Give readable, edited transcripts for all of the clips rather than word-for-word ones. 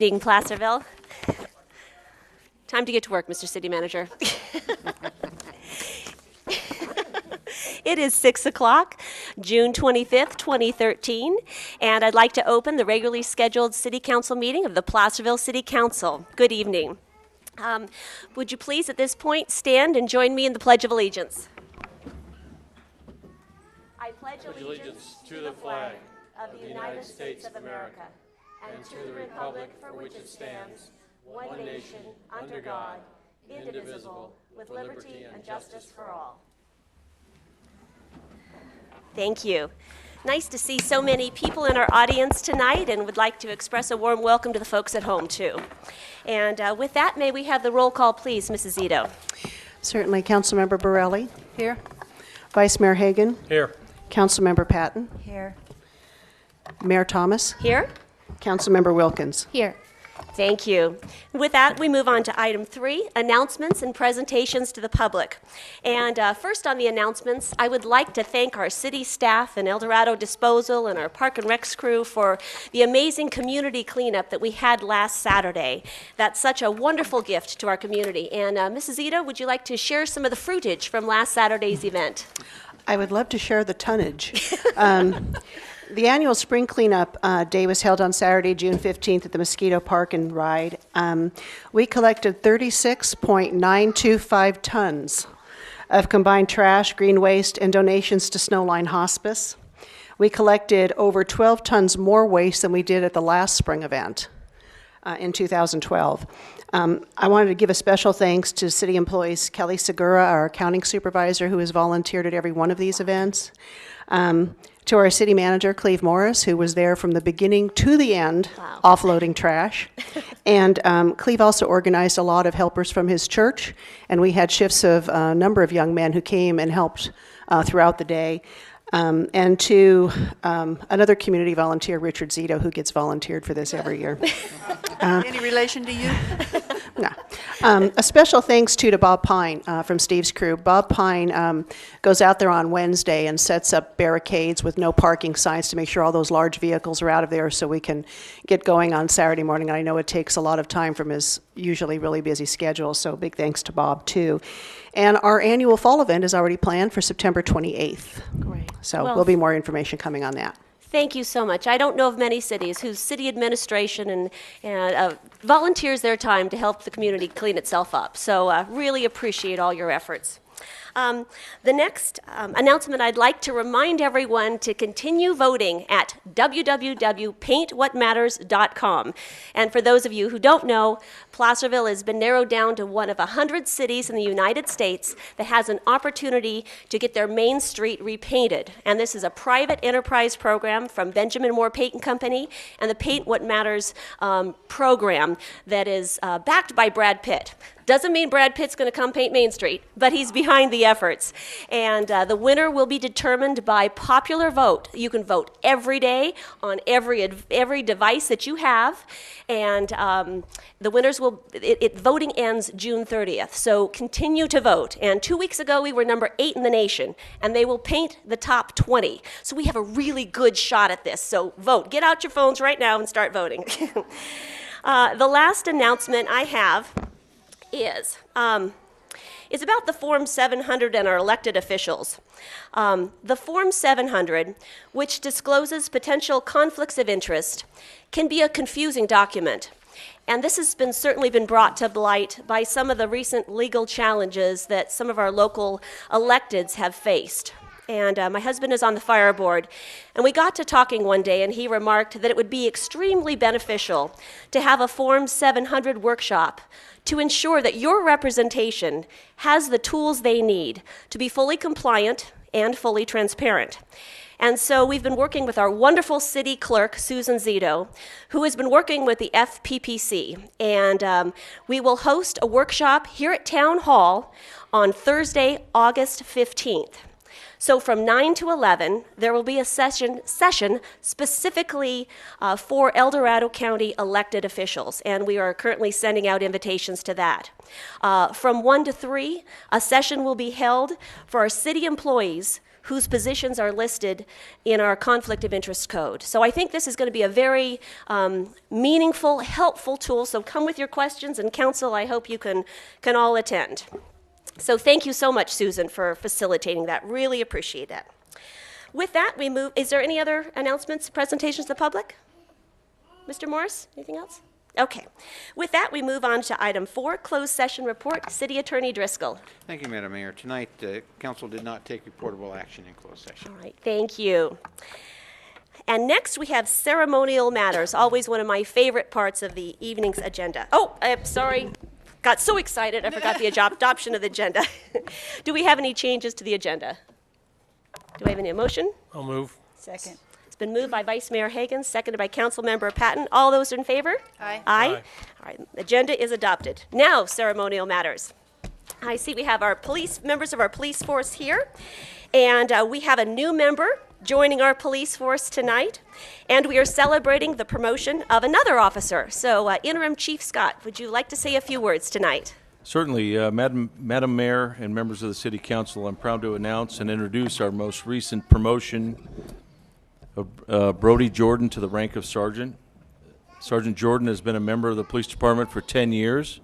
evening, Placerville. Time to get to work, Mr. City Manager. It is 6 o'clock, June 25th, 2013, and I'd like to open the regularly scheduled City Council meeting of the Placerville City Council. Good evening. Would you please, at this point, stand and join me in the Pledge of Allegiance? I pledge allegiance to the flag of the United States of America and to the republic for which it stands, one nation, under God, indivisible, with liberty and justice for all. Thank you. Nice to see so many people in our audience tonight, and would like to express a warm welcome to the folks at home, too. And with that, may we have the roll call, please, Mrs. Zito? Certainly. Councilmember Borelli. Here. Vice Mayor Hagan. Here. Councilmember Patton. Here. Mayor Thomas. Here. Councilmember Wilkins. Here. Thank you. With that, we move on to item 3, announcements and presentations to the public. And first on the announcements, I would like to thank our city staff and El Dorado Disposal and our Park and Recs crew for the amazing community cleanup that we had last Saturday. That's such a wonderful gift to our community. And Mrs. Ito, would you like to share some of the fruitage from last Saturday's event? I would love to share the tonnage. The annual spring cleanup day was held on Saturday, June 15th at the Mosquito Park and Ride. We collected 36.925 tons of combined trash, green waste, and donations to Snowline Hospice. We collected over 12 tons more waste than we did at the last spring event in 2012. I wanted to give a special thanks to city employees Kelly Segura, our accounting supervisor, who has volunteered at every one of these events. To our city manager, Cleve Morris, who was there from the beginning to the end, wow, offloading trash. And Cleve also organized a lot of helpers from his church, and we had shifts of a number of young men who came and helped throughout the day. And to another community volunteer, Richard Zito, who gets volunteered for this every year. Any relation to you? No. A special thanks to Bob Pine from Steve's crew. Bob Pine goes out there on Wednesday and sets up barricades with no parking signs to make sure all those large vehicles are out of there so we can get going on Saturday morning. I know it takes a lot of time from his usually really busy schedule, so big thanks to Bob, too. And our annual fall event is already planned for September 28th. Great. So Well, there'll be more information coming on that. thank you so much. I don't know of many cities whose city administration and volunteers their time to help the community clean itself up. So really appreciate all your efforts. The next announcement, I'd like to remind everyone to continue voting at www.paintwhatmatters.com. And for those of you who don't know, Placerville has been narrowed down to one of 100 cities in the United States that has an opportunity to get their main street repainted. And this is a private enterprise program from Benjamin Moore Paint and Company and the Paint What Matters program that is backed by Brad Pitt. Doesn't mean Brad Pitt's going to come paint Main Street, but he's behind the efforts. And the winner will be determined by popular vote. You can vote every day on every device that you have. And the winners will, voting ends June 30th. So continue to vote. And 2 weeks ago, we were number 8 in the nation, and they will paint the top 20. So we have a really good shot at this. So vote. Get out your phones right now and start voting. The last announcement I have is about the Form 700 and our elected officials. The Form 700, which discloses potential conflicts of interest, can be a confusing document. And this has certainly been brought to light by some of the recent legal challenges that some of our local electeds have faced. And my husband is on the fire board, and we got to talking one day, and he remarked that it would be extremely beneficial to have a Form 700 workshop to ensure that your representation has the tools they need to be fully compliant and fully transparent. And so we've been working with our wonderful city clerk, Susan Zito, who has been working with the FPPC. And we will host a workshop here at Town Hall on Thursday, August 15th. So from 9 to 11, there will be a session specifically for El Dorado County elected officials, and we are currently sending out invitations to that. From 1 to 3, a session will be held for our city employees whose positions are listed in our conflict of interest code. So I think this is going to be a very meaningful, helpful tool. So come with your questions, and council, I hope you can all attend. So thank you so much, Susan, for facilitating that. Really appreciate that. With that, we move. Is there any other announcements, presentations to the public? Mr. Morris, anything else? Okay. With that, we move on to item 4, closed session report. City Attorney Driscoll. Thank you, Madam Mayor. Tonight, council did not take reportable action in closed session. All right, thank you. And next we have ceremonial matters, always one of my favorite parts of the evening's agenda. Oh, I'm sorry. Got so excited, I forgot the adoption of the agenda. Do we have any changes to the agenda? Do I have any motion? I'll move. Second. It's been moved by Vice Mayor Hagan, seconded by Council Member Patton. All those in favor? Aye. Aye. Aye. All right, agenda is adopted. Now, ceremonial matters. I see we have our members of our police force here, and we have a new member joining our police force tonight, and we are celebrating the promotion of another officer. So, Interim Chief Scott, would you like to say a few words tonight? Certainly, Madam Mayor and members of the City Council, I'm proud to announce and introduce our most recent promotion of Brody Jordan to the rank of Sergeant. Sergeant Jordan has been a member of the Police Department for 10 years.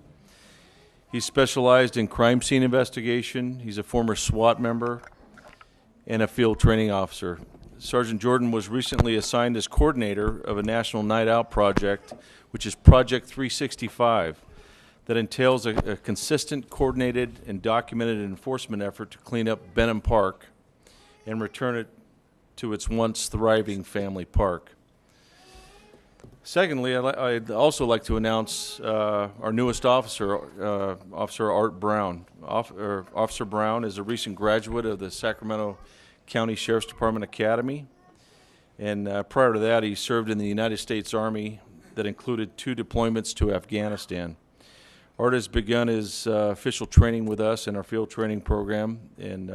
He's specialized in crime scene investigation. He's a former SWAT member and a field training officer. Sergeant Jordan was recently assigned as coordinator of a national night out project, which is Project 365, that entails a consistent, coordinated, and documented enforcement effort to clean up Benham Park and return it to its once thriving family park. Secondly, I'd also like to announce our newest officer, Officer Art Brown. Officer Brown is a recent graduate of the Sacramento County Sheriff's Department Academy, and prior to that, he served in the United States Army that included 2 deployments to Afghanistan. Art has begun his official training with us in our field training program, and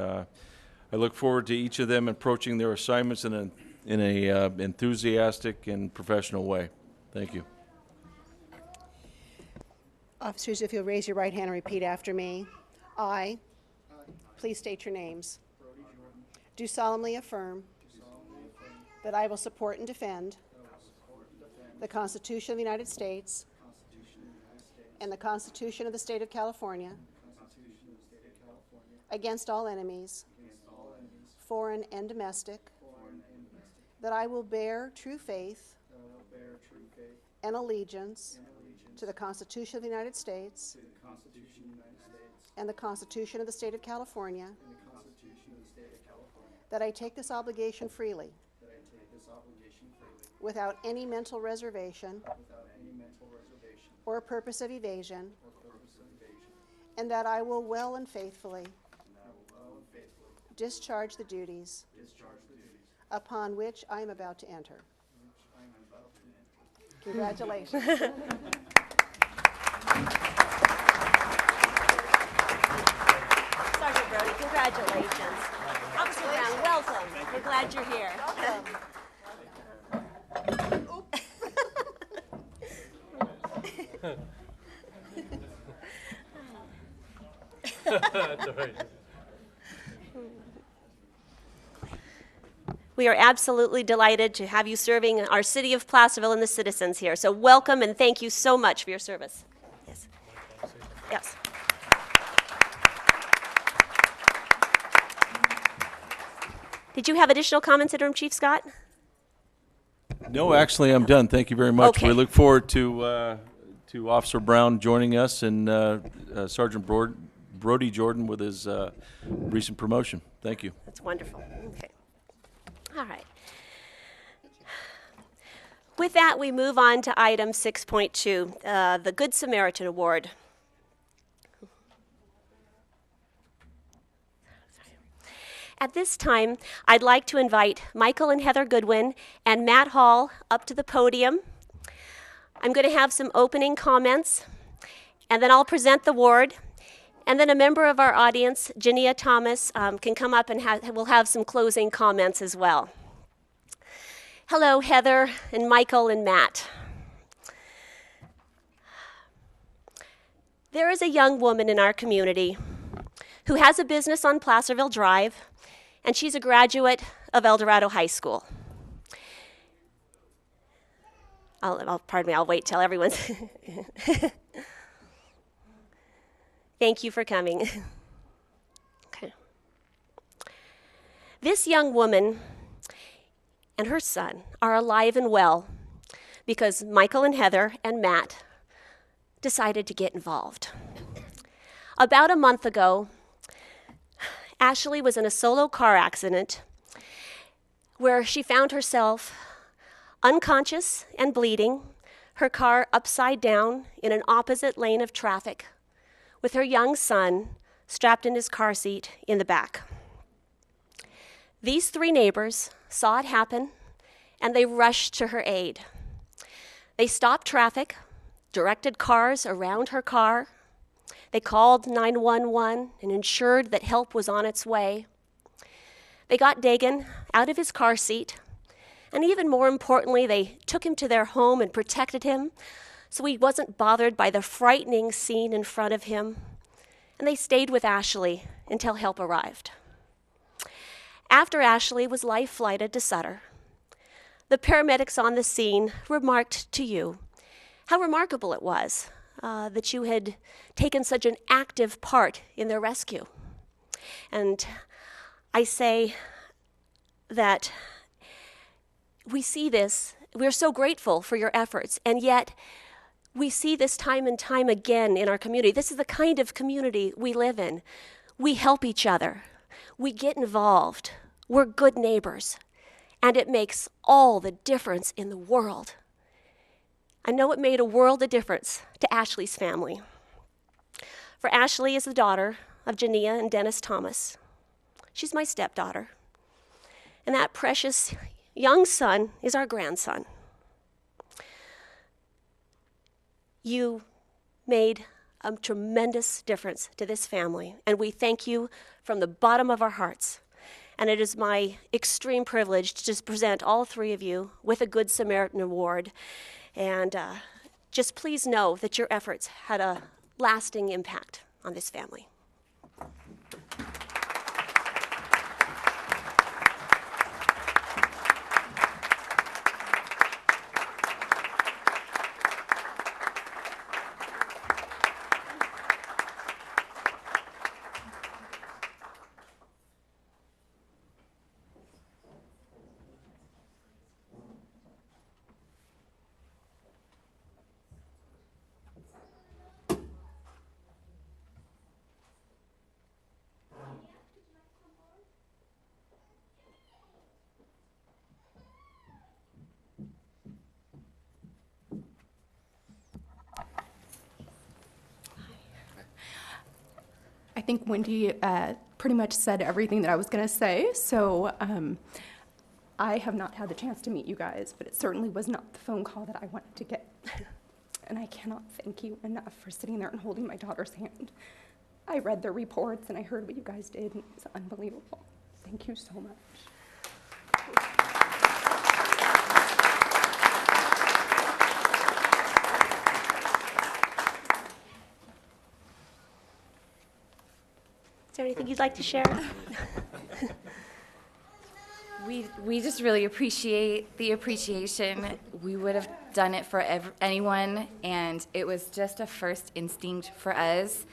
I look forward to each of them approaching their assignments in a enthusiastic and professional way. Thank you. Officers, if you'll raise your right hand and repeat after me. I, please state your names, do solemnly affirm that I will support and defend the Constitution of the United States and the Constitution of the State of California against all enemies, foreign and domestic, that I will bear true faith and allegiance to the Constitution of the United States and the Constitution of the State of California, that I take this obligation freely without any mental reservation or purpose of evasion, and that I will well and faithfully discharge the duties upon which I am about to enter. Congratulations. Sergeant Brody, congratulations. Officer Brown, welcome. We're glad you're here. That's all right. We are absolutely delighted to have you serving our city of Placerville and the citizens here. So welcome and thank you so much for your service. Yes. Yes. Did you have additional comments, Interim Chief Scott? No, actually, I'm done. Thank you very much. Okay. We look forward to Officer Brown joining us and Sergeant Brody Jordan with his recent promotion. Thank you. That's wonderful. Okay. All right. With that, we move on to item 6.2, the Good Samaritan Award. At this time, I'd like to invite Michael and Heather Goodwin and Matt Hall up to the podium. I'm going to have some opening comments, and then I'll present the award. And then a member of our audience, Jania Thomas, can come up and we'll have some closing comments as well. Hello, Heather and Michael and Matt. There is a young woman in our community who has a business on Placerville Drive, and she's a graduate of El Dorado High School. Pardon me, I'll wait till everyone's... Thank you for coming. Okay. This young woman and her son are alive and well because Michael and Heather and Matt decided to get involved. About a month ago, Ashley was in a solo car accident where she found herself unconscious and bleeding, her car upside down in an opposite lane of traffic, with her young son strapped in his car seat in the back. These three neighbors saw it happen, and they rushed to her aid. They stopped traffic, directed cars around her car. They called 911 and ensured that help was on its way. They got Dagan out of his car seat, and even more importantly, they took him to their home and protected him so he wasn't bothered by the frightening scene in front of him. And they stayed with Ashley until help arrived. After Ashley was life-flighted to Sutter, the paramedics on the scene remarked to you how remarkable it was that you had taken such an active part in their rescue. And I say that we see this, we're so grateful for your efforts, and yet we see this time and time again in our community. This is the kind of community we live in. We help each other. We get involved. We're good neighbors. And it makes all the difference in the world. I know it made a world of difference to Ashley's family. For Ashley is the daughter of Jania and Dennis Thomas. She's my stepdaughter. And that precious young son is our grandson. You made a tremendous difference to this family, and we thank you from the bottom of our hearts. And it is my extreme privilege to just present all three of you with a Good Samaritan Award. And just please know that your efforts had a lasting impact on this family. I think Wendy pretty much said everything that I was going to say, so I have not had the chance to meet you guys, but it certainly was not the phone call that I wanted to get. And I cannot thank you enough for sitting there and holding my daughter's hand. I read their reports and I heard what you guys did, and it's unbelievable. Thank you so much. Is there anything you'd like to share? We just really appreciate the appreciation. We would have done it for anyone, and it was just a first instinct for us.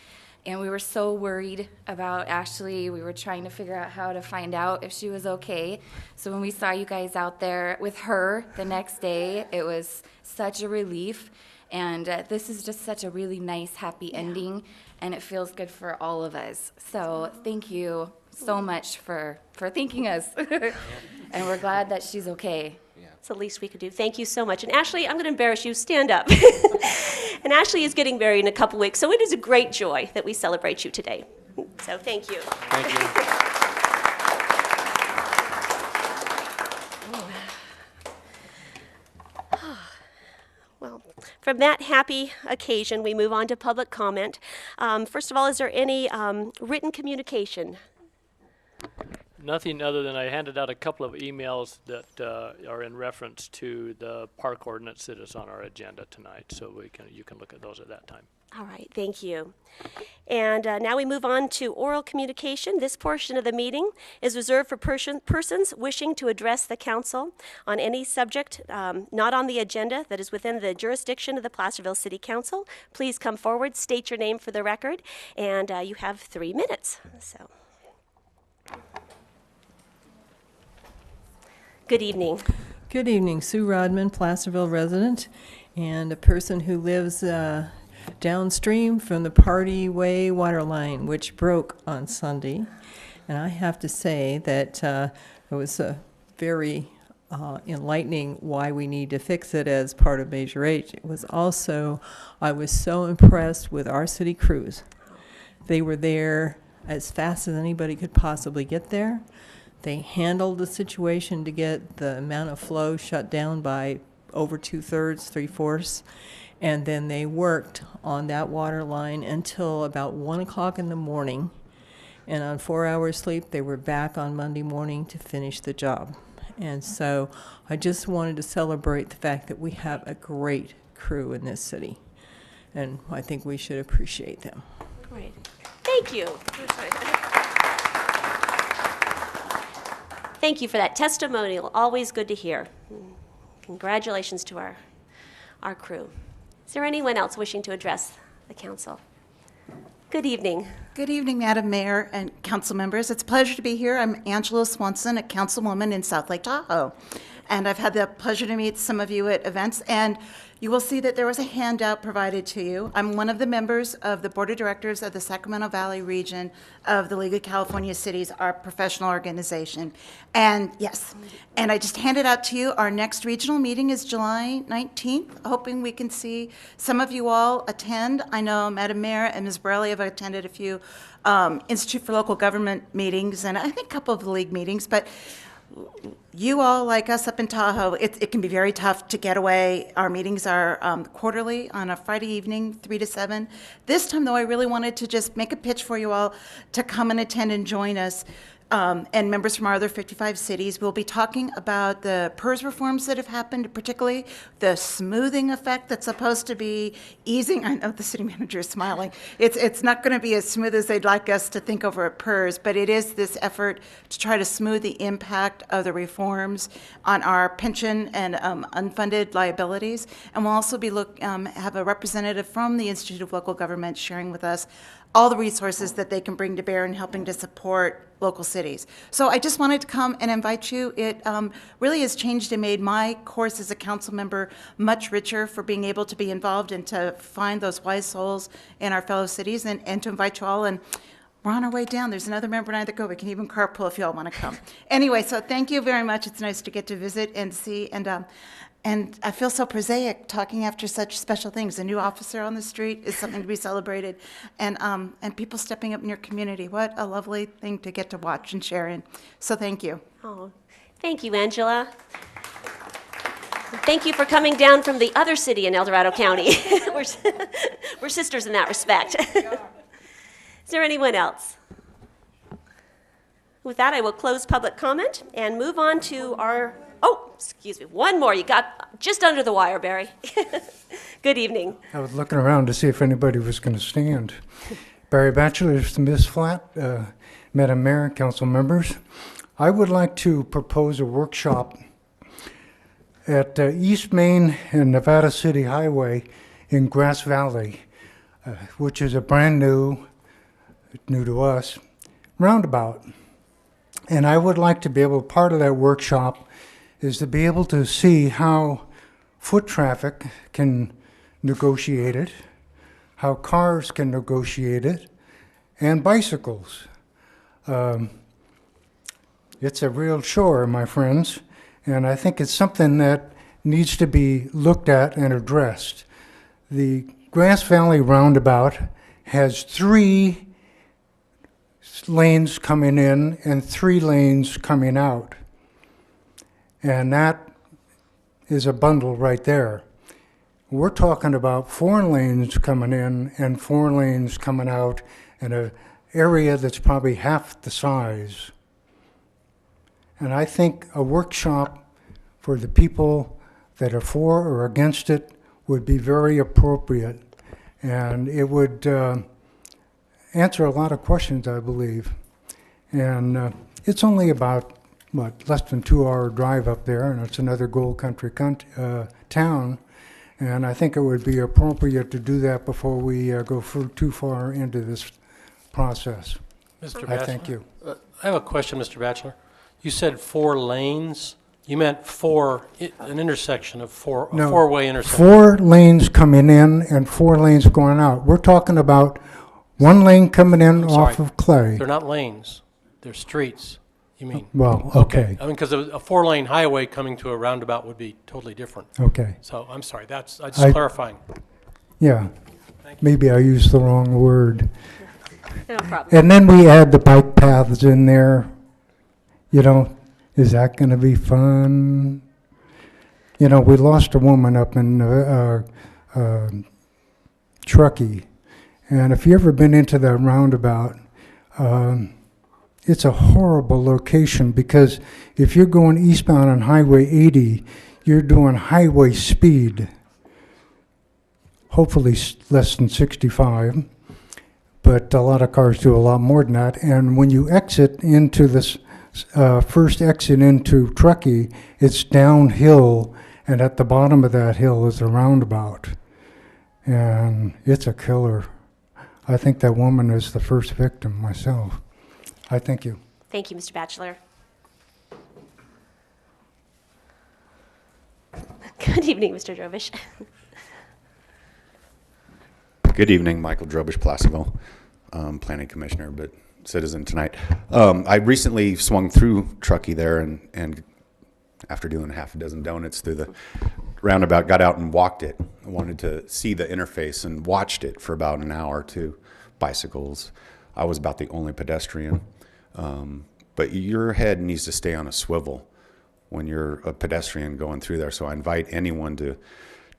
And we were so worried about Ashley. We were trying to figure out how to find out if she was okay. So when we saw you guys out there with her the next day, it was such a relief. And this is just such a really nice, happy ending, and it feels good for all of us. So thank you so much for thanking us. And we're glad that she's okay. It's the least we could do. Thank you so much. And Ashley, I'm going to embarrass you. Stand up. And Ashley is getting married in a couple weeks, so it is a great joy that we celebrate you today. So thank you. Thank you. Well, from that happy occasion, we move on to public comment. First of all, is there any written communication Nothing other than I handed out a couple of emails that are in reference to the park ordinance that is on our agenda tonight, so you can look at those at that time. All right, thank you. And now we move on to oral communication. This portion of the meeting is reserved for persons wishing to address the council on any subject not on the agenda that is within the jurisdiction of the Placerville City Council. Please come forward, state your name for the record, and you have 3 minutes. So, good evening. Good evening. Sue Rodman, Placerville resident, and a person who lives downstream from the Party Way water line, which broke on Sunday. And I have to say that it was very enlightening why we need to fix it as part of Measure H. It was also, I was so impressed with our city crews. They were there as fast as anybody could possibly get there. They handled the situation to get the amount of flow shut down by over 2/3, 3/4. And then they worked on that water line until about 1 o'clock in the morning. And on 4 hours sleep, they were back on Monday morning to finish the job. And so I just wanted to celebrate the fact that we have a great crew in this city. And I think we should appreciate them. Great. Thank you. Thank you for that testimonial. Always good to hear. Congratulations to our crew. Is there anyone else wishing to address the council? Good evening. Good evening, Madam Mayor and council members. It's a pleasure to be here. I'm Angela Swanson, a councilwoman in South Lake Tahoe. And I've had the pleasure to meet some of you at events, and you will see that there was a handout provided to you. I'm one of the members of the Board of Directors of the Sacramento Valley region of the League of California Cities, our professional organization. And yes, and I just handed out to you, our next regional meeting is July 19th, hoping we can see some of you all attend. I know Madam Mayor and Ms. Borelli have attended a few Institute for Local Government meetings, and I think a couple of the league meetings, but you all, like us up in Tahoe, it can be very tough to get away. Our meetings are quarterly on a Friday evening, 3 to 7. This time, though, I really wanted to just make a pitch for you all to come and attend and join us. And members from our other 55 cities. We'll be talking about the PERS reforms that have happened, particularly the smoothing effect that's supposed to be easing. I know the city manager is smiling. It's not going to be as smooth as they'd like us to think over at PERS, but it is this effort to try to smooth the impact of the reforms on our pension and unfunded liabilities. And we'll also be have a representative from the Institute of Local Government sharing with us all the resources that they can bring to bear in helping to support local cities. So I just wanted to come and invite you. It really has changed and made my course as a council member much richer for being able to be involved and to find those wise souls in our fellow cities and to invite you all. And we're on our way down. There's another member and I that go. We can even carpool if you all want to come. Anyway, so thank you very much. It's nice to get to visit and see. And I feel so prosaic talking after such special things. A new officer on the street is something to be celebrated. And people stepping up in your community. What a lovely thing to get to watch and share in. So thank you. Oh, thank you, Angela. Thank you for coming down from the other city in El Dorado County. We're sisters in that respect. Is there anyone else? With that, I will close public comment and move on to our... Oh, excuse me, one more. You got just under the wire, Barry. Good evening. I was looking around to see if anybody was going to stand. Barry Batchelor, Miss Flat, Madam Mayor, council members. I would like to propose a workshop at East Main and Nevada City Highway in Grass Valley, which is a brand new to us, roundabout. And I would like to be able, part of that workshop is to be able to see how foot traffic can negotiate it, how cars can negotiate it, and bicycles. It's a real chore, my friends, and I think it's something that needs to be looked at and addressed. The Grass Valley roundabout has 3 lanes coming in and 3 lanes coming out. And that is a bundle right there. We're talking about 4 lanes coming in and 4 lanes coming out in an area that's probably half the size And I think a workshop for the people that are for or against it would be very appropriate. And it would answer a lot of questions, I believe. And it's only about, less than 2-hour drive up there, and it's another gold country town. And I think it would be appropriate to do that before we go too far into this process. Mr. I Batchelor? thank you. I have a question, Mr. Batchelor. You said 4 lanes. You meant an intersection of a No, four-way intersection. 4 lanes coming in and 4 lanes going out. We're talking about 1 lane coming in I'm off sorry. of Clay. They're not lanes. They're streets, you mean? Well, okay. I mean, because a 4-lane highway coming to a roundabout would be totally different. Okay. So I'm sorry. I'm just I- clarifying. Yeah. Maybe I used the wrong word. No problem. And then we add the bike paths in there. You know, is that going to be fun? You know, we lost a woman up in Truckee. And if you've ever been into that roundabout, it's a horrible location because if you're going eastbound on Highway 80, you're doing highway speed, hopefully less than 65. But a lot of cars do a lot more than that. And when you exit into this first exit into Truckee, it's downhill, and at the bottom of that hill is a roundabout. And it's a killer. I think that woman is the first victim myself. I thank you. Thank you, Mr. Batchelor. Good evening, Mr. Drobish. Good evening, Michael Drobish, Placerville, Planning Commissioner, but citizen tonight. I recently swung through Truckee there, and after doing half a dozen donuts through the roundabout, got out and walked it. I wanted to see the interface and watched it for about an hour to bicycles. I was about the only pedestrian. But your head needs to stay on a swivel when you're a pedestrian going through there. So I invite anyone to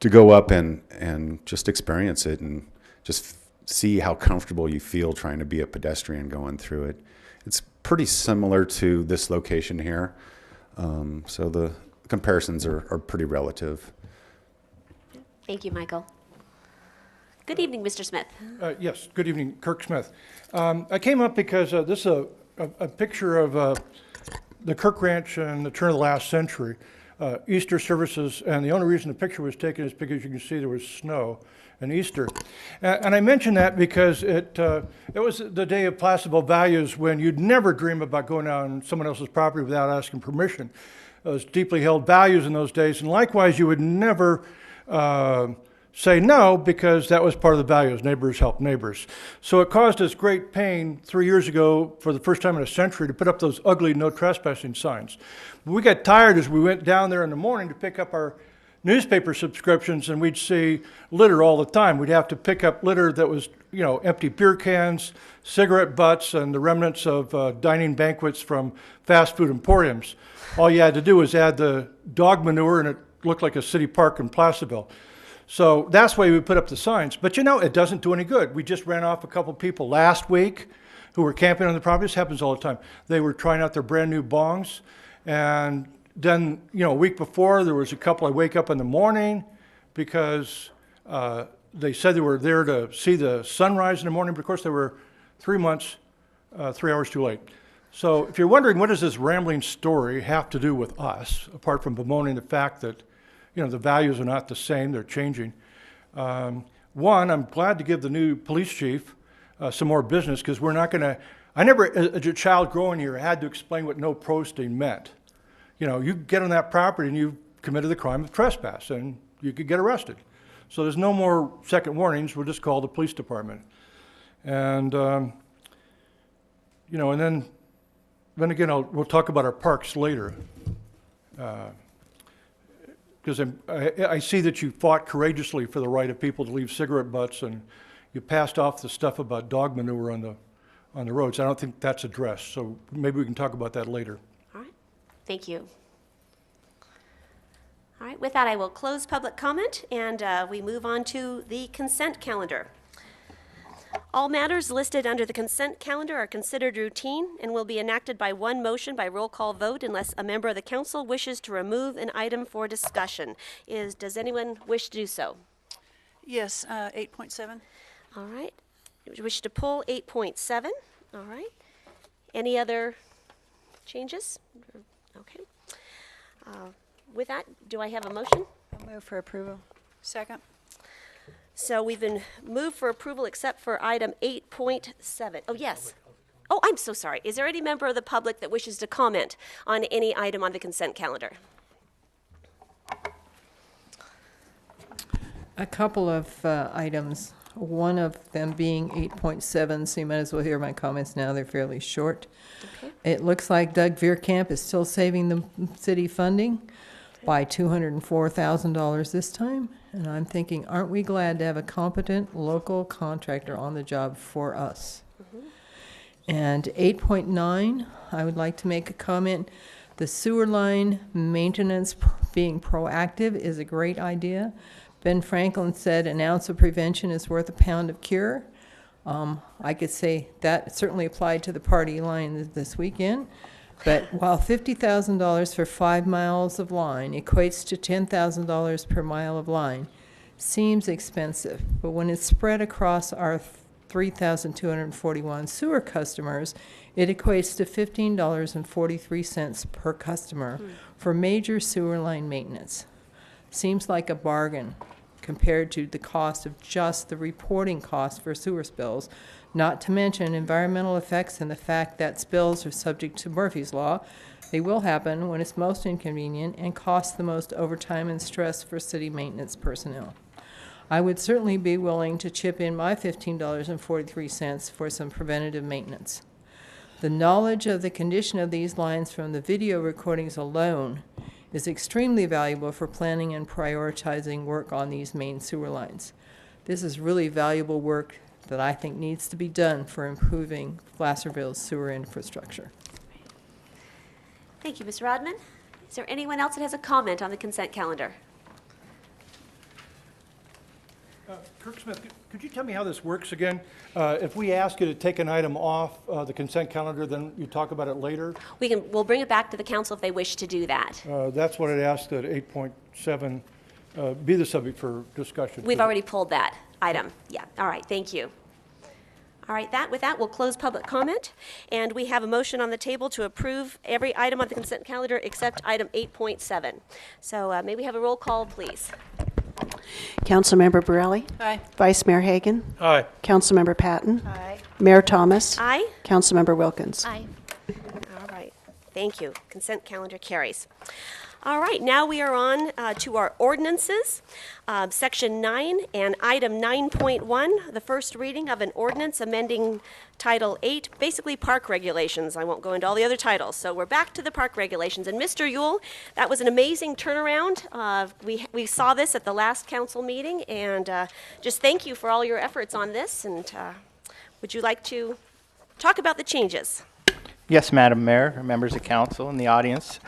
go up and just experience it and just see how comfortable you feel trying to be a pedestrian going through it. It's pretty similar to this location here. So the comparisons are pretty relative. Thank you, Michael. Good evening, Mr. Smith. Yes, good evening, Kirk Smith. I came up because this is a picture of the Kirk Ranch in the turn of the last century, Easter services, and the only reason the picture was taken is because you can see there was snow in Easter. And I mention that because it was the day of Placerville values when you'd never dream about going on someone else's property without asking permission. Those deeply held values in those days, and likewise you would never say no, because that was part of the values, neighbors help neighbors. So it caused us great pain 3 years ago, for the first time in a century, to put up those ugly no trespassing signs. But we got tired as we went down there in the morning to pick up our newspaper subscriptions, and we'd see litter all the time. We'd have to pick up litter that was, you know, empty beer cans, cigarette butts, and the remnants of dining banquets from fast food emporiums. All you had to do was add the dog manure, and it looked like a city park in Placerville. So that's why we put up the signs. But you know, it doesn't do any good. We just ran off a couple people last week who were camping on the property. This happens all the time. They were trying out their brand new bongs. And then, you know, a week before, there was a couple I wake up in the morning because they said they were there to see the sunrise in the morning. But of course, they were 3 hours too late. So if you're wondering, what does this rambling story have to do with us, apart from bemoaning the fact that, you know, the values are not the same, they're changing. One, I'm glad to give the new police chief some more business, because we're not going to, I never, as a child growing here, had to explain what no posting meant. You know, you get on that property and you committed the crime of trespass, and you could get arrested. So there's no more second warnings, we'll just call the police department. And, you know, and then again, we'll talk about our parks later. Because I see that you fought courageously for the right of people to leave cigarette butts, and you passed off the stuff about dog manure on the roads. I don't think that's addressed, so maybe we can talk about that later. All right, thank you. All right, with that, I will close public comment, and we move on to the consent calendar. All matters listed under the consent calendar are considered routine and will be enacted by one motion by roll call vote unless a member of the council wishes to remove an item for discussion. Does anyone wish to do so? Yes, 8.7. All right. You wish to pull 8.7? All right. Any other changes? Okay. With that, do I have a motion? I'll move for approval. Second. So we've been moved for approval except for item 8.7. Oh, yes. Oh, I'm so sorry. Is there any member of the public that wishes to comment on any item on the consent calendar? A couple of items, one of them being 8.7, so you might as well hear my comments now. They're fairly short. Okay. It looks like Doug Veerkamp is still saving the city funding by $204,000 this time. And I'm thinking, aren't we glad to have a competent local contractor on the job for us? And 8.9, I would like to make a comment. The sewer line maintenance being proactive is a great idea. Ben Franklin said an ounce of prevention is worth a pound of cure. I could say that certainly applied to the party line this weekend. But while $50,000 for 5 miles of line equates to $10,000 per mile of line, seems expensive. But when it's spread across our 3,241 sewer customers, it equates to $15.43 per customer for major sewer line maintenance. Seems like a bargain compared to the cost of just the reporting cost for sewer spills, not to mention environmental effects and the fact that spills are subject to Murphy's Law. They will happen when it's most inconvenient and cost the most overtime and stress for city maintenance personnel. I would certainly be willing to chip in my $15.43 for some preventative maintenance. The knowledge of the condition of these lines from the video recordings alone is extremely valuable for planning and prioritizing work on these main sewer lines. This is really valuable work that I think needs to be done for improving Placerville's sewer infrastructure. Thank you, Ms. Rodman. Is there anyone else that has a comment on the consent calendar? Kirk Smith, could you tell me how this works again? If we ask you to take an item off the consent calendar, then you talk about it later? We'll bring it back to the council if they wish to do that. That's what it asked that 8.7 be the subject for discussion. We've already pulled that item. Yeah, all right, thank you. All right, with that, we'll close public comment, and we have a motion on the table to approve every item on the consent calendar except item 8.7. So may we have a roll call, please? Councilmember Borelli? Aye. Vice Mayor Hagan? Aye. Councilmember Patton? Aye. Mayor Thomas? Aye. Councilmember Wilkins? Aye. All right, thank you. Consent calendar carries. All right, now we are on to our ordinances. Section 9 and item 9.1, the first reading of an ordinance amending Title 8, basically park regulations. I won't go into all the other titles. So we're back to the park regulations. And Mr. Yule, that was an amazing turnaround. We saw this at the last council meeting, and just thank you for all your efforts on this. And would you like to talk about the changes? Yes, Madam Mayor, members of council, and the audience.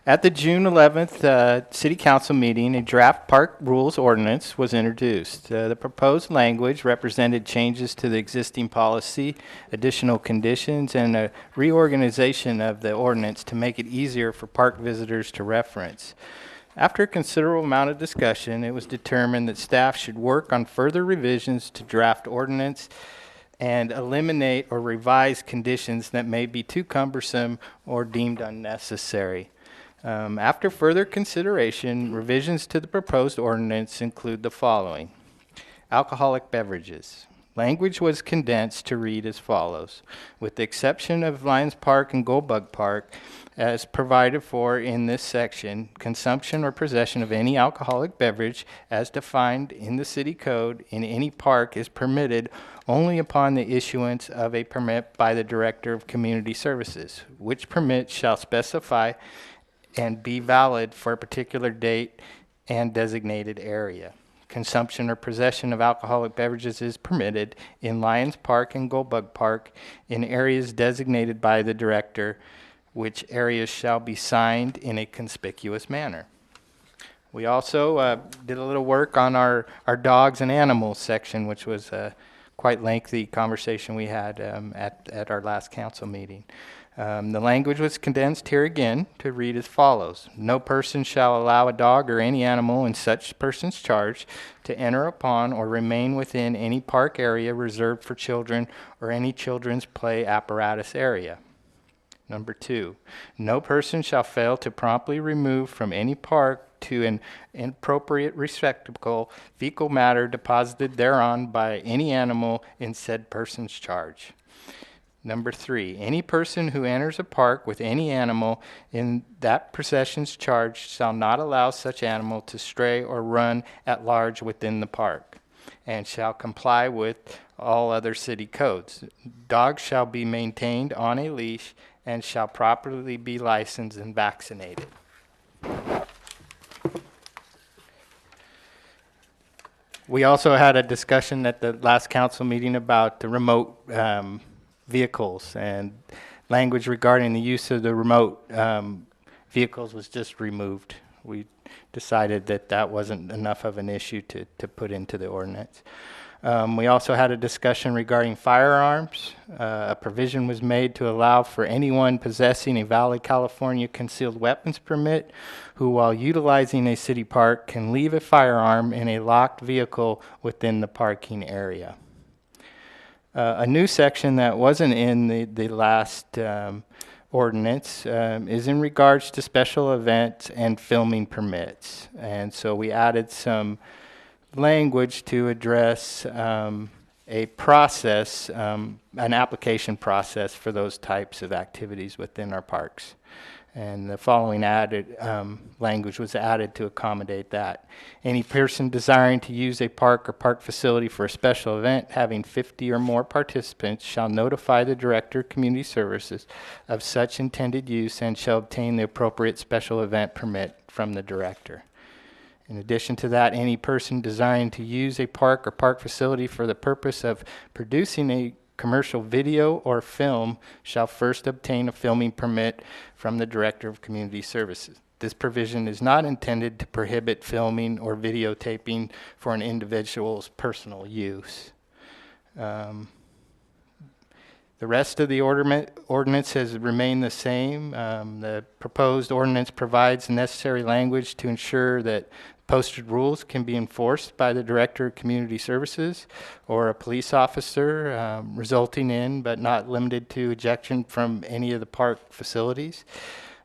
At the June 11th City Council meeting, a draft park rules ordinance was introduced. The proposed language represented changes to the existing policy, additional conditions, and a reorganization of the ordinance to make it easier for park visitors to reference. After a considerable amount of discussion, it was determined that staff should work on further revisions to draft ordinance and eliminate or revise conditions that may be too cumbersome or deemed unnecessary. After further consideration, revisions to the proposed ordinance include the following. Alcoholic beverages. Language was condensed to read as follows. With the exception of Lions Park and Goldbug Park, as provided for in this section, consumption or possession of any alcoholic beverage as defined in the city code in any park is permitted only upon the issuance of a permit by the Director of Community Services, which permit shall specify and be valid for a particular date and designated area. Consumption or possession of alcoholic beverages is permitted in Lions Park and Goldbug Park in areas designated by the director, which areas shall be signed in a conspicuous manner. We also did a little work on our dogs and animals section, which was quite lengthy conversation we had at our last council meeting. The language was condensed here again to read as follows. No person shall allow a dog or any animal in such person's charge to enter upon or remain within any park area reserved for children or any children's play apparatus area. Number 2, no person shall fail to promptly remove from any park to an inappropriate receptacle fecal matter deposited thereon by any animal in said person's charge. Number 3, any person who enters a park with any animal in that possession's charge shall not allow such animal to stray or run at large within the park, and shall comply with all other city codes. Dogs shall be maintained on a leash and shall properly be licensed and vaccinated. We also had a discussion at the last council meeting about the remote vehicles, and language regarding the use of the remote vehicles was just removed. We decided that that wasn't enough of an issue to put into the ordinance. We also had a discussion regarding firearms. A provision was made to allow for anyone possessing a valid California concealed weapons permit who, while utilizing a city park, can leave a firearm in a locked vehicle within the parking area. A new section that wasn't in the last ordinance is in regards to special events and filming permits. And so we added some language to address a process, an application process for those types of activities within our parks. And the following added language was added to accommodate that. Any person desiring to use a park or park facility for a special event having 50 or more participants shall notify the Director of Community Services of such intended use and shall obtain the appropriate special event permit from the Director. In addition to that, any person desiring to use a park or park facility for the purpose of producing a commercial video or film shall first obtain a filming permit from the Director of Community Services. This provision is not intended to prohibit filming or videotaping for an individual's personal use. The rest of the ordinance has remained the same. The proposed ordinance provides necessary language to ensure that posted rules can be enforced by the Director of Community Services or a police officer, resulting in, but not limited to, ejection from any of the park facilities.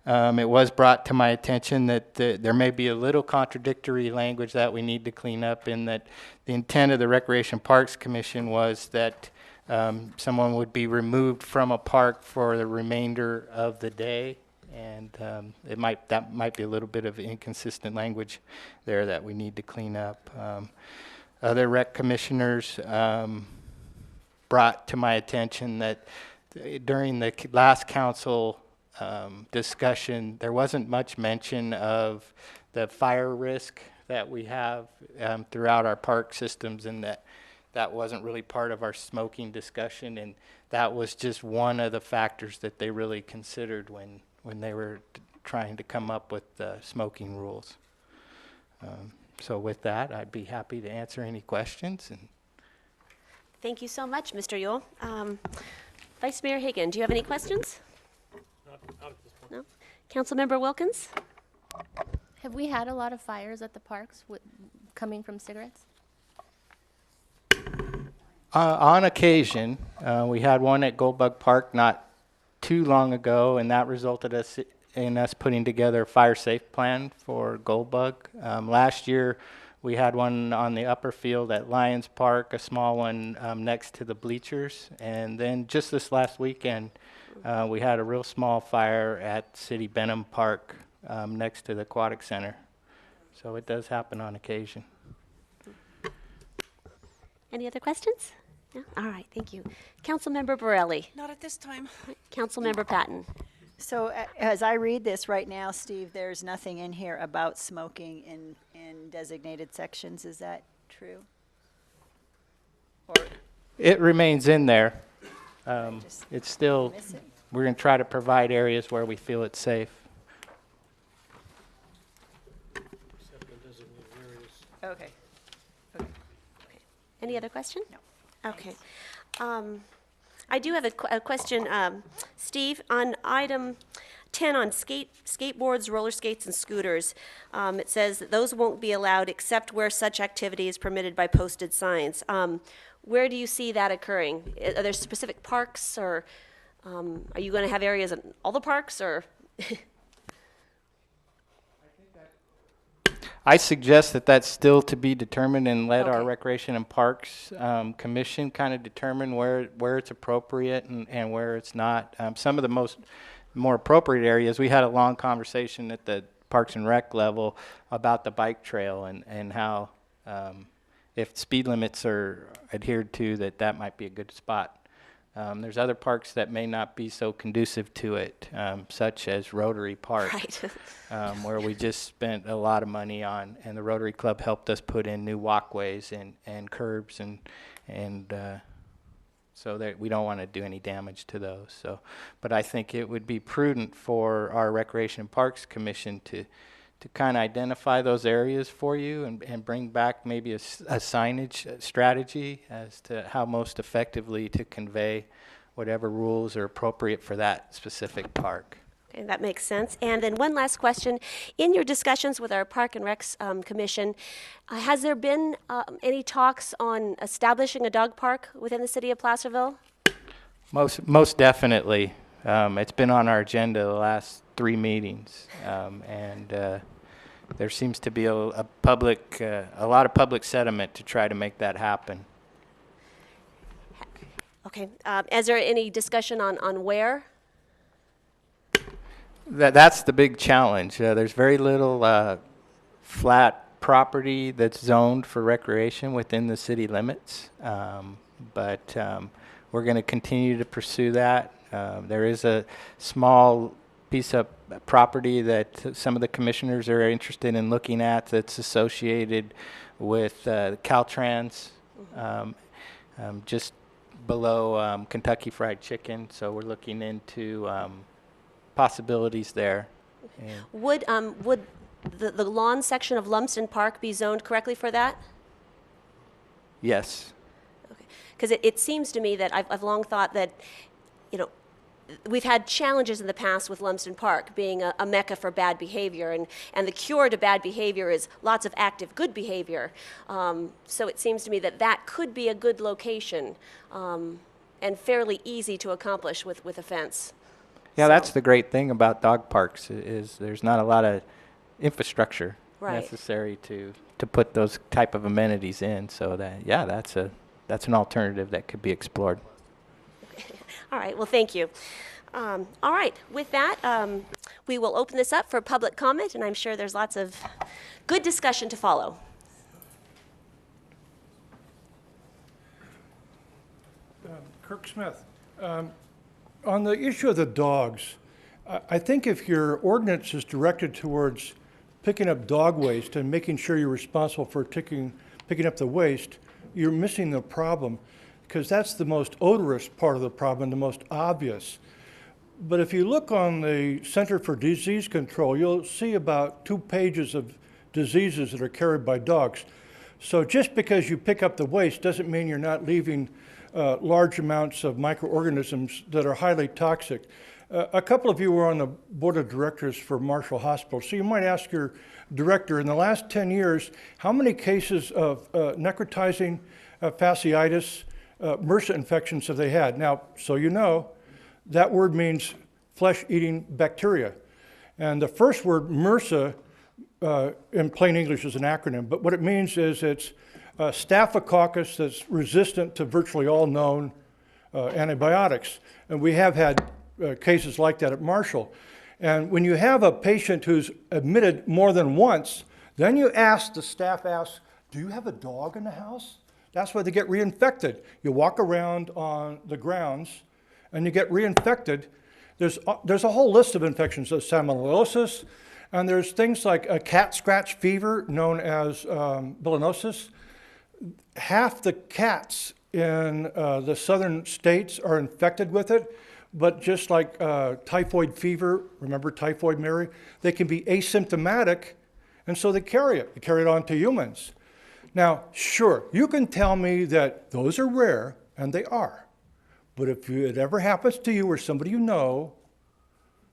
It was brought to my attention that there may be a little contradictory language that we need to clean up, in that the intent of the Recreation Parks Commission was that someone would be removed from a park for the remainder of the day. And that might be a little bit of inconsistent language there that we need to clean up. Other rec commissioners brought to my attention that during the last council discussion, there wasn't much mention of the fire risk that we have throughout our park systems, and that wasn't really part of our smoking discussion, and that was just one of the factors that they really considered when they were trying to come up with smoking rules. So with that, I'd be happy to answer any questions. And Thank you so much, Mr. Yule. Vice Mayor Hagan, do you have any questions? Not at this point. No? Councilmember Wilkins? Have we had a lot of fires at the parks coming from cigarettes? On occasion, we had one at Goldbug Park not too long ago, and that resulted in us putting together a fire safe plan for Goldbug. Last year, we had one on the upper field at Lions Park, a small one next to the bleachers, and then just this last weekend, we had a real small fire at City Benham Park next to the Aquatic Center. So it does happen on occasion. Any other questions? No? All right, thank you. Councilmember Borelli? Not at this time. Councilmember Patton? So as I read this right now, Steve, there's nothing in here about smoking in designated sections. Is that true? Or It remains in there. It's still, miss it? we're going to try to provide areas where we feel it's safe. Okay. Any other question? No. Okay. I do have a question, Steve, on item 10 on skateboards, roller skates, and scooters. It says that those won't be allowed except where such activity is permitted by posted signs. Where do you see that occurring? Are there specific parks, or are you going to have areas in all the parks, or? I suggest that that's still to be determined and let our Okay. Recreation and Parks Commission kind of determine where it's appropriate and where it's not. Some of the more appropriate areas, we had a long conversation at the Parks and Rec level about the bike trail and how if speed limits are adhered to, that might be a good spot. There's other parks that may not be so conducive to it, such as Rotary Park, Right. where we just spent a lot of money on, and the Rotary Club helped us put in new walkways and curbs, and so that we don't want to do any damage to those. So, but I think it would be prudent for our Recreation and Parks Commission to kind of identify those areas for you and bring back maybe a signage strategy as to how most effectively to convey whatever rules are appropriate for that specific park. Okay, that makes sense. And then one last question. In your discussions with our Park and Recs Commission, has there been any talks on establishing a dog park within the city of Placerville? Most definitely. It's been on our agenda the last 3 meetings, and there seems to be a lot of public sentiment to try to make that happen. Okay. Is there any discussion on where? That's the big challenge. There's very little flat property that's zoned for recreation within the city limits, but we're going to continue to pursue that. There is a small piece of property that some of the commissioners are interested in looking at that's associated with Caltrans, just below Kentucky Fried Chicken. So we're looking into possibilities there. And Would the lawn section of Lumsden Park be zoned correctly for that? yes. Because it seems to me that I've long thought that, we've had challenges in the past with Lumsden Park being a mecca for bad behavior, and the cure to bad behavior is lots of active good behavior. So it seems to me that could be a good location and fairly easy to accomplish with a fence. Yeah, that's the great thing about dog parks is there's not a lot of infrastructure necessary to put those type of amenities in. So that's an alternative that could be explored. All right, well, thank you. All right, with that, we will open this up for public comment, and I'm sure there's lots of good discussion to follow. Kirk Smith, on the issue of the dogs, I think if your ordinance is directed towards picking up dog waste and making sure you're responsible for picking up the waste, you're missing the problem, because that's the most odorous part of the problem, the most obvious. But if you look on the Center for Disease Control, you'll see about 2 pages of diseases that are carried by dogs. So just because you pick up the waste doesn't mean you're not leaving large amounts of microorganisms that are highly toxic. A couple of you were on the board of directors for Marshall Hospital, so you might ask your director, in the last 10 years, how many cases of necrotizing fasciitis, MRSA infections have they had? Now, so you know, that word means flesh-eating bacteria. And the first word, MRSA, in plain English is an acronym, but what it means is it's Staphylococcus that's resistant to virtually all known antibiotics. And we have had cases like that at Marshall. And when you have a patient who's admitted more than once, then the staff asks, do you have a dog in the house? That's why they get reinfected. You walk around on the grounds and you get reinfected. There's a whole list of infections. There's salmonellosis, and there's things like a cat scratch fever known as bilinosis. Half the cats in the southern states are infected with it, but just like typhoid fever, remember typhoid Mary, they can be asymptomatic, and so they carry it. They carry it on to humans. Now, sure, you can tell me that those are rare, and they are. But if it ever happens to you or somebody you know,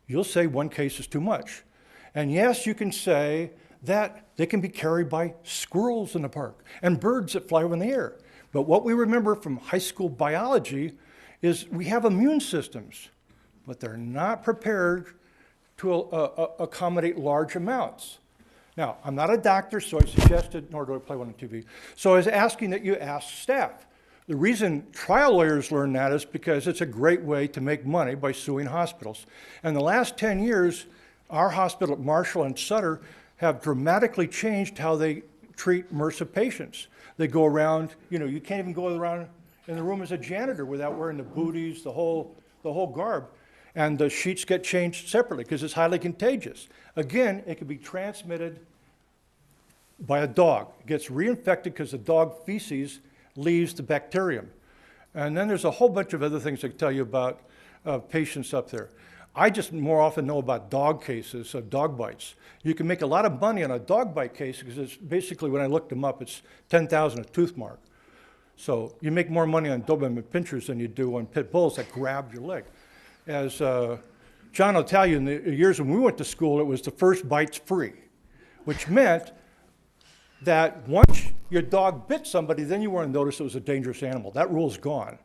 you'll say one case is too much. And yes, you can say that they can be carried by squirrels in the park and birds that fly over in the air. But what we remember from high school biology is we have immune systems, but they're not prepared to accommodate large amounts. Now, I'm not a doctor, so I suggested, nor do I play one on TV, so I was asking that you ask staff. The reason trial lawyers learn that is because it's a great way to make money by suing hospitals. And the last 10 years, our hospital at Marshall and Sutter have dramatically changed how they treat MRSA patients. They go around, you know, you can't even go around in the room as a janitor without wearing the booties, the whole garb. And the sheets get changed separately because it's highly contagious. Again, it can be transmitted by a dog. It gets reinfected because the dog feces leaves the bacterium. And then there's a whole bunch of other things I can tell you about patients up there. I just more often know about dog cases of dog bites. You can make a lot of money on a dog bite case because it's basically, when I looked them up, it's $10,000 a tooth mark. So you make more money on Doberman pinchers than you do on pit bulls that grab your leg. As John will tell you, in the years when we went to school, it was the first bite's free, which meant that once your dog bit somebody, then you weren't noticed it was a dangerous animal. That rule's gone.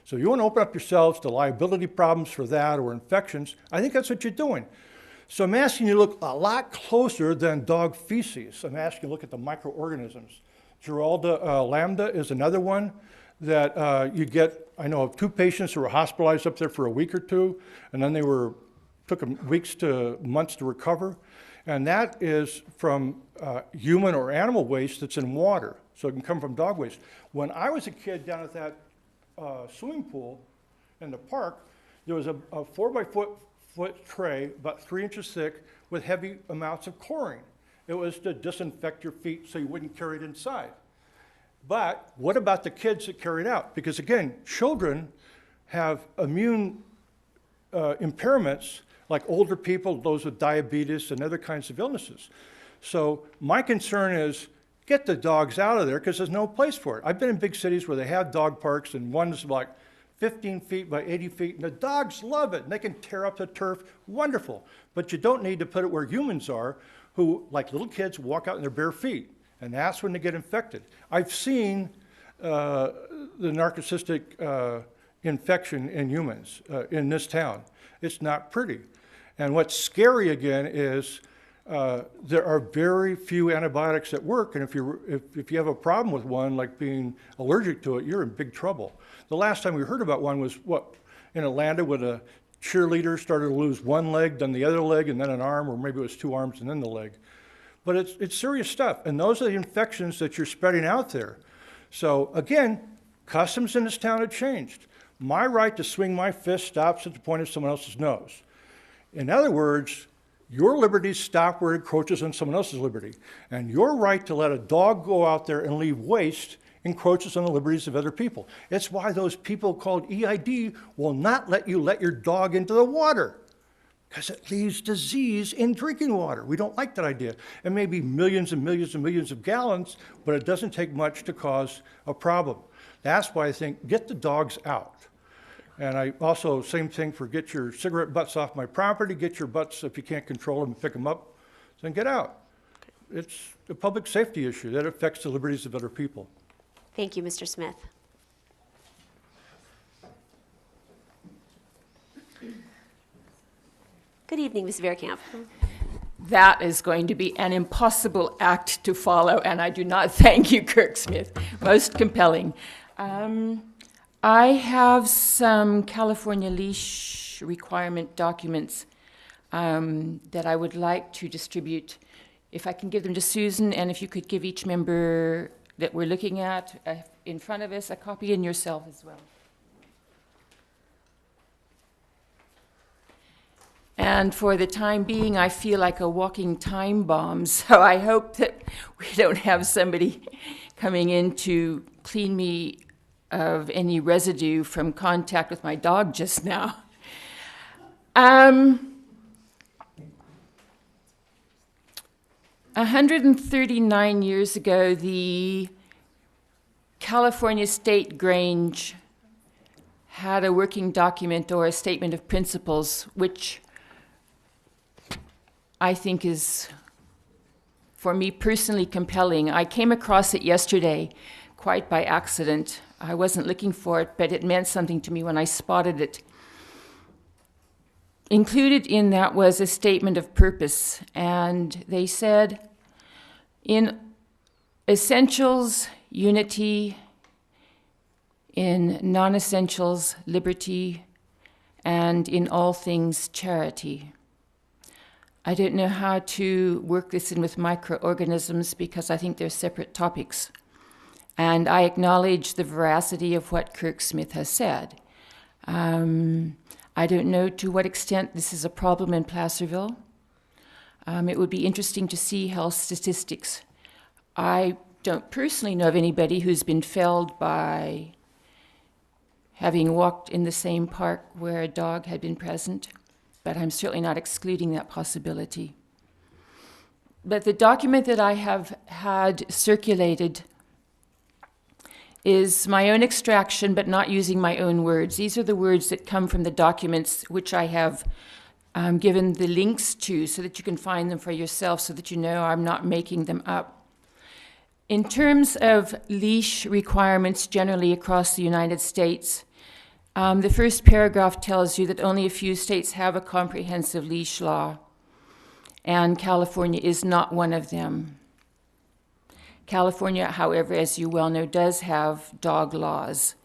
So you want to open up yourselves to liability problems for that or infections, I think that's what you're doing. So I'm asking you to look a lot closer than dog feces. I'm asking you to look at the microorganisms. Geralda lambda is another one that you get. I know of 2 patients who were hospitalized up there for a week or 2, and then took them weeks to months to recover. And that is from human or animal waste that's in water. So it can come from dog waste. When I was a kid down at that swimming pool in the park, there was a 4-by-4 tray about 3 inches thick with heavy amounts of chlorine. It was to disinfect your feet so you wouldn't carry it inside. But what about the kids that carry it out? Because again, children have immune impairments like older people, those with diabetes and other kinds of illnesses. So my concern is get the dogs out of there because there's no place for it. I've been in big cities where they have dog parks and one's like 15 feet by 80 feet and the dogs love it and they can tear up the turf, wonderful. But you don't need to put it where humans are who, like little kids, walk out in their bare feet. And that's when they get infected. I've seen the narcissistic infection in humans in this town. It's not pretty. And what's scary again is there are very few antibiotics that work, and if you have a problem with one, like being allergic to it, you're in big trouble. The last time we heard about one was in Atlanta, when a cheerleader started to lose one leg, then the other leg, and then an arm, or maybe it was 2 arms and then the leg. But it's serious stuff, and those are the infections that you're spreading out there. So again, customs in this town have changed. My right to swing my fist stops at the point of someone else's nose. In other words, your liberties stop where it encroaches on someone else's liberty. And your right to let a dog go out there and leave waste encroaches on the liberties of other people. It's why those people called EID will not let you let your dog into the water, because it leaves disease in drinking water. We don't like that idea. It may be millions and millions and millions of gallons, but it doesn't take much to cause a problem. That's why I think get the dogs out. And I also, same thing for get your cigarette butts off my property, get your butts, if you can't control them, pick them up, then get out. It's a public safety issue that affects the liberties of other people. Thank you, Mr. Smith. Good evening, Ms. Verkamp. That is going to be an impossible act to follow, and I do not thank you, Kirk Smith. Most compelling. I have some California leash requirement documents that I would like to distribute. If I can give them to Susan, and if you could give each member that we're looking at in front of us a copy, and yourself as well. And for the time being, I feel like a walking time bomb, so I hope that we don't have somebody coming in to clean me of any residue from contact with my dog just now. 139 years ago, the California State Grange had a working document or a statement of principles, which I think is, for me personally, compelling. I came across it yesterday, quite by accident. I wasn't looking for it, but it meant something to me when I spotted it. Included in that was a statement of purpose, and they said, in essentials, unity; in non-essentials, liberty; and in all things, charity. I don't know how to work this in with microorganisms because I think they're separate topics. And I acknowledge the veracity of what Kirk Smith has said. I don't know to what extent this is a problem in Placerville. It would be interesting to see health statistics. I don't personally know of anybody who's been felled by having walked in the same park where a dog had been present, but I'm certainly not excluding that possibility. But the document that I have had circulated is my own extraction, but not using my own words. These are the words that come from the documents which I have given the links to so that you can find them for yourself, so that you know I'm not making them up. In terms of leash requirements generally across the United States, the first paragraph tells you that only a few states have a comprehensive leash law, and California is not one of them. California, however, as you well know, does have dog laws.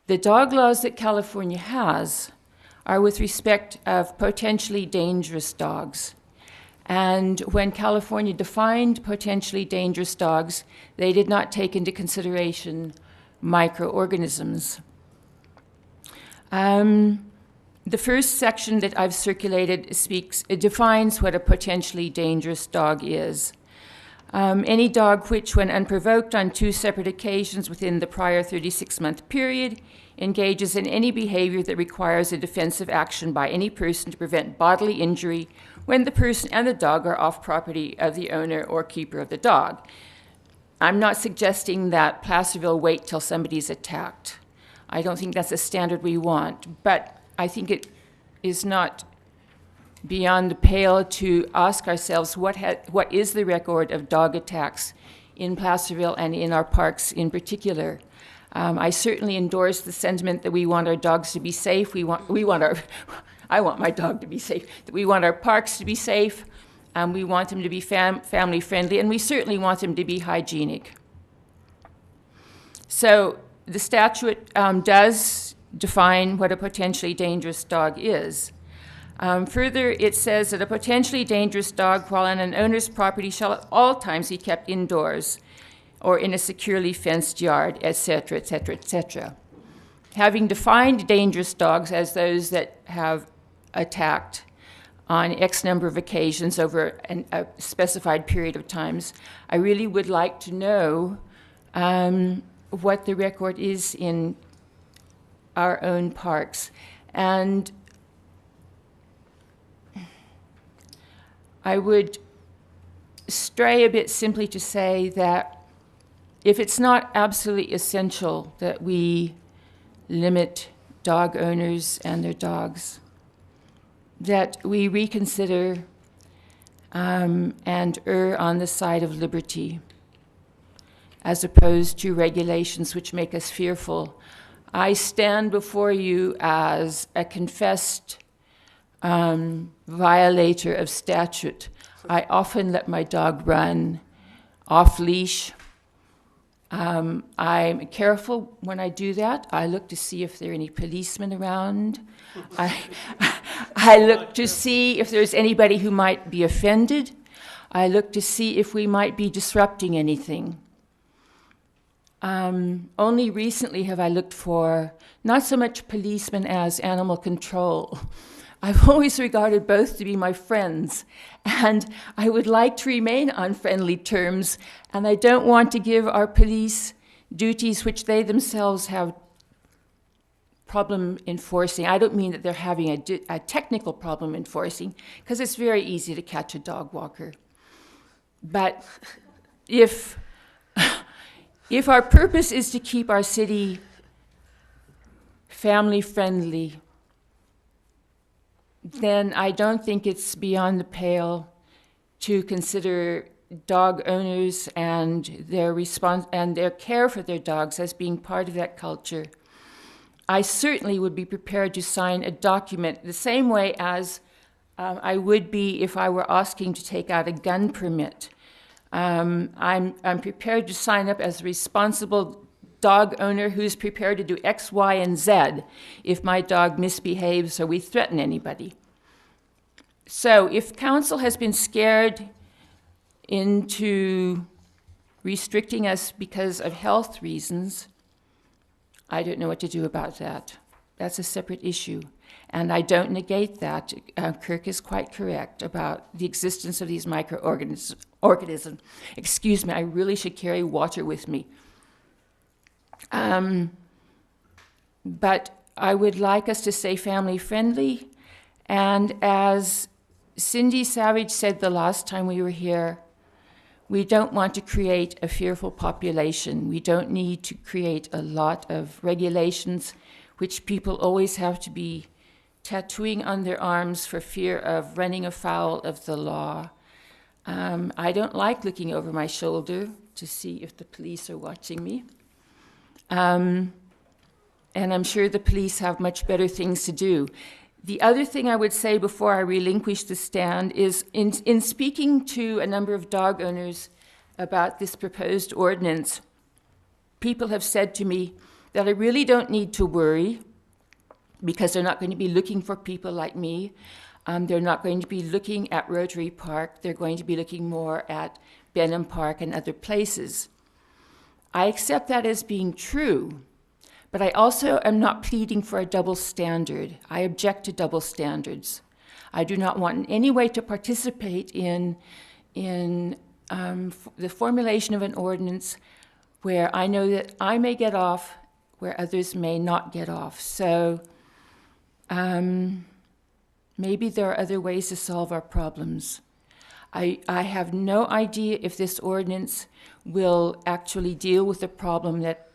The dog laws that California has are with respect of potentially dangerous dogs. And when California defined potentially dangerous dogs, they did not take into consideration microorganisms. The first section that I've circulated it defines what a potentially dangerous dog is. Any dog which, when unprovoked on 2 separate occasions within the prior 36-month period, engages in any behavior that requires a defensive action by any person to prevent bodily injury when the person and the dog are off property of the owner or keeper of the dog. I'm not suggesting that Placerville wait till somebody's attacked. I don't think that's a standard we want, but I think it is not beyond the pale to ask ourselves what is the record of dog attacks in Placerville and in our parks in particular. I certainly endorse the sentiment that we want our dogs to be safe. I want my dog to be safe. That we want our parks to be safe. We want them to be family friendly, and we certainly want them to be hygienic. So the statute does define what a potentially dangerous dog is. Further, it says that a potentially dangerous dog while on an owner's property shall at all times be kept indoors or in a securely fenced yard, etc., etc., etc. Having defined dangerous dogs as those that have attacked on X number of occasions over a specified period of times, I really would like to know what the record is in our own parks. And I would stray a bit simply to say that if it's not absolutely essential that we limit dog owners and their dogs, that we reconsider and err on the side of liberty as opposed to regulations which make us fearful. I stand before you as a confessed violator of statute. I often let my dog run off leash. I'm careful when I do that. I look to see if there are any policemen around. I look to see if there's anybody who might be offended. I look to see if we might be disrupting anything. Only recently have I looked for not so much policemen as animal control. I've always regarded both to be my friends, and I would like to remain on friendly terms, and I don't want to give our police duties which they themselves have problem enforcing. I don't mean that they're having a technical problem enforcing, because it's very easy to catch a dog walker. But if If our purpose is to keep our city family-friendly, then I don't think it's beyond the pale to consider dog owners and their care for their dogs as being part of that culture. I certainly would be prepared to sign a document the same way as I would be if I were asking to take out a gun permit. I'm prepared to sign up as a responsible dog owner who's prepared to do X, Y, and Z if my dog misbehaves or we threaten anybody. So if council has been scared into restricting us because of health reasons, I don't know what to do about that. That's a separate issue. And I don't negate that. Kirk is quite correct about the existence of these microorganisms. Excuse me, I really should carry water with me. But I would like us to stay family friendly. And as Cindy Savage said the last time we were here, we don't want to create a fearful population. We don't need to create a lot of regulations which people always have to be tattooing on their arms for fear of running afoul of the law. I don't like looking over my shoulder to see if the police are watching me. And I'm sure the police have much better things to do. The other thing I would say before I relinquish the stand is in speaking to a number of dog owners about this proposed ordinance, people have said to me that I really don't need to worry because they're not going to be looking for people like me. They're not going to be looking at Rotary Park. They're going to be looking more at Benham Park and other places. I accept that as being true, but I also am not pleading for a double standard. I object to double standards. I do not want in any way to participate in the formulation of an ordinance where I know that I may get off where others may not get off. So maybe there are other ways to solve our problems. I have no idea if this ordinance will actually deal with the problem that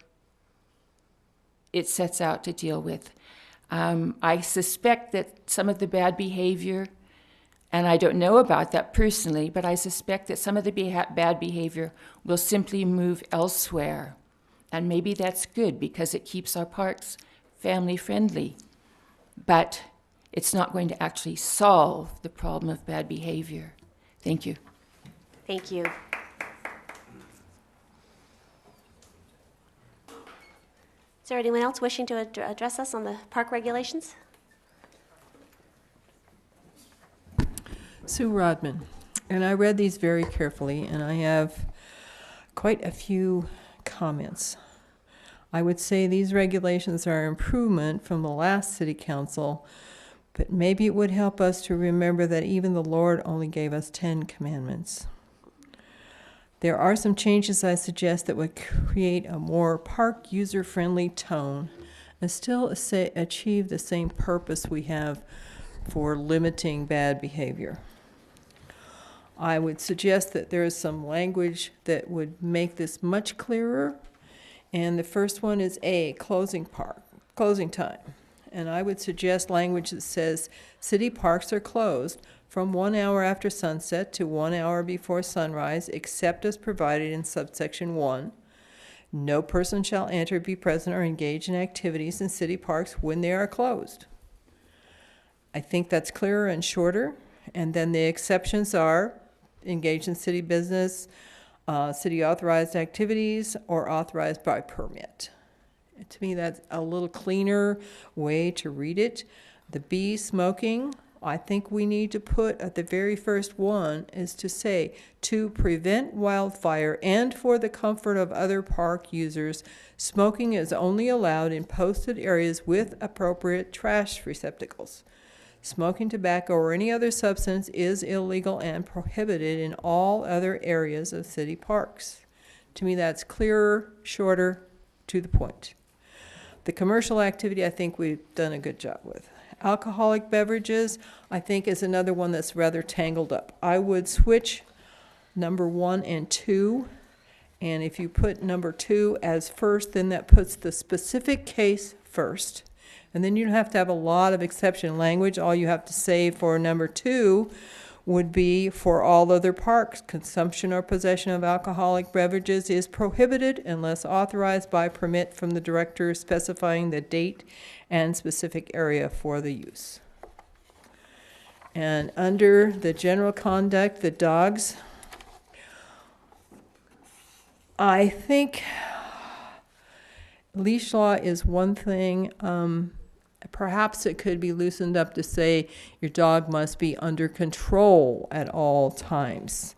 it sets out to deal with. I suspect that some of the bad behavior, and I don't know about that personally, but I suspect that some of the bad behavior will simply move elsewhere. And maybe that's good because it keeps our parks family friendly. But it's not going to actually solve the problem of bad behavior. Thank you. Thank you. Is there anyone else wishing to address us on the park regulations? Sue Rodman. And I read these very carefully, and I have quite a few comments. I would say these regulations are an improvement from the last city council, but maybe it would help us to remember that even the Lord only gave us 10 commandments. There are some changes I suggest that would create a more park user-friendly tone and still achieve the same purpose we have for limiting bad behavior. I would suggest that there is some language that would make this much clearer. And the first one is A, closing time. And I would suggest language that says city parks are closed from 1 hour after sunset to 1 hour before sunrise, except as provided in subsection 1. No person shall enter, be present, or engage in activities in city parks when they are closed. I think that's clearer and shorter. And then the exceptions are engage in city business, city authorized activities, or authorized by permit. To me, that's a little cleaner way to read it. The B, smoking, I think we need to put at the very first one is to say, to prevent wildfire and for the comfort of other park users, smoking is only allowed in posted areas with appropriate trash receptacles. Smoking tobacco or any other substance is illegal and prohibited in all other areas of city parks. To me, that's clearer, shorter, to the point. The commercial activity, I think we've done a good job with. Alcoholic beverages, I think, is another one that's rather tangled up. I would switch number 1 and 2 And if you put number 2 as first, then that puts the specific case first. And then you don't have to have a lot of exception language. All you have to say for number 2 would be, for all other parks, consumption or possession of alcoholic beverages is prohibited unless authorized by permit from the director specifying the date and specific area for the use. And under the general conduct, the dogs, I think leash law is one thing. Perhaps it could be loosened up to say your dog must be under control at all times.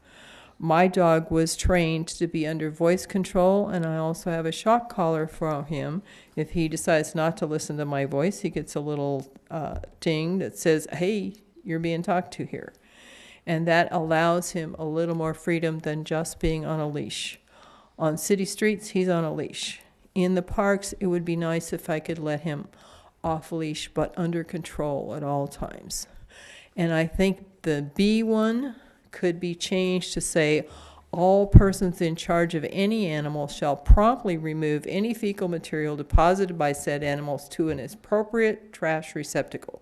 My dog was trained to be under voice control, and I also have a shock collar for him. If he decides not to listen to my voice, he gets a little ding that says, "Hey, you're being talked to here." And that allows him a little more freedom than just being on a leash. On city streets, he's on a leash. In the parks, it would be nice if I could let him off leash, but under control at all times. And I think the B one could be changed to say, all persons in charge of any animal shall promptly remove any fecal material deposited by said animals to an appropriate trash receptacle.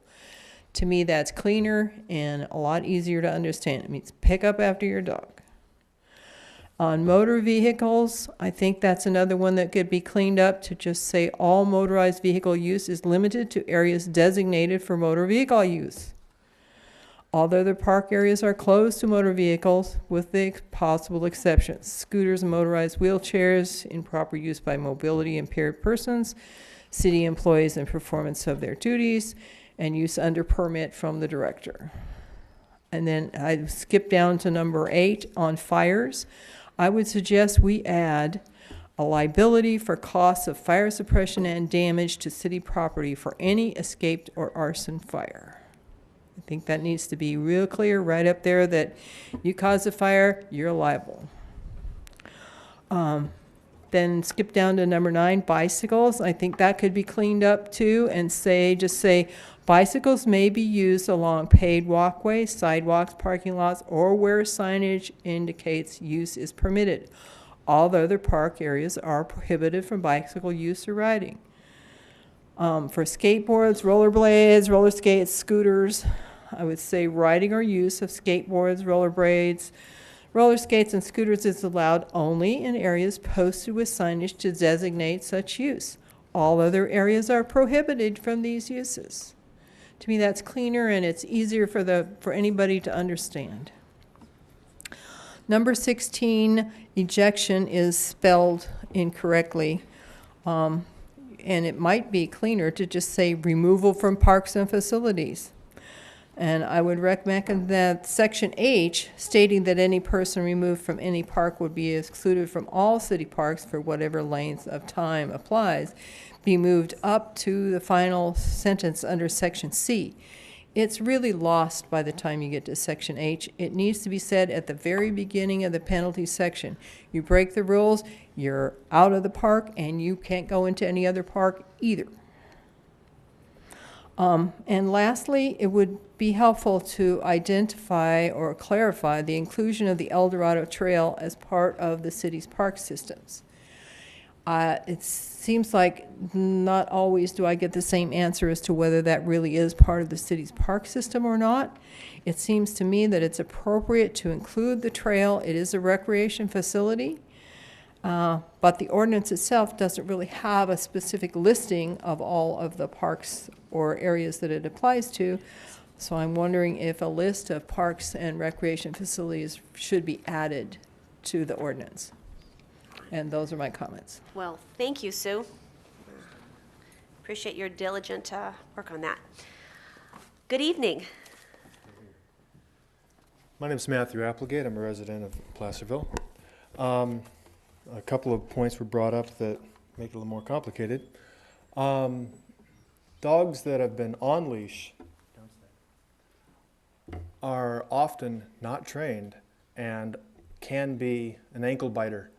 To me, that's cleaner and a lot easier to understand. It means pick up after your dog. On motor vehicles, I think that's another one that could be cleaned up to just say all motorized vehicle use is limited to areas designated for motor vehicle use. All other park areas are closed to motor vehicles with the possible exceptions: scooters and motorized wheelchairs in proper use by mobility impaired persons, city employees in performance of their duties, and use under permit from the director. And then I skip down to number 8 on fires. I would suggest we add a liability for costs of fire suppression and damage to city property for any escaped or arson fire. I think that needs to be real clear right up there that you cause a fire, you're liable. Then skip down to number 9, bicycles. I think that could be cleaned up too and just say bicycles may be used along paved walkways, sidewalks, parking lots, or where signage indicates use is permitted. All the other park areas are prohibited from bicycle use or riding. For skateboards, rollerblades, roller skates, scooters, I would say riding or use of skateboards, rollerblades, roller skates, and scooters is allowed only in areas posted with signage to designate such use. All other areas are prohibited from these uses. To me, that's cleaner and it's easier for anybody to understand. Number 16, ejection is spelled incorrectly. And it might be cleaner to just say removal from parks and facilities. And I would recommend that section H, stating that any person removed from any park would be excluded from all city parks for whatever length of time applies, be moved up to the final sentence under section C. It's really lost by the time you get to section H. It needs to be said at the very beginning of the penalty section. You break the rules, you're out of the park, and you can't go into any other park either. And lastly, it would be helpful to identify or clarify the inclusion of the El Dorado Trail as part of the city's park systems. It seems like not always do I get the same answer as to whether that really is part of the city's park system or not. It seems to me that it's appropriate to include the trail. It is a recreation facility. But the ordinance itself doesn't really have a specific listing of all of the parks or areas that it applies to. So I'm wondering if a list of parks and recreation facilities should be added to the ordinance. And those are my comments. Well, thank you, Sue. Appreciate your diligent work on that. Good evening. My name is Matthew Applegate. I'm a resident of Placerville. A couple of points were brought up that make it a little more complicated. Dogs that have been on leash are often not trained and can be an ankle biter.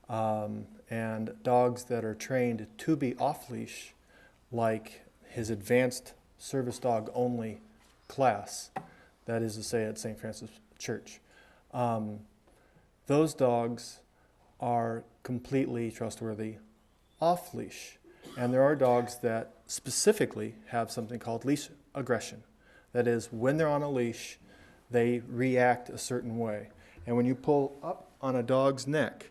And dogs that are trained to be off leash, like his advanced service dog only class, that is to say at St. Francis Church, those dogs are completely trustworthy off-leash. And there are dogs that specifically have something called leash aggression. That is, when they're on a leash, they react a certain way. And when you pull up on a dog's neck,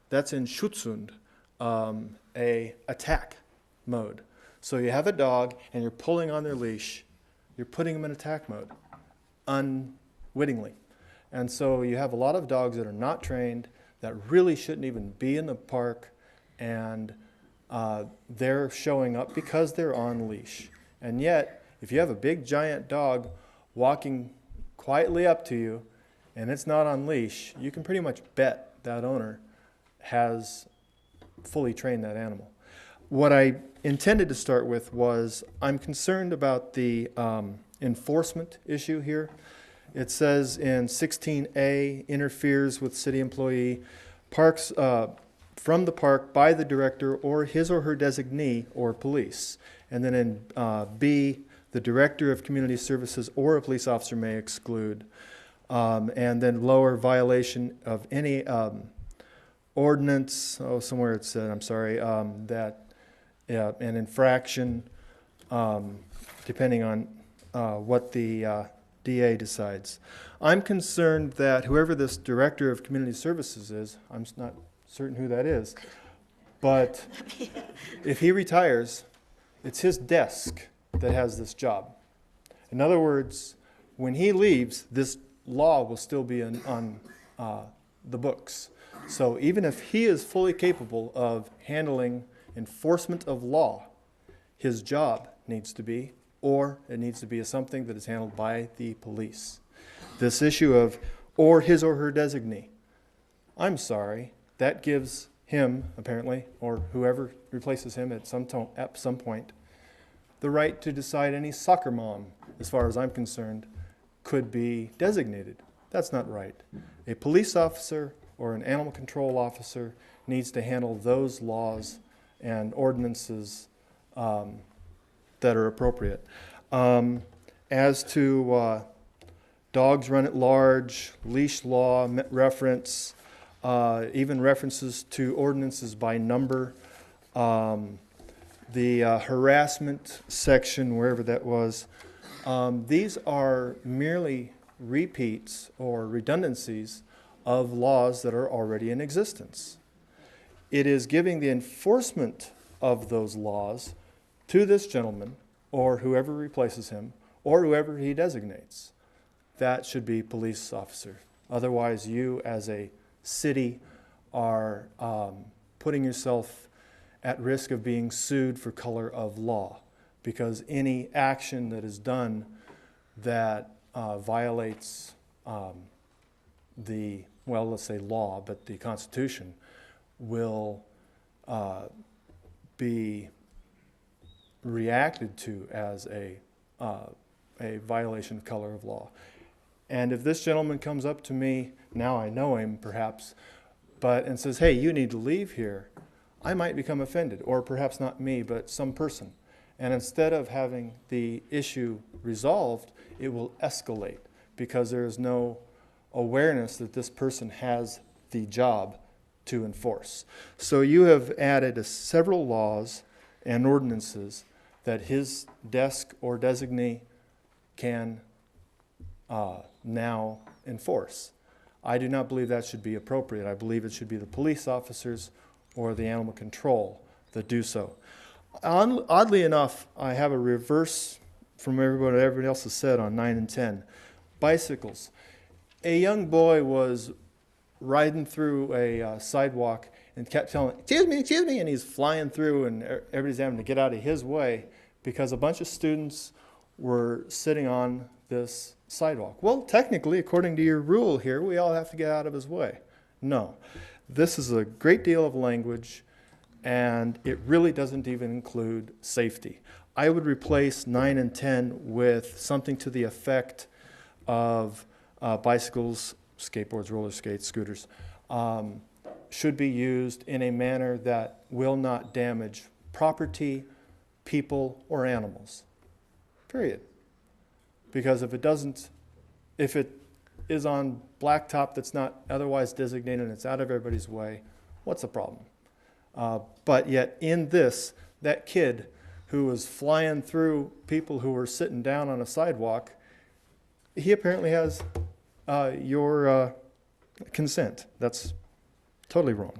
that's in Schutzhund, a attack mode. So you have a dog and you're pulling on their leash, you're putting them in attack mode, unwittingly. And so you have a lot of dogs that are not trained, that really shouldn't even be in the park, and they're showing up because they're on leash. And yet, if you have a big giant dog walking quietly up to you and it's not on leash, you can pretty much bet that owner has fully trained that animal. What I intended to start with was I'm concerned about the enforcement issue here. It says in 16A, interferes with city employee, parks from the park by the director or his or her designee or police. And then in B, the director of community services or a police officer may exclude. And then lower, violation of any ordinance, somewhere it said, I'm sorry, that an infraction, depending on what the DA decides. I'm concerned that whoever this director of community services is, I'm not certain who that is, but if he retires, it's his desk that has this job. In other words, when he leaves, this law will still be on the books. So even if he is fully capable of handling enforcement of law, his job needs to be, or it needs to be something that is handled by the police. This issue of, or his or her designee, I'm sorry, that gives him, apparently, or whoever replaces him at some point, the right to decide any soccer mom, as far as I'm concerned, could be designated. That's not right. A police officer or an animal control officer needs to handle those laws and ordinances that are appropriate. As to dogs run at large, leash law reference, even references to ordinances by number, the harassment section, wherever that was, these are merely repeats or redundancies of laws that are already in existence. It is giving the enforcement of those laws to this gentleman or whoever replaces him or whoever he designates. That should be police officer. Otherwise, you as a city are putting yourself at risk of being sued for color of law, because any action that is done that violates the, well, let's say law, but the Constitution will be reacted to as a violation of color of law. And if this gentleman comes up to me, now I know him perhaps, and says, hey, you need to leave here, I might become offended, or perhaps not me, but some person. And instead of having the issue resolved, it will escalate because there is no awareness that this person has the job to enforce. So you have added several laws and ordinances that his desk or designee can now enforce. I do not believe that should be appropriate. I believe it should be the police officers or the animal control that do so. Oddly enough, I have a reverse from what everybody else has said on 9 and 10. Bicycles. A young boy was riding through a sidewalk and kept telling, excuse me, and he's flying through and everybody's having to get out of his way because a bunch of students were sitting on this sidewalk. Well, technically, according to your rule here, we all have to get out of his way. No. This is a great deal of language, and it really doesn't even include safety. I would replace 9 and 10 with something to the effect of bicycles, skateboards, roller skates, scooters, should be used in a manner that will not damage property, people, or animals. Period. Because if it is on blacktop that's not otherwise designated and it's out of everybody's way, What's the problem? But yet in this, that kid who was flying through people who were sitting down on a sidewalk, he apparently has your consent. That's totally wrong.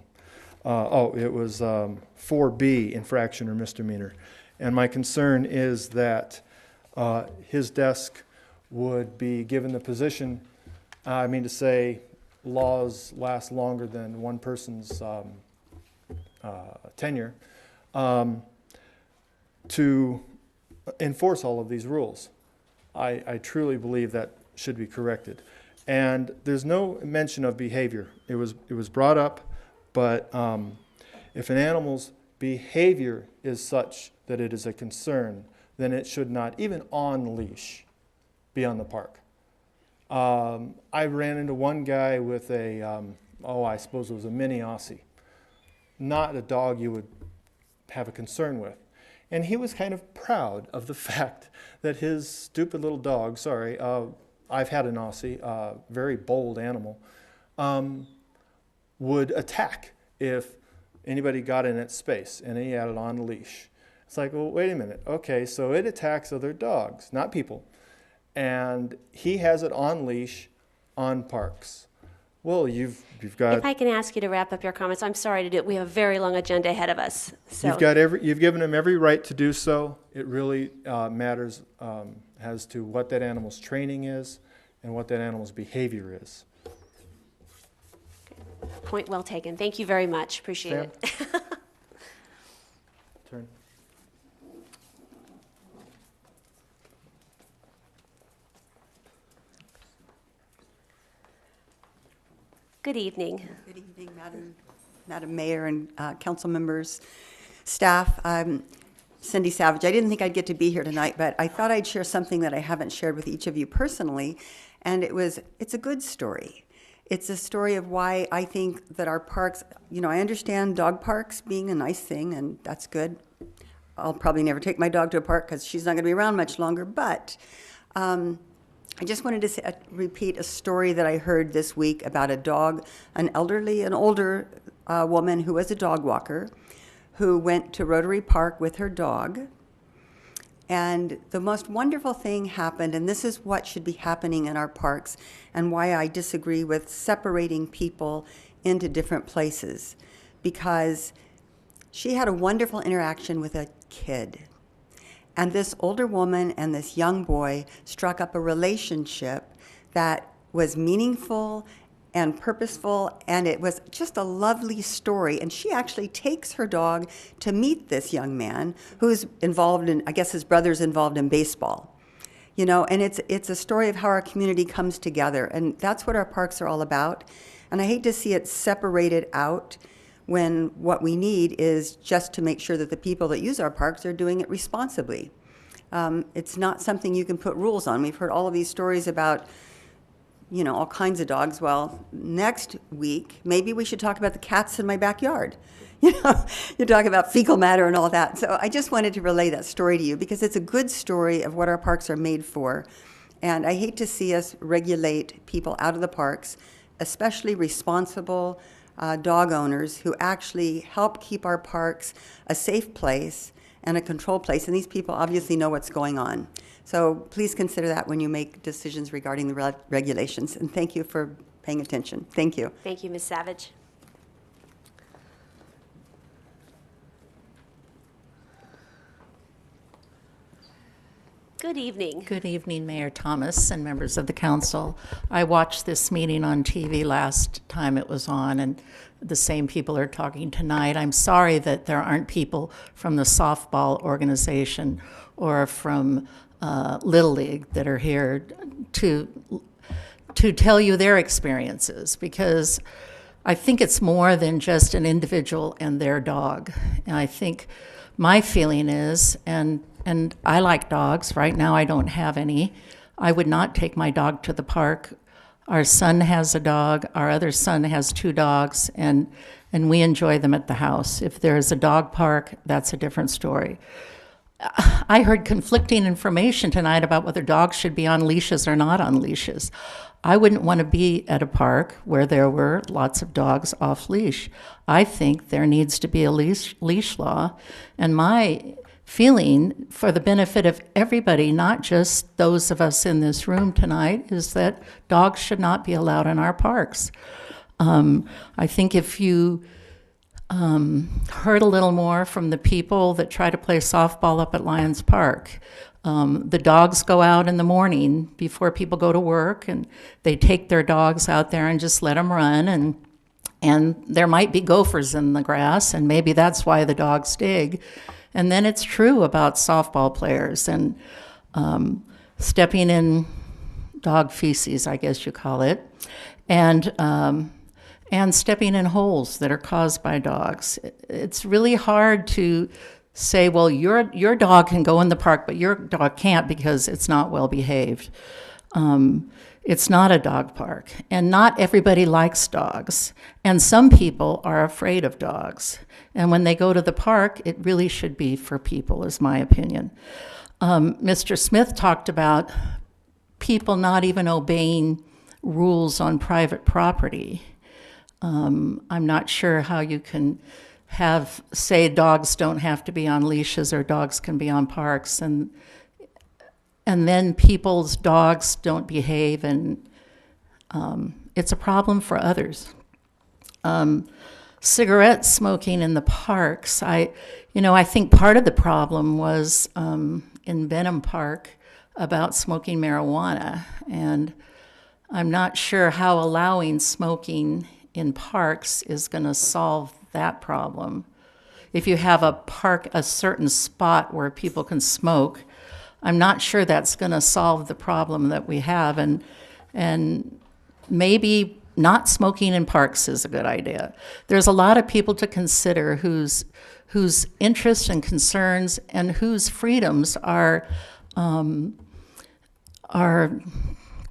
It was 4B, infraction or misdemeanor. And my concern is that his desk would be given the position, I mean to say, laws last longer than one person's tenure, to enforce all of these rules. I truly believe that should be corrected. And there's no mention of behavior. It was brought up, but if an animal's behavior is such that it is a concern, then it should not, even on leash, be on the park. I ran into one guy with a, I suppose it was a mini Aussie. Not a dog you would have a concern with. And he was kind of proud of the fact that his stupid little dog, I've had an Aussie, very bold animal, would attack if anybody got in its space, and he had it on leash. It's like, well, wait a minute. Okay, so it attacks other dogs, not people. And he has it on leash on parks. Well, you've got... If I can ask you to wrap up your comments, I'm sorry to do it. We have a very long agenda ahead of us. So. You've given him every right to do so. It really matters as to what that animal's training is and what that animal's behavior is. Point well taken. Thank you very much. Appreciate it. Turn. Good evening. Good evening, Madam Mayor and council members, staff. I'm Cindy Savage. I didn't think I'd get to be here tonight, but I thought I'd share something that I haven't shared with each of you personally, and it's a good story. It's a story of why I think that our parks, I understand dog parks being a nice thing, and that's good. I'll probably never take my dog to a park because she's not going to be around much longer, but I just wanted to repeat a story that I heard this week about a dog, an older woman who was a dog walker who went to Rotary Park with her dog. And the most wonderful thing happened, and this is what should be happening in our parks and why I disagree with separating people into different places, because she had a wonderful interaction with a kid. And this older woman and this young boy struck up a relationship that was meaningful and purposeful, and it was just a lovely story. And she actually takes her dog to meet this young man who's involved in, I guess his brother's involved in baseball. And it's a story of how our community comes together, and that's what our parks are all about. And I hate to see it separated out when what we need is just to make sure that the people that use our parks are doing it responsibly. It's not something you can put rules on. We've heard all of these stories about, all kinds of dogs. Well, next week, maybe we should talk about the cats in my backyard. You talk about fecal matter and all that. So I just wanted to relay that story to you because it's a good story of what our parks are made for. And I hate to see us regulate people out of the parks, especially responsible dog owners who actually help keep our parks a safe place and a controlled place. And these people obviously know what's going on. So please consider that when you make decisions regarding the regulations. And thank you for paying attention. Thank you. Thank you, Ms. Savage. Good evening. Good evening, Mayor Thomas and members of the council. I watched this meeting on TV last time it was on, and the same people are talking tonight. I'm sorry that there aren't people from the softball organization or from Little League that are here to tell you their experiences, because I think it's more than just an individual and their dog. And I think my feeling is, and I like dogs. Right now I don't have any. I would not take my dog to the park. Our son has a dog. Our other son has 2 dogs, and we enjoy them at the house. If there's a dog park, that's a different story. I heard conflicting information tonight about whether dogs should be on leashes or not on leashes. I wouldn't want to be at a park where there were lots of dogs off leash. I think there needs to be a leash law. And my feeling, for the benefit of everybody, not just those of us in this room tonight, is that dogs should not be allowed in our parks. I think if you heard a little more from the people that try to play softball up at Lions Park. The dogs go out in the morning before people go to work, and they take their dogs out there and just let them run, and there might be gophers in the grass, and maybe that's why the dogs dig. And then it's true about softball players and stepping in dog feces, I guess you call it, and stepping in holes that are caused by dogs. It's really hard to say, well, your dog can go in the park, but your dog can't because it's not well behaved. It's not a dog park, and not everybody likes dogs, and some people are afraid of dogs. And when they go to the park, it really should be for people, is my opinion. Mr. Smith talked about people not even obeying rules on private property. I'm not sure how you can say dogs don't have to be on leashes or dogs can be on parks, and then people's dogs don't behave, and it's a problem for others. Cigarette smoking in the parks, I think part of the problem was in Benham Park about smoking marijuana, and I'm not sure how allowing smoking in parks is going to solve that problem. If you have a certain spot where people can smoke, I'm not sure that's going to solve the problem that we have, and maybe not smoking in parks is a good idea. There's a lot of people to consider whose interests and concerns and whose freedoms are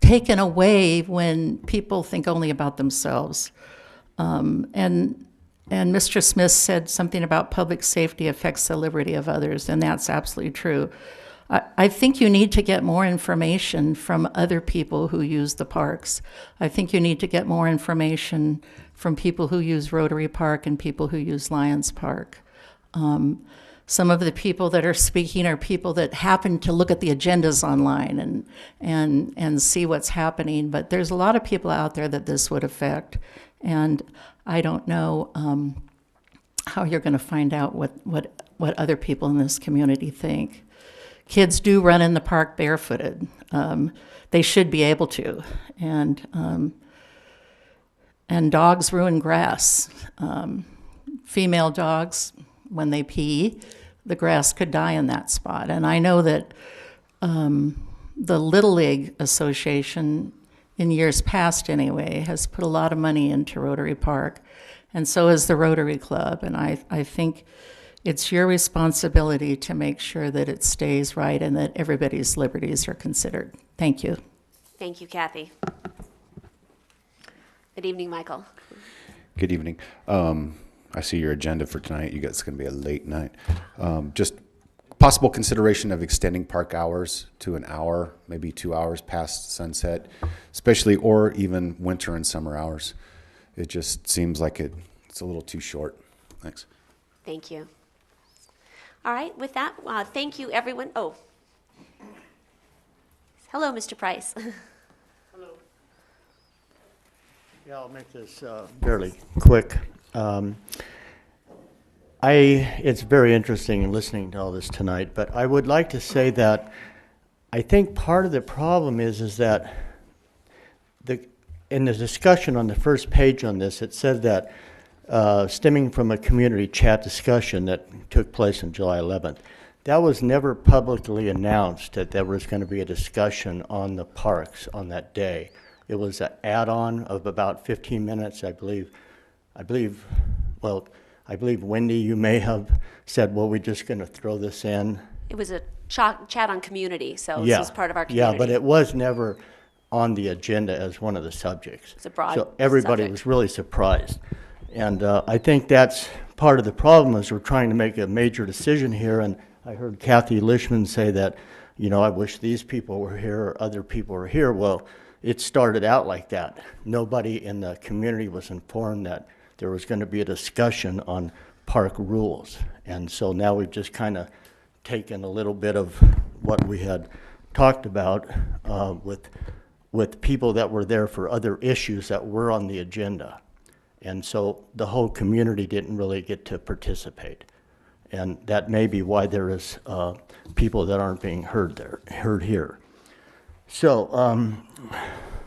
taken away when people think only about themselves. And Mr. Smith said something about public safety affects the liberty of others, and that's absolutely true. I think you need to get more information from other people who use the parks. I think you need to get more information from people who use Rotary Park and people who use Lions Park. Some of the people that are speaking are people that happen to look at the agendas online and see what's happening, but there's a lot of people out there that this would affect, and I don't know how you're going to find out what other people in this community think. Kids do run in the park barefooted. They should be able to. And dogs ruin grass. Female dogs, when they pee, the grass could die in that spot. And I know that the Little League Association, in years past anyway, has put a lot of money into Rotary Park, and so has the Rotary Club. And I think it's your responsibility to make sure that it stays right and that everybody's liberties are considered. Thank you. Thank you, Kathy. Good evening, Michael. Good evening. I see your agenda for tonight. You guys, it's going to be a late night. Just possible consideration of extending park hours to an hour, maybe 2 hours past sunset, especially, or even winter and summer hours. It just seems like it's a little too short. Thanks. Thank you. All right, with that, thank you, everyone. Oh, hello, Mr. Price. Hello. Yeah, I'll make this fairly quick. It's very interesting listening to all this tonight, but I would like to say that I think part of the problem is that in the discussion on the first page on this, it said that stemming from a community chat discussion that took place on July 11th. That was never publicly announced that there was going to be a discussion on the parks on that day. It was an add-on of about 15 minutes, I believe, Wendy, you may have said, well, we're just going to throw this in. It was a chat on community, so this was part of our community. Yeah, but it was never on the agenda as one of the subjects. It's a broad So everybody subject. was really surprised. And I think that's part of the problem is we're trying to make a major decision here. And I heard Kathy Lishman say that, I wish these people were here or other people were here. Well, it started out like that. Nobody in the community was informed that there was going to be a discussion on park rules. And so now we've just kind of taken a little bit of what we had talked about with people that were there for other issues that were on the agenda. And so the whole community didn't really get to participate. And that may be why there is people that aren't being heard here. So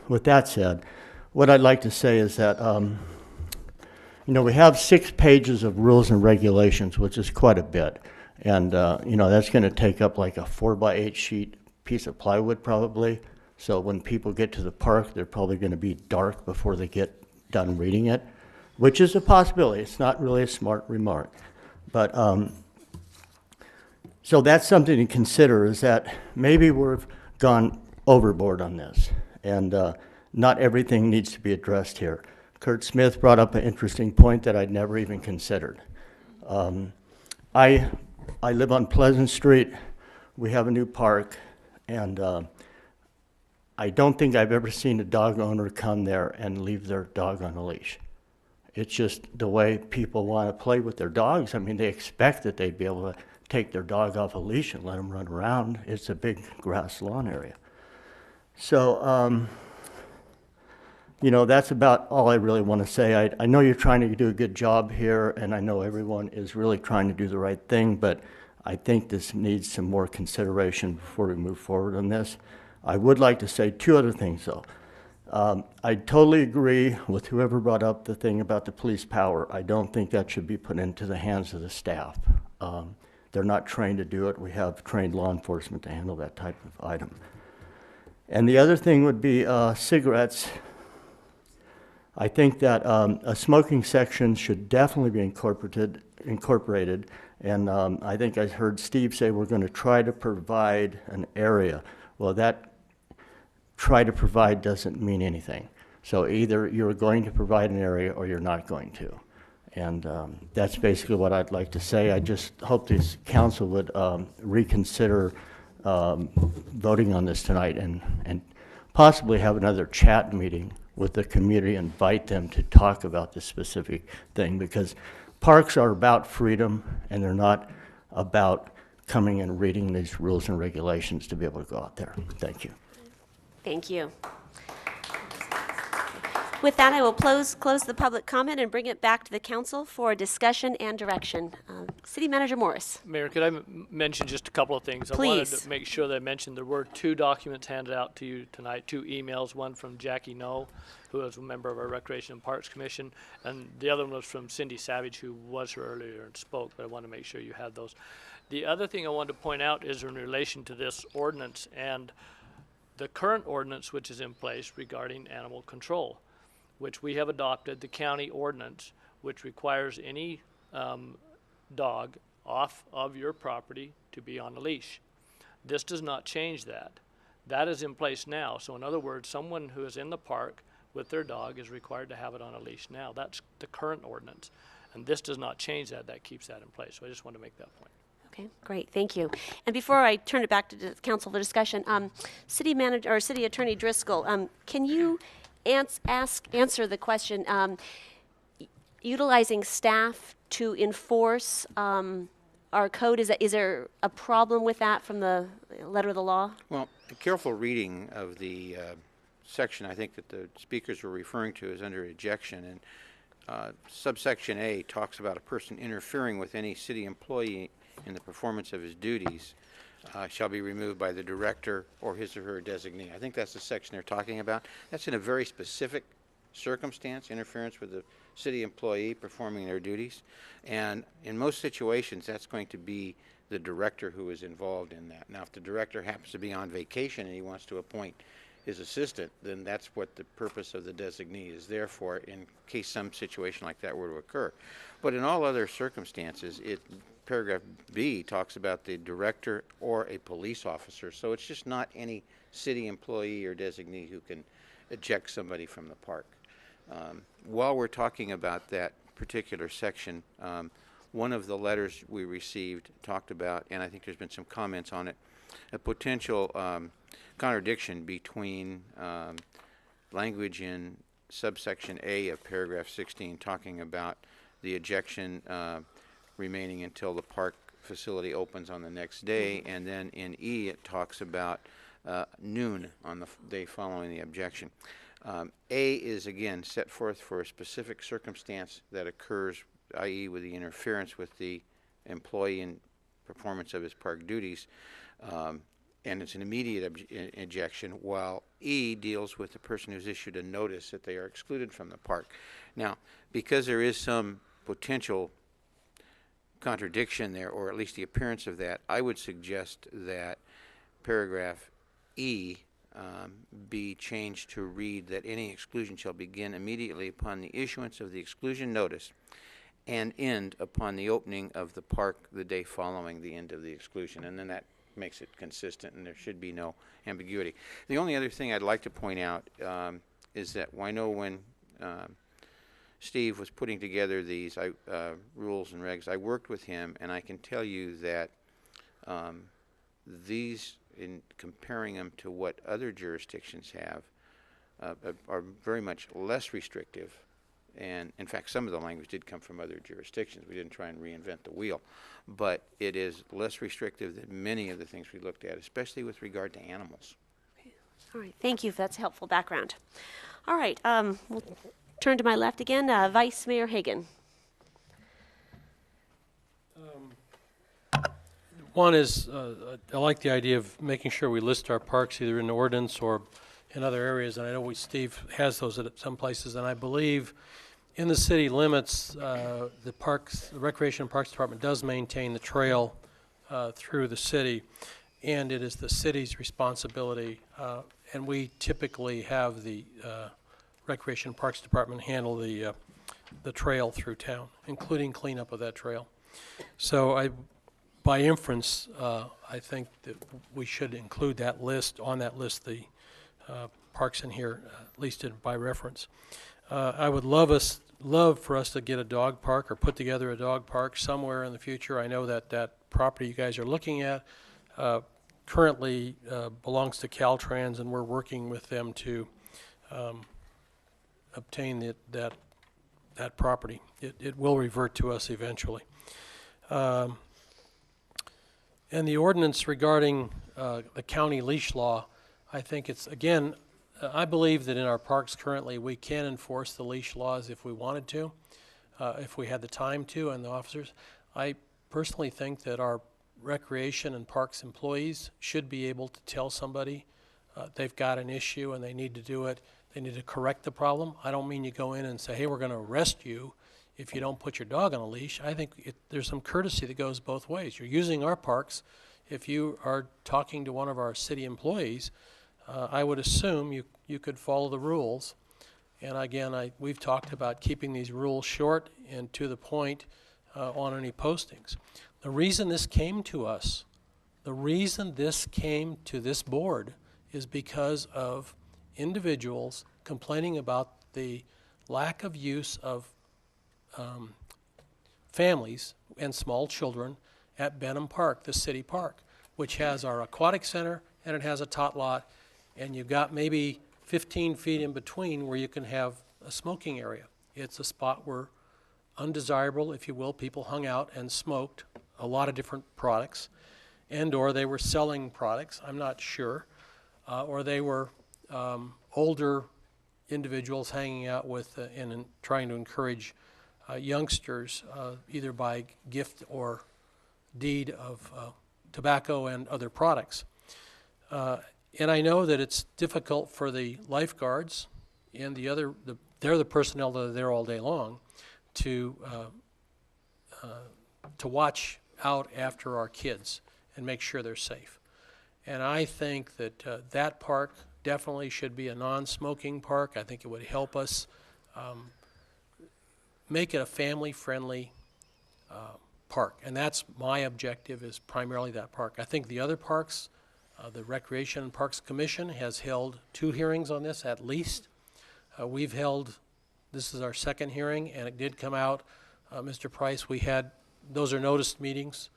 with that said, what I'd like to say is that, we have 6 pages of rules and regulations, which is quite a bit. And, that's going to take up like a 4x8 sheet piece of plywood probably. So when people get to the park, they're probably going to be dark before they get done reading it, which is a possibility. It's not really a smart remark. But so that's something to consider, is that maybe we've gone overboard on this, and not everything needs to be addressed here. Kurt Smith brought up an interesting point that I'd never even considered. I live on Pleasant Street. We have a new park, and I don't think I've ever seen a dog owner come there and leave their dog on a leash. It's just the way people want to play with their dogs. I mean, they expect that they'd be able to take their dog off a leash and let them run around. It's a big grass lawn area. So, that's about all I really want to say. I know you're trying to do a good job here, and I know everyone is really trying to do the right thing, but I think this needs some more consideration before we move forward on this. I would like to say 2 other things, though. I totally agree with whoever brought up the thing about the police power. I don't think that should be put into the hands of the staff. They're not trained to do it. We have trained law enforcement to handle that type of item. And the other thing would be cigarettes. I think that a smoking section should definitely be incorporated. And I think I heard Steve say we're going to try to provide an area. Well, that try to provide doesn't mean anything. So either you're going to provide an area or you're not going to. And that's basically what I'd like to say. I just hope this council would reconsider voting on this tonight and possibly have another chat meeting with the community, invite them to talk about this specific thing, because parks are about freedom and they're not about coming and reading these rules and regulations to be able to go out there. Thank you. Thank you. With that, I will close the public comment and bring it back to the council for discussion and direction. City Manager Morris. Mayor, could I mention just a couple of things? Please. I wanted to make sure that I mentioned there were 2 documents handed out to you tonight, 2 emails, one from Jackie No, who is a member of our Recreation and Parks Commission, and the other one was from Cindy Savage, who was here earlier and spoke, but I want to make sure you had those. The other thing I wanted to point out is in relation to this ordinance and the current ordinance which is in place regarding animal control, which we have adopted, the county ordinance, which requires any dog off of your property to be on a leash. This does not change that. That is in place now. So in other words, someone who is in the park with their dog is required to have it on a leash now. That's the current ordinance. And this does not change that. That keeps that in place. So I just want to make that point. Okay, great, thank you. And before I turn it back to the council for discussion, City Manager or City Attorney Driscoll, can you answer the question, utilizing staff to enforce our code, is there a problem with that from the letter of the law? Well, a careful reading of the section I think that the speakers were referring to is under ejection, and subsection A talks about a person interfering with any city employee in the performance of his duties shall be removed by the director or his or her designee. I think that's the section they're talking about. That's in a very specific circumstance, interference with the city employee performing their duties. And in most situations, that's going to be the director who is involved in that. Now, if the director happens to be on vacation and he wants to appoint his assistant, then that's what the purpose of the designee is there for, in case some situation like that were to occur. But in all other circumstances, paragraph B talks about the director or a police officer. So it's just not any city employee or designee who can eject somebody from the park. While we're talking about that particular section, one of the letters we received talked about, and I think there's been some comments on it, a potential contradiction between language in subsection A of paragraph 16 talking about the ejection remaining until the park facility opens on the next day, and then in E it talks about noon on the day following the objection. A is again set forth for a specific circumstance that occurs, i.e. with the interference with the employee in performance of his park duties, and it's an immediate ejection, while E deals with the person who's issued a notice that they are excluded from the park. Now, because there is some potential contradiction there, or at least the appearance of that, I would suggest that paragraph E be changed to read that any exclusion shall begin immediately upon the issuance of the exclusion notice and end upon the opening of the park the day following the end of the exclusion. And then that makes it consistent and there should be no ambiguity. The only other thing I'd like to point out is that I know when Steve was putting together these rules and regs, I worked with him, and I can tell you that these, in comparing them to what other jurisdictions have, are very much less restrictive. And in fact, some of the language did come from other jurisdictions. We didn't try and reinvent the wheel, but it is less restrictive than many of the things we looked at, especially with regard to animals. All right, thank you. That's helpful background. All right, we'll turn to my left again. Vice Mayor Hagan. One is, I like the idea of making sure we list our parks either in the ordinance or in other areas, and I know Steve has those at some places, and I believe in the city limits, the Recreation and Parks Department does maintain the trail through the city, and it is the city's responsibility, and we typically have the Recreation and Parks Department handle the trail through town, including cleanup of that trail. So by inference, I think that we should include that list, on that list, the parks in here, at least by reference. I would love for us to get a dog park or put together a dog park somewhere in the future. I know that that property you guys are looking at currently belongs to Caltrans, and we're working with them to obtain that property. It will revert to us eventually. And the ordinance regarding the county leash law, I think it's, again, I believe that in our parks currently we can enforce the leash laws if we wanted to, if we had the time to, and the officers. I personally think that our recreation and parks employees should be able to tell somebody they've got an issue and they need to do it. They need to correct the problem. I don't mean you go in and say, hey, we're going to arrest you if you don't put your dog on a leash. I think there's some courtesy that goes both ways. You're using our parks. If you are talking to one of our city employees, I would assume you could follow the rules. And again, we've talked about keeping these rules short and to the point on any postings. The reason this came to us, the reason this came to this board is because of individuals complaining about the lack of use of families and small children at Benham Park, the city park, which has our aquatic center and it has a tot lot, and you've got maybe 15 feet in between where you can have a smoking area. It's a spot where undesirable, if you will, people hung out and smoked a lot of different products, and or they were selling products, I'm not sure, or they were older individuals hanging out with and trying to encourage youngsters either by gift or deed of tobacco and other products. And I know that it's difficult for the lifeguards and they're the personnel that are there all day long to watch out after our kids and make sure they're safe. And I think that that park definitely should be a non-smoking park. I think it would help us make it a family-friendly park. And that's my objective, is primarily that park. I think the other parks, the Recreation and Parks Commission has held 2 hearings on this at least. We've held, this is our 2nd hearing, and it did come out, Mr. Price, those are noticed meetings,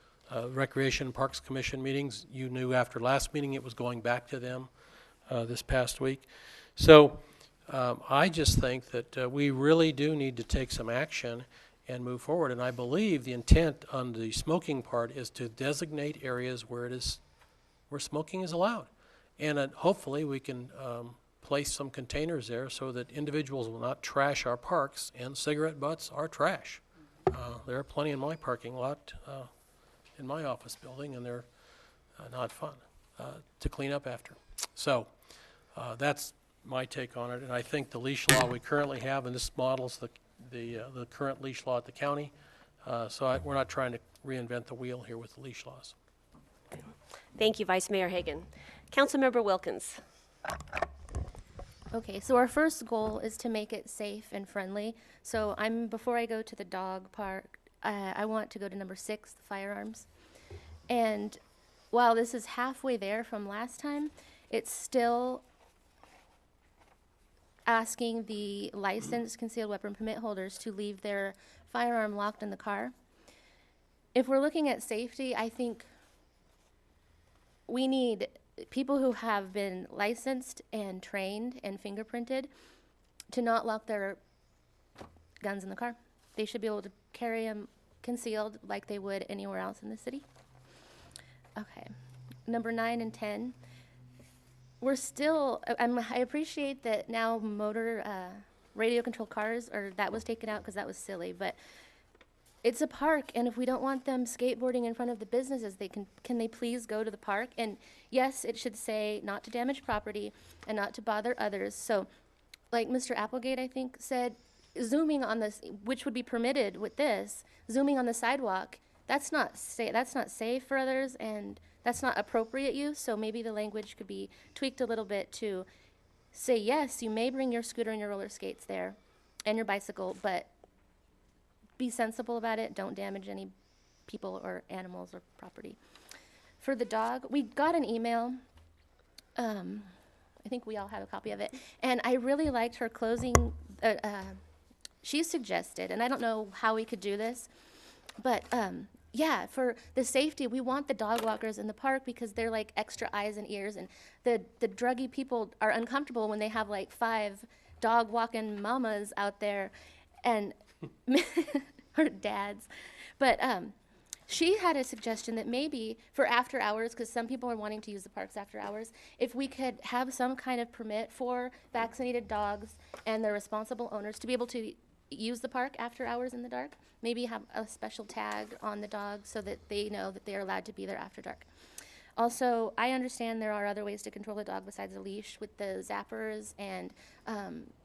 Recreation and Parks Commission meetings. You knew after last meeting it was going back to them this past week. So I just think that we really do need to take some action and move forward. And I believe the intent on the smoking part is to designate areas where smoking is allowed. And hopefully we can place some containers there so that individuals will not trash our parks, and cigarette butts are trash. There are plenty in my parking lot in my office building, and they're not fun to clean up after. So that's my take on it. And I think the leash law we currently have, and this models the current leash law at the county. We're not trying to reinvent the wheel here with the leash laws. Thank you, Vice Mayor Hagan. Councilmember Wilkins. Okay, so our first goal is to make it safe and friendly. So before I go to the dog park, I want to go to number 6, the firearms. And while this is halfway there from last time, it's still asking the licensed concealed weapon permit holders to leave their firearm locked in the car. If we're looking at safety, I think we need people who have been licensed and trained and fingerprinted to not lock their guns in the car. They should be able to carry them concealed like they would anywhere else in the city. Okay, number 9 and 10. We're still, I appreciate that now motor radio controlled cars, that was taken out because that was silly, but it's a park, and if we don't want them skateboarding in front of the businesses, can they please go to the park? And yes, it should say not to damage property and not to bother others. So, like Mr. Applegate, I think, said, zooming on this, which would be permitted with this, zooming on the sidewalk, that's not safe for others, and that's not appropriate use. So maybe the language could be tweaked a little bit to say, yes, you may bring your scooter and your roller skates there and your bicycle, but be sensible about it. Don't damage any people or animals or property. For the dog, we got an email. I think we all have a copy of it. And I really liked her closing. She suggested, and I don't know how we could do this, but yeah, for the safety, we want the dog walkers in the park because they're like extra eyes and ears. And the druggy people are uncomfortable when they have like 5 dog walking mamas out there. And her dads. But she had a suggestion that maybe for after hours, because some people are wanting to use the parks after hours, if we could have some kind of permit for vaccinated dogs and their responsible owners to be able to use the park after hours in the dark, maybe have a special tag on the dog so that they know that they are allowed to be there after dark. Also, I understand there are other ways to control a dog besides a leash with the zappers and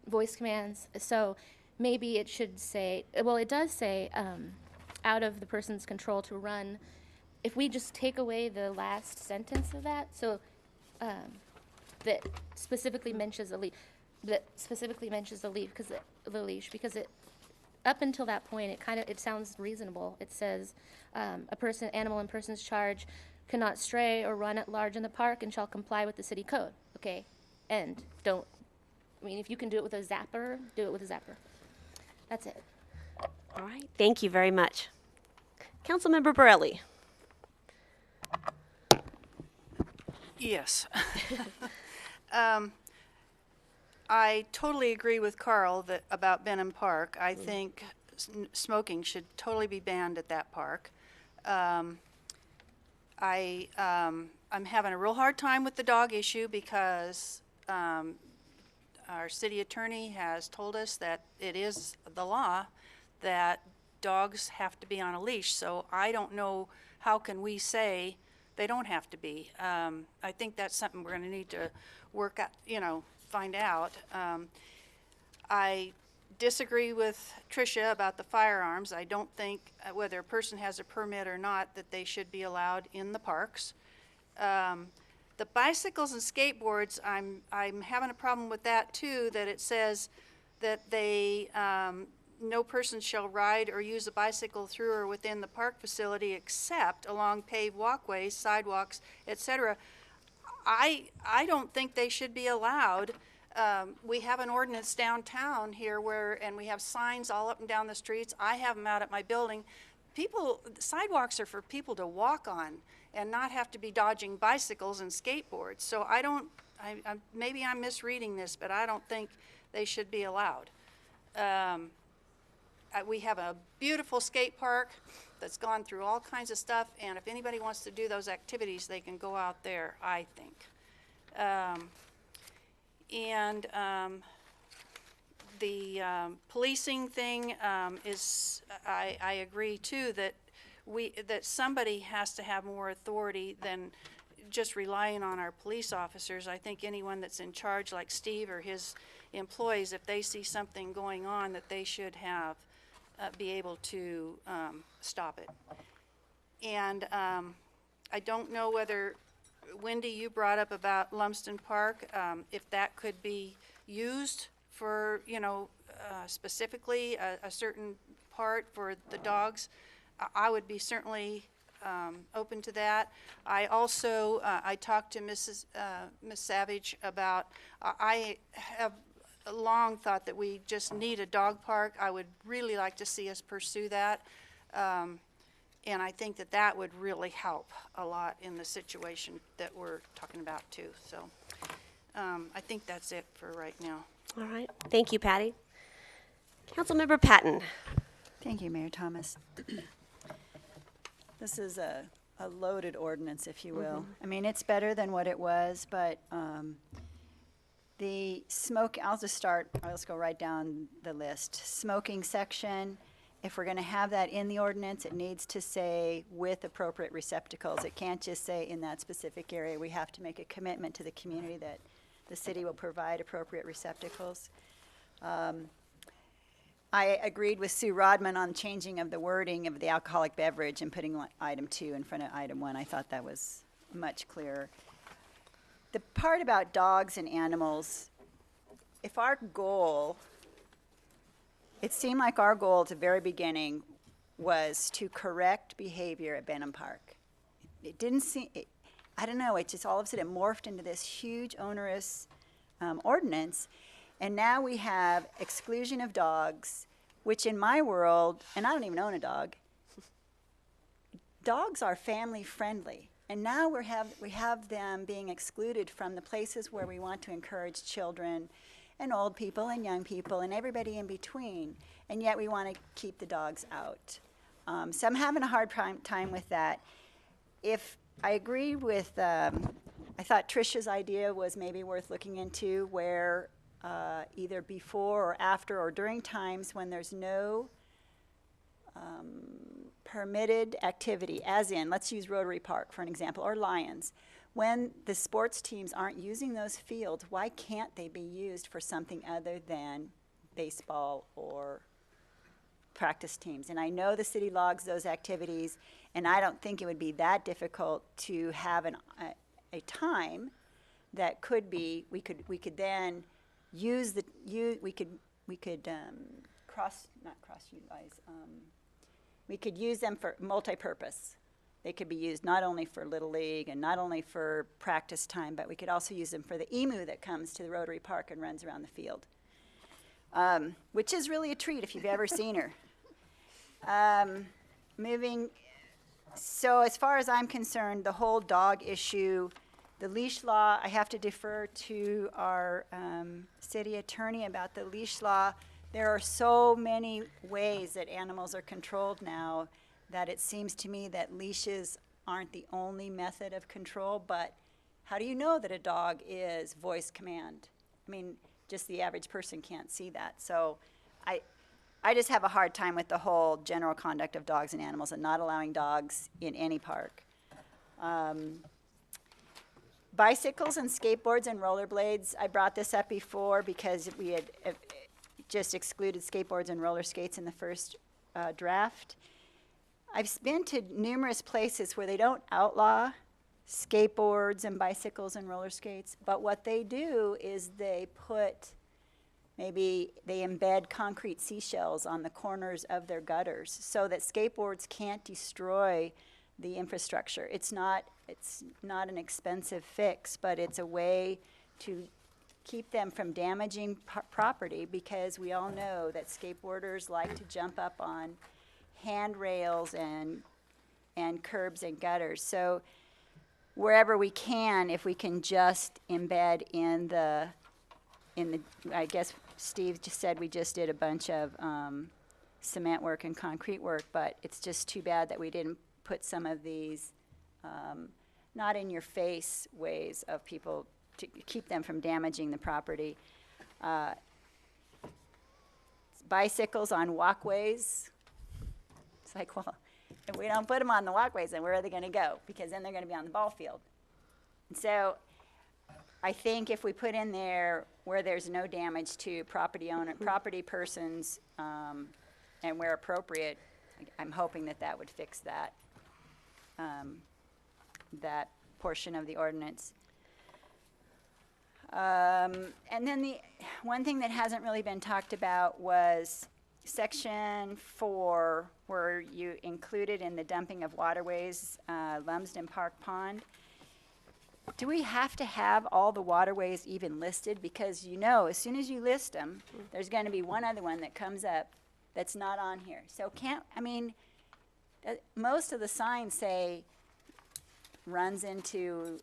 voice commands. So maybe it should say, well, it does say out of the person's control to run. If we just take away the last sentence of that, so that specifically mentions the leash, because it up until that point it sounds reasonable. It says animal in person's charge cannot stray or run at large in the park and shall comply with the city code. Okay, and if you can do it with a zapper, do it with a zapper. That's it. All right, thank you very much. Councilmember Borelli. Yes. I totally agree with Carl about Benham Park. I think smoking should totally be banned at that park. I'm having a real hard time with the dog issue because our city attorney has told us that it is the law that dogs have to be on a leash. So I don't know how can we say they don't have to be. I think that's something we're going to need to work out, find out. I disagree with Tricia about the firearms. I don't think whether a person has a permit or not that they should be allowed in the parks. The bicycles and skateboards, I'm having a problem with that too, that it says that no person shall ride or use a bicycle through or within the park facility except along paved walkways, sidewalks, etc. I don't think they should be allowed. We have an ordinance downtown here and we have signs all up and down the streets. I have them out at my building. Sidewalks are for people to walk on and not have to be dodging bicycles and skateboards. So maybe I'm misreading this, but I don't think they should be allowed. We have a beautiful skate park that's gone through all kinds of stuff, and if anybody wants to do those activities, they can go out there, I think. The policing thing is, I agree too, that that somebody has to have more authority than just relying on our police officers. I think anyone that's in charge, like Steve or his employees, if they see something going on, that they should have be able to stop it. And I don't know whether, Wendy, you brought up about Lumsden Park, if that could be used for, you know, specifically a certain part for the dogs. I would be certainly open to that. I also, I talked to Miss Savage about, I have long thought that we just need a dog park. I would really like to see us pursue that. And I think that that would really help a lot in the situation that we're talking about too. So I think that's it for right now. All right. Thank you, Patty. Councilmember Patton. Thank you, Mayor Thomas. This is a loaded ordinance, if you will. I mean, it's better than what it was, but the smoke, I'll just start, let's go right down the list. Smoking section, if we're going to have that in the ordinance, it needs to say with appropriate receptacles. It can't just say in that specific area. We have to make a commitment to the community that the city will provide appropriate receptacles. I agreed with Sue Rodman on changing of the wording of the alcoholic beverage and putting item 2 in front of item 1. I thought that was much clearer. The part about dogs and animals, if our goal, it seemed like our goal at the very beginning was to correct behavior at Benham Park. It didn't seem, I don't know, it just all of a sudden morphed into this huge onerous ordinance. And now we have exclusion of dogs, which in my world, and I don't even own a dog, dogs are family friendly. And now we have them being excluded from the places where we want to encourage children and old people and young people and everybody in between. And yet we want to keep the dogs out. So I'm having a hard time with that. If I agree with, I thought Tricia's idea was maybe worth looking into, where either before or after or during times when there's no permitted activity, as in, let's use Rotary Park for an example, or Lions. When the sports teams aren't using those fields, why can't they be used for something other than baseball or practice teams? And I know the city logs those activities, and I don't think it would be that difficult to have a time that could be, we could then use the, we could we could use them for multi-purpose. They could be used not only for Little League and not only for practice time, but we could also use them for the emu that comes to the Rotary Park and runs around the field, which is really a treat if you've ever seen her. So as far as I'm concerned, the whole dog issue, the leash law, I have to defer to our city attorney about the leash law. There are so many ways that animals are controlled now that it seems to me that leashes aren't the only method of control, but how do you know that a dog is voice command? I mean, just the average person can't see that. So I just have a hard time with the whole general conduct of dogs and animals and not allowing dogs in any park. Bicycles and skateboards and rollerblades, I brought this up before because we had just excluded skateboards and roller skates in the first draft. I've been to numerous places where they don't outlaw skateboards and bicycles and roller skates, but what they do is they embed concrete seashells on the corners of their gutters so that skateboards can't destroy the infrastructure. It's not an expensive fix, but it's a way to keep them from damaging property, because we all know that skateboarders like to jump up on handrails and curbs and gutters. So wherever we can, if we can just embed in the I guess Steve just said we just did a bunch of cement work and concrete work, but it's just too bad that we didn't put some of these not in your face ways of people to keep them from damaging the property. Bicycles on walkways. It's like, well, if we don't put them on the walkways, then where are they going to go? Because then they're going to be on the ball field. And so I think if we put in there where there's no damage to property persons, and where appropriate, I'm hoping that that would fix that, that portion of the ordinance. And then the one thing that hasn't really been talked about was Section 4, where you included in the dumping of waterways, Lumsden Park Pond. Do we have to have all the waterways even listed? Because you know, as soon as you list them, there's going to be one other one that comes up that's not on here. So most of the signs say runs into,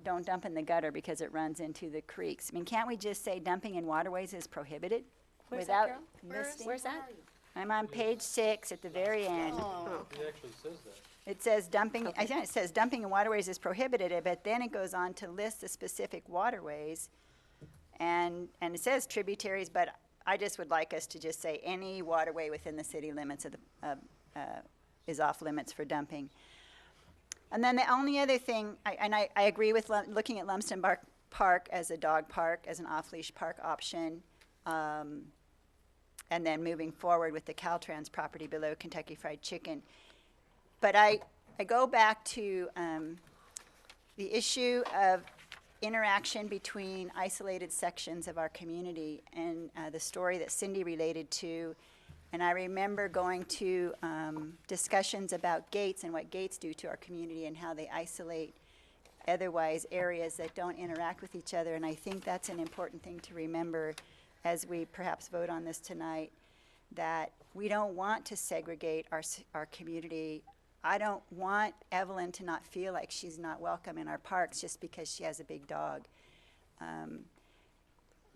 don't dump in the gutter because it runs into the creeks. I mean, can't we just say dumping in waterways is prohibited? Where's without that, Carol? listing? Where's that? I'm on page 6 at the very end. It actually says that. It says dumping, I think it says dumping in waterways is prohibited, but then it goes on to list the specific waterways. And it says tributaries, but I just would like us to just say any waterway within the city limits of is off limits for dumping. And then the only other thing, I agree with looking at Lumsden Park as a dog park, as an off-leash park option, and then moving forward with the Caltrans property below Kentucky Fried Chicken. But I go back to the issue of interaction between isolated sections of our community and the story that Cindy related to. And I remember going to discussions about gates and what gates do to our community and how they isolate otherwise areas that don't interact with each other. And I think that's an important thing to remember as we perhaps vote on this tonight, that we don't want to segregate our community. I don't want Evelyn to not feel like she's not welcome in our parks just because she has a big dog.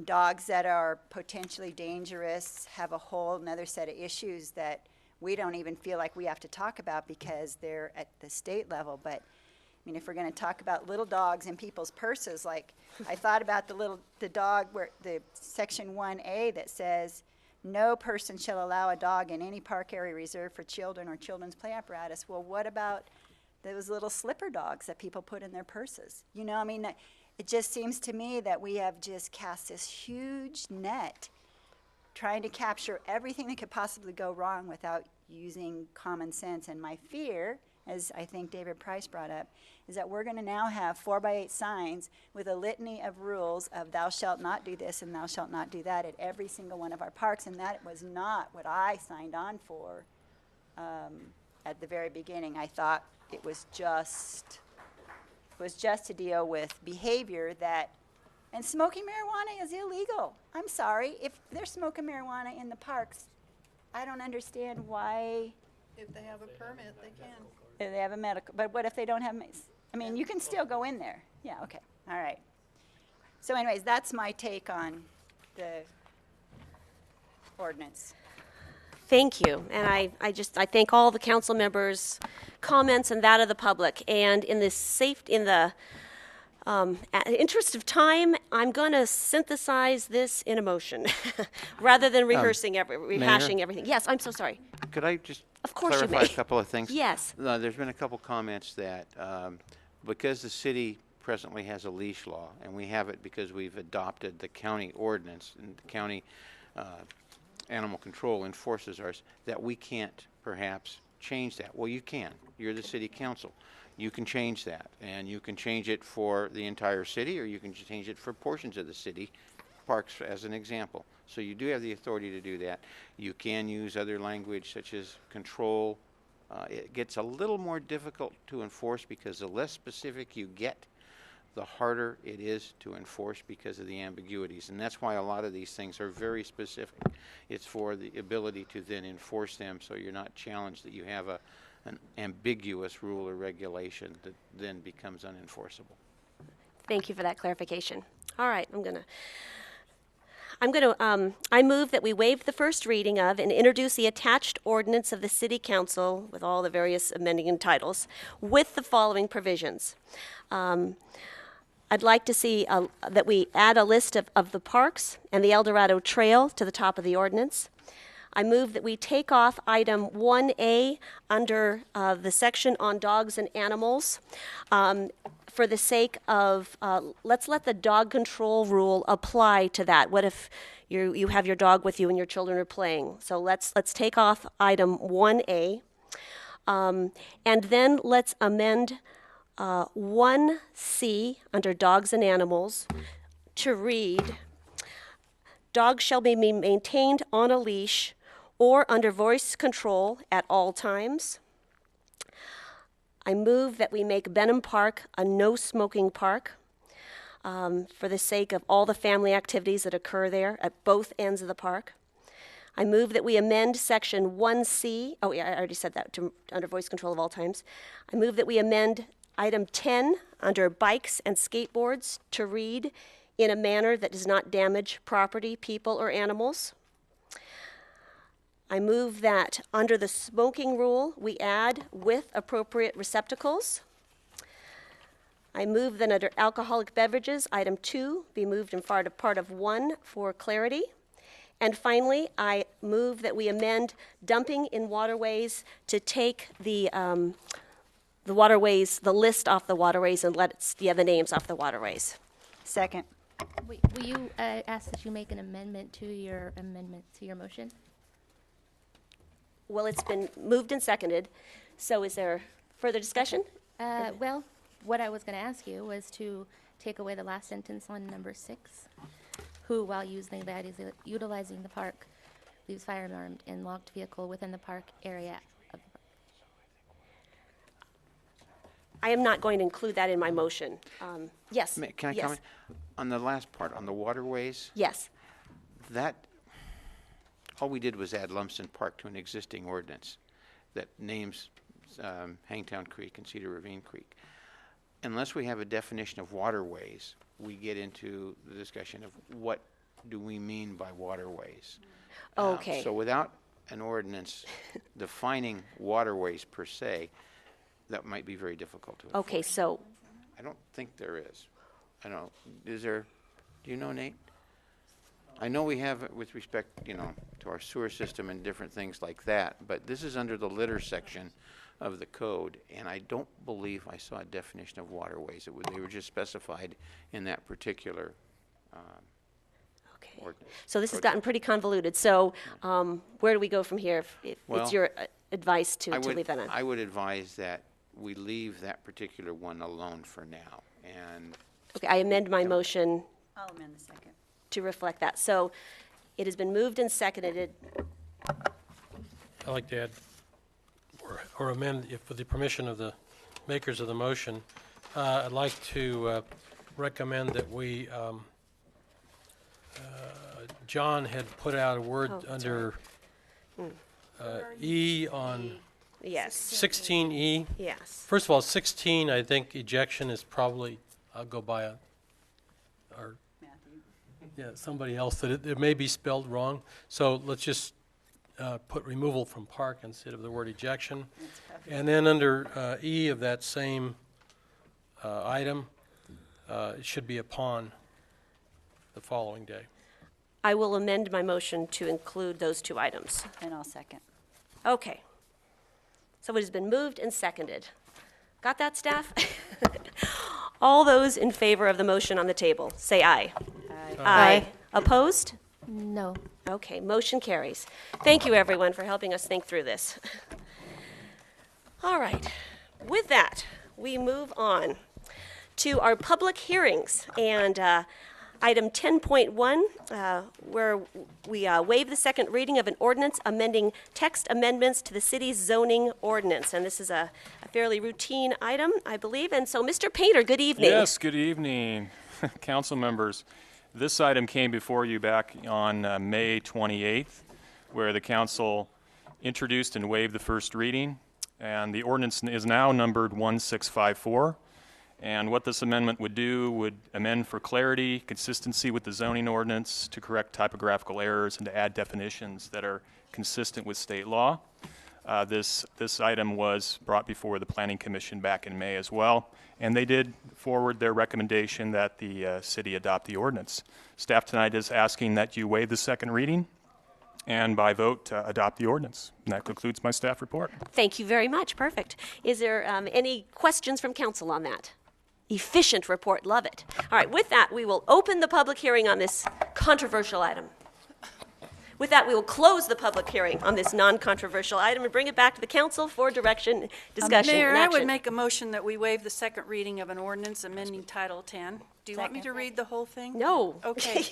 Dogs that are potentially dangerous have a whole another set of issues that we don't even feel like we have to talk about because they're at the state level. But I mean, if we're going to talk about little dogs in people's purses, like I thought about the dog where the section 1A that says no person shall allow a dog in any park area reserved for children or children's play apparatus. Well, what about those little slipper dogs that people put in their purses? You know, I mean, it just seems to me that we have just cast this huge net trying to capture everything that could possibly go wrong without using common sense. And my fear, as I think David Price brought up, is that we're going to now have 4x8 signs with a litany of rules of thou shalt not do this and thou shalt not do that at every single one of our parks. And that was not what I signed on for at the very beginning. I thought it was just to deal with behavior that, and smoking marijuana is illegal. I'm sorry, if they're smoking marijuana in the parks, I don't understand why. If they have a permit, they can. If they have a medical, but what if they don't have, I mean, you can still go in there. Yeah, okay, all right. So anyways, that's my take on the ordinance. Thank you. And I thank all the council members' comments and that of the public. And in the interest of time, I'm going to synthesize this in a motion rather than rehashing everything. Yes, I'm so sorry. Could I just Of course you clarify may. a couple of things? Yes. There's been a couple comments that because the city presently has a leash law, and we have it because we've adopted the county ordinance, and the county animal control enforces ours, that we can't perhaps change that. Well, you can. You're the city council. You can change that, and you can change it for the entire city, or you can change it for portions of the city, parks as an example. So you do have the authority to do that. You can use other language such as control. It gets a little more difficult to enforce because the less specific you get, the harder it is to enforce because of the ambiguities. And that's why a lot of these things are very specific. It's for the ability to then enforce them so you're not challenged that you have an ambiguous rule or regulation that then becomes unenforceable. Thank you for that clarification. All right, I move that we waive the first reading of and introduce the attached ordinance of the City Council with all the various amending titles with the following provisions. I'd like to see that we add a list of the parks and the El Dorado Trail to the top of the ordinance. I move that we take off item 1A under the section on dogs and animals for the sake of, let's let the dog control rule apply to that. What if you have your dog with you and your children are playing? So let's take off item 1A. And then let's amend 1C under dogs and animals to read, dogs shall be maintained on a leash or under voice control at all times. I move that we make Benham Park a no-smoking park for the sake of all the family activities that occur there at both ends of the park. I move that we amend section 1C, oh yeah, I already said that, to under voice control of all times. I move that we amend item 10 under bikes and skateboards to read in a manner that does not damage property, people, or animals. I move that under the smoking rule, we add with appropriate receptacles. I move that under alcoholic beverages, item 2 be moved in part of 1 for clarity. And finally, I move that we amend dumping in waterways to take the waterways, the list off the waterways and the names off the waterways. Second. Wait, will you ask that you make an amendment to your motion? Well, it's been moved and seconded, so is there further discussion? Well, what I was going to ask you was to take away the last sentence on number 6, who, while utilizing the park, leaves firearmed and locked vehicle within the park area. I am not going to include that in my motion. Yes. Can I yes. comment on the last part, on the waterways? Yes. That, all we did was add Lumsden Park to an existing ordinance that names Hangtown Creek and Cedar Ravine Creek. Unless we have a definition of waterways, we get into the discussion of what do we mean by waterways. Okay. So without an ordinance defining waterways per se, that might be very difficult to enforce. Okay, so. I don't think there is. I don't know. Is there, do you know, Nate? I know we have it with respect, to our sewer system and different things like that, but this is under the litter section of the code, and I don't believe I saw a definition of waterways. They were just specified in that particular ordinance. So this has gotten pretty convoluted. So where do we go from here if Well, it's your advice to leave that on? I would advise that we leave that particular one alone for now. And Okay, I amend my motion I'll amend the second. to reflect that. So it has been moved and seconded. I'd like to add or amend, if with the permission of the makers of the motion, I'd like to recommend that we, John had put out a word under E on Yes. 16E. Yes. First of all, 16, I think ejection is probably, I'll go by somebody else, that it may be spelled wrong. So let's just put removal from park instead of the word ejection. And then under E of that same item, it should be upon the following day. I will amend my motion to include those 2 items. And I'll second. Okay. So it has been moved and seconded. Got that, staff? All those in favor of the motion on the table, say aye. Aye. Aye. Opposed? No. Okay, motion carries. Thank you, everyone, for helping us think through this. All right. With that, we move on to our public hearings. And item 10.1, where we waive the second reading of an ordinance amending text amendments to the city's zoning ordinance. And this is a fairly routine item, I believe. And so, Mr. Painter, good evening. Yes, good evening, council members. This item came before you back on May 28th, where the council introduced and waived the first reading. And the ordinance is now numbered 1654. And what this amendment would do would amend for clarity, consistency with the zoning ordinance, to correct typographical errors, and to add definitions that are consistent with state law. This item was brought before the Planning Commission back in May as well, and they did forward their recommendation that the city adopt the ordinance. Staff tonight is asking that you waive the second reading and by vote adopt the ordinance. And that concludes my staff report. Thank you very much. Perfect. Is there any questions from council on that? Efficient report. Love it. All right. With that, we will open the public hearing on this controversial item. With that, we will close the public hearing on this non-controversial item and bring it back to the council for direction, discussion, Mayor, and I action. would make a motion that we waive the second reading of an ordinance amending Title 10. Do you want me to read the whole thing? No. Okay.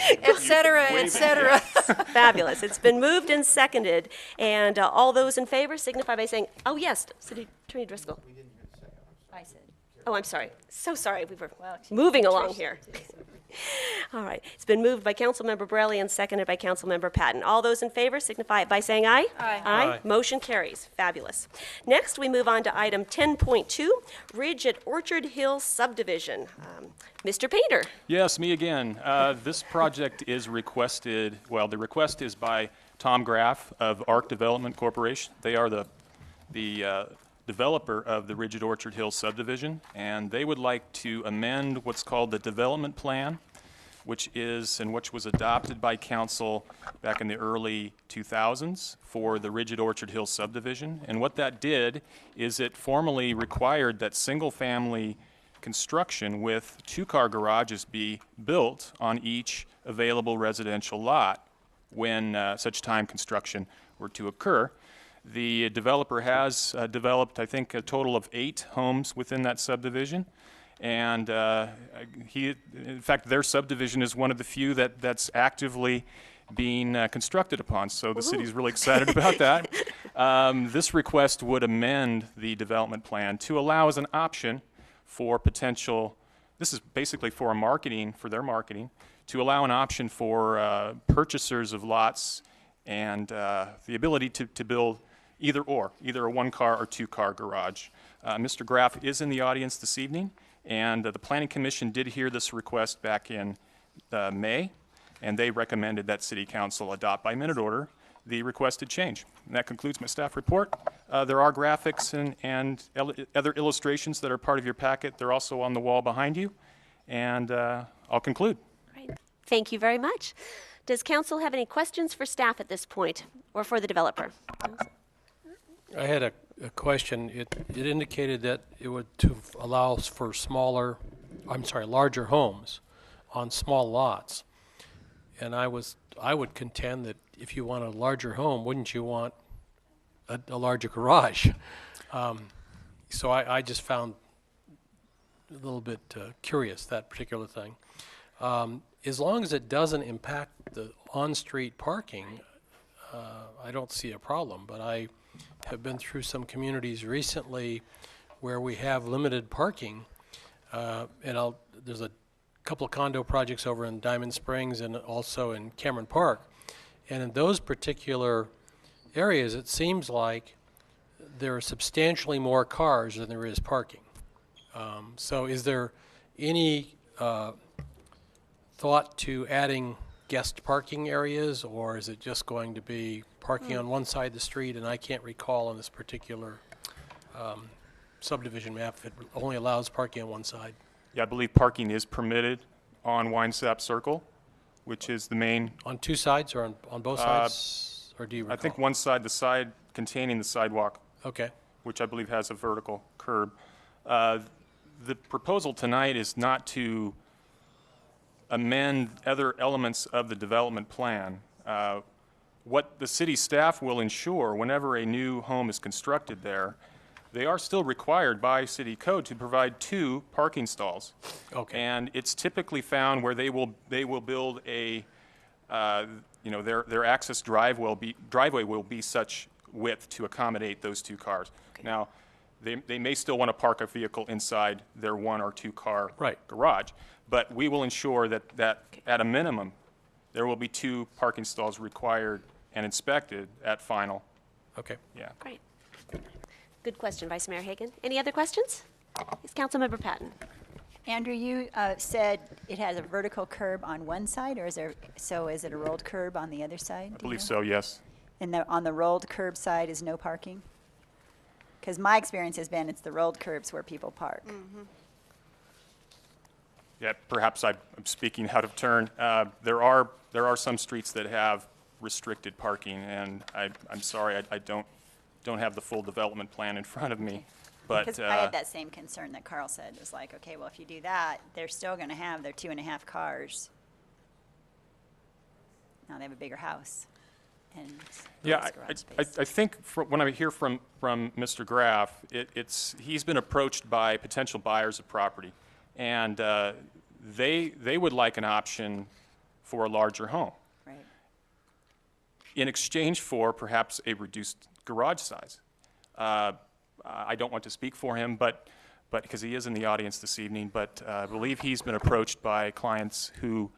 Et cetera, et cetera. Fabulous. It's been moved and seconded. And all those in favor signify by saying, oh, yes, City Attorney Driscoll. I said. Oh, I'm sorry. So sorry. We were moving along here. All right. It's been moved by Councilmember Borelli and seconded by Councilmember Patton. All those in favor signify by saying aye. Aye. Aye. Motion carries. Fabulous. Next, we move on to item 10.2, Ridge at Orchard Hill Subdivision. Mr. Painter. Yes, me again. This project is requested, well, the request is by Tom Graff of Arc Development Corporation. They are the developer of the Ridge at Orchard Hill subdivision, and they would like to amend what's called the development plan, which was adopted by council back in the early 2000s for the Ridge at Orchard Hill subdivision. And what that did is it formally required that single-family construction with two-car garages be built on each available residential lot when such time construction were to occur. The developer has developed, I think, a total of 8 homes within that subdivision. And in fact, their subdivision is one of the few that's actively being constructed upon. So the city's really excited about that. This request would amend the development plan to allow as an option for potential, this is basically for their marketing, to allow an option for purchasers of lots and the ability to build either a one-car or two-car garage. Mr. Graff is in the audience this evening, and the Planning Commission did hear this request back in May, and they recommended that City Council adopt by minute order the requested change. And that concludes my staff report. There are graphics and other illustrations that are part of your packet. They're also on the wall behind you, and I'll conclude. Great. Thank you very much. Does council have any questions for staff at this point or for the developer? I had a question. It indicated that it would allow for larger homes on small lots. And I would contend that if you want a larger home, wouldn't you want a larger garage? So I just found a little bit curious, that particular thing. As long as it doesn't impact the on-street parking, I don't see a problem, but I have been through some communities recently where we have limited parking, and there's a couple of condo projects over in Diamond Springs and also in Cameron Park, and in those particular areas it seems like there are substantially more cars than there is parking. So is there any thought to adding guest parking areas, or is it just going to be parking on one side of the street? And I can't recall on this particular subdivision map if it only allows parking on one side. Yeah, I believe parking is permitted on Winesap Circle, which is the main. On two sides or on both sides? Or do you recall? I think one side, the side containing the sidewalk. Okay. Which I believe has a vertical curb. The proposal tonight is not to amend other elements of the development plan. What the city staff will ensure whenever a new home is constructed there, they are still required by city code to provide 2 parking stalls. Okay. And it's typically found where they will build a, their access driveway will be such width to accommodate those 2 cars. Okay. Now, they may still want to park a vehicle inside their 1 or 2 car garage, but we will ensure that at a minimum, there will be 2 parking stalls required and inspected at final. Okay. Yeah. Great. Good question, Vice Mayor Hagan. Any other questions? Yes, Councilmember Patton. Andrew, you said it has a vertical curb on one side, or is it a rolled curb on the other side? I believe so, yes. And on the rolled curb side is no parking? Because my experience has been it's the rolled curbs where people park. Yeah, perhaps I'm speaking out of turn. There are some streets that have restricted parking, and I'm sorry, I don't have the full development plan in front of me. But Because I had that same concern that Carl said. It was like, okay, well, if you do that, they're still going to have their 2.5 cars. Now they have a bigger house. And yeah, less garage space. I think when I hear from Mr. Graff, he's been approached by potential buyers of property, and they would like an option for a larger home. Right. In exchange for perhaps a reduced garage size. I don't want to speak for him, but because he is in the audience this evening, but I believe he's been approached by clients who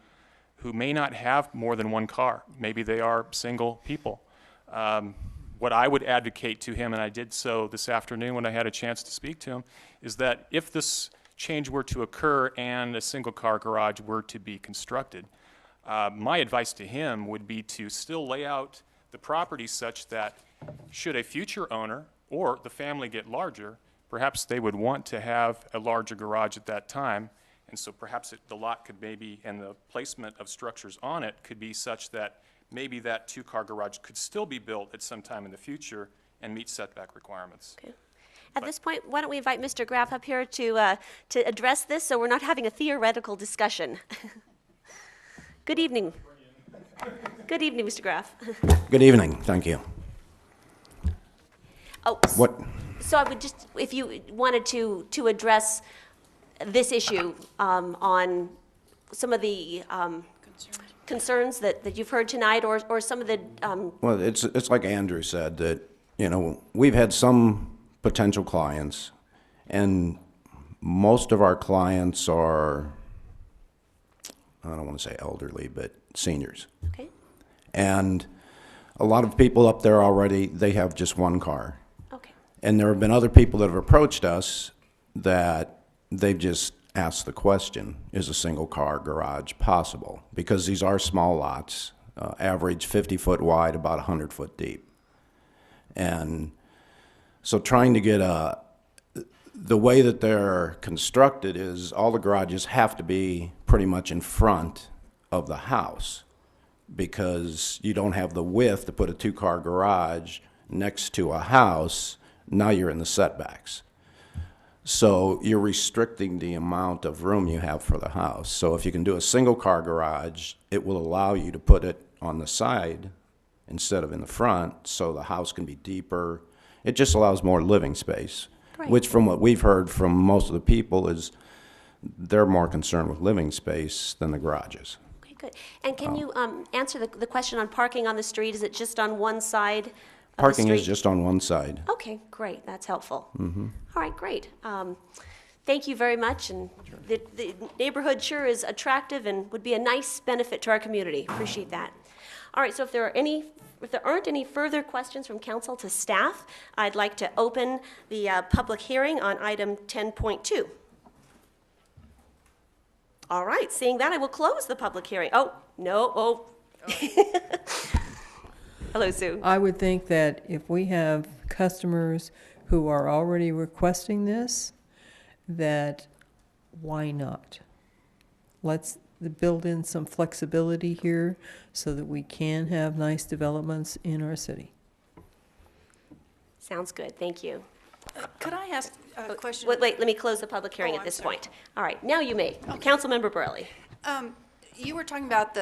may not have more than one car. Maybe they are single people. What I would advocate to him, and I did so this afternoon when I had a chance to speak to him, is that if this change were to occur and a single car garage were to be constructed, my advice to him would be to still lay out the property such that should a future owner or the family get larger, perhaps they would want to have a larger garage at that time. And so perhaps the lot could maybe, and the placement of structures on it could be such that maybe that 2-car garage could still be built at some time in the future and meet setback requirements. Okay. At this point, why don't we invite Mr. Graff up here to address this so we're not having a theoretical discussion. Good evening. Good evening, Mr. Graff. Good evening. Thank you. Oh, What? so I would just, if you wanted to address this issue on some of the concerns that you've heard tonight, or some of the. Well, it's like Andrew said, that, we've had some potential clients, and most of our clients are, I don't want to say elderly, but seniors. Okay. And a lot of people up there already, they have just one car. Okay. And there have been other people that have approached us that they've just asked the question, is a single car garage possible? Because these are small lots, average 50 foot wide, about 100 foot deep. And so trying to get the way that they're constructed is all the garages have to be pretty much in front of the house, because you don't have the width to put a 2-car garage next to a house. Now you're in the setbacks. So you're restricting the amount of room you have for the house. So if you can do a single car garage, it will allow you to put it on the side instead of in the front, so the house can be deeper. It just allows more living space, Right. which from what we've heard from most of the people is they're more concerned with living space than the garages. Okay, good. And can you answer the question on parking on the street? Is it just on one side of the Parking is street? just on one side. Okay, great. That's helpful. Mm-hmm. All right, great. Thank you very much. And the neighborhood sure is attractive and would be a nice benefit to our community. Appreciate that. All right, so if there aren't any further questions from council to staff, I'd like to open the public hearing on item 10.2. All right, seeing that, I will close the public hearing. Oh, no, oh. Hello, Sue. I would think that if we have customers who are already requesting this, that why not? Let's build in some flexibility here so that we can have nice developments in our city. Sounds good, thank you. Could I ask a question? Wait, let me close the public hearing Oh, at I'm this sorry. point. All right, now you may. Councilmember Burley. You were talking about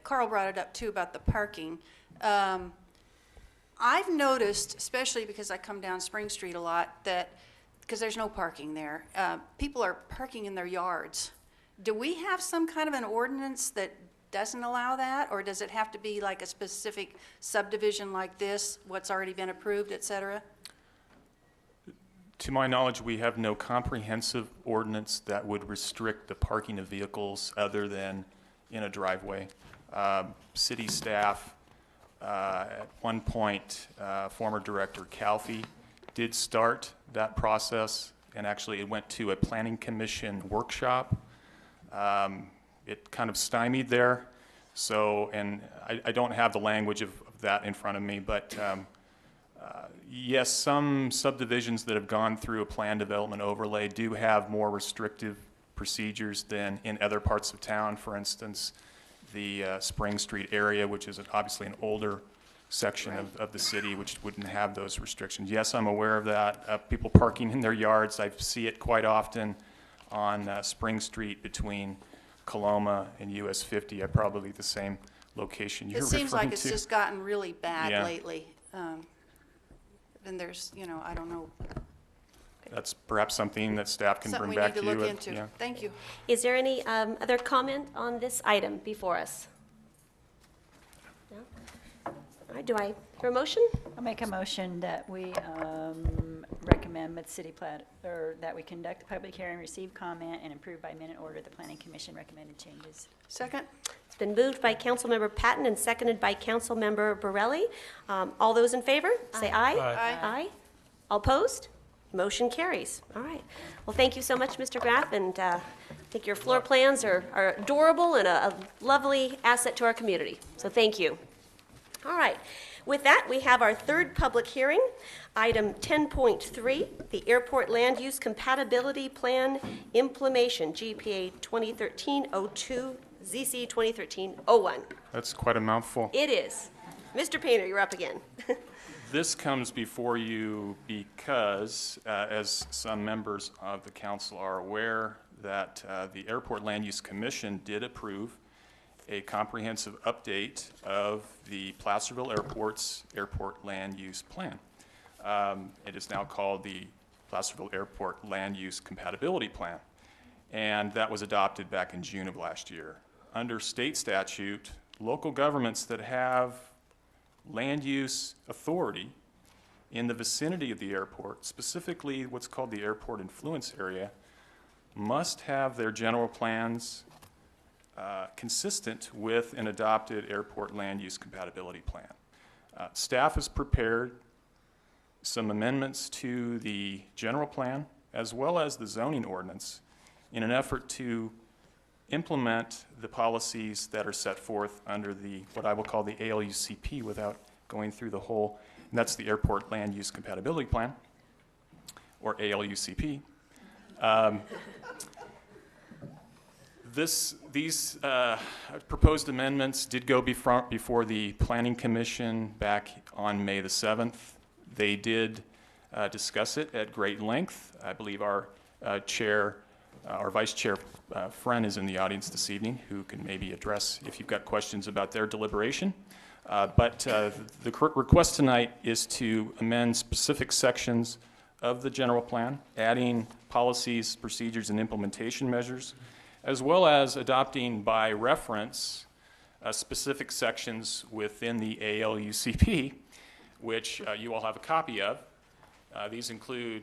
Carl brought it up too, about the parking. I've noticed, especially because I come down Spring Street a lot, that, because there's no parking there, people are parking in their yards. Do we have some kind of an ordinance that doesn't allow that, or does it have to be like a specific subdivision like this, what's already been approved, et cetera? To my knowledge, we have no comprehensive ordinance that would restrict the parking of vehicles other than in a driveway. City staff, at one point, former Director Calfee did start that process and actually it went to a planning commission workshop. It kind of stymied there. So, and I don't have the language of that in front of me, but yes, some subdivisions that have gone through a plan development overlay do have more restrictive procedures than in other parts of town. For instance, the Spring Street area, which is obviously an older section of the city, which wouldn't have those restrictions. Yes, I'm aware of that. People parking in their yards, I see it quite often on Spring Street between Coloma and US 50, probably the same location you're referring to. It seems like it's just gotten really bad Yeah. lately. And there's, you know, I don't know, That's perhaps something that staff can something bring we back need to to you. look into. Yeah. Thank you. Is there any other comment on this item before us? No? All right, do I hear a motion? I'll make a motion that we recommend with city plat, or that we conduct a public hearing, receive comment, and approve by minute order the planning commission recommended changes. Second? It's been moved by Councilmember Patton and seconded by Councilmember Borelli. All those in favor, say aye. Aye. Aye. All opposed? Motion carries. All right. Well, thank you so much, Mr. Graff, and I think your floor plans are adorable and a lovely asset to our community. So thank you. All right. With that, we have our third public hearing, item 10.3, the Airport Land Use Compatibility Plan Implementation, GPA 2013-02, ZC 2013-01. That's quite a mouthful. It is. Mr. Painter, you're up again. This comes before you because, as some members of the council are aware, that the Airport Land Use Commission did approve a comprehensive update of the Placerville Airport's Airport Land Use Plan. It is now called the Placerville Airport Land Use Compatibility Plan, and that was adopted back in June of last year. Under state statute, local governments that have land use authority in the vicinity of the airport, specifically what's called the airport influence area, must have their general plans consistent with an adopted airport land use compatibility plan. Staff has prepared some amendments to the general plan as well as the zoning ordinance in an effort to implement the policies that are set forth under the, what I will call the ALUCP without going through the whole, and that's the Airport Land Use Compatibility Plan, or ALUCP. These proposed amendments did go before the Planning Commission back on May the 7th. They did discuss it at great length. I believe our chair, our vice chair friend is in the audience this evening who can maybe address if you've got questions about their deliberation. But the request tonight is to amend specific sections of the general plan, adding policies, procedures, and implementation measures, as well as adopting by reference specific sections within the ALUCP, which you all have a copy of. These include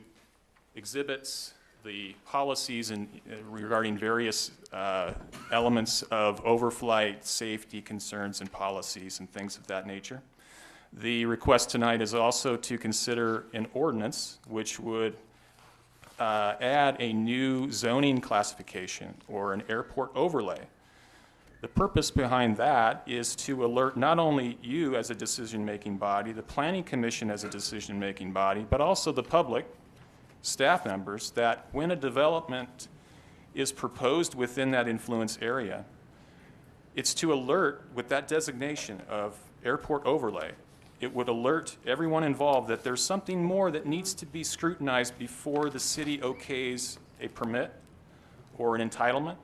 exhibits, the policies regarding various elements of overflight safety concerns and policies and things of that nature. The request tonight is also to consider an ordinance which would add a new zoning classification or an airport overlay. The purpose behind that is to alert not only you as a decision-making body, the Planning Commission as a decision-making body, but also the public, staff members, that when a development is proposed within that influence area, it's to alert with that designation of airport overlay. It would alert everyone involved that there's something more that needs to be scrutinized before the city okays a permit or an entitlement.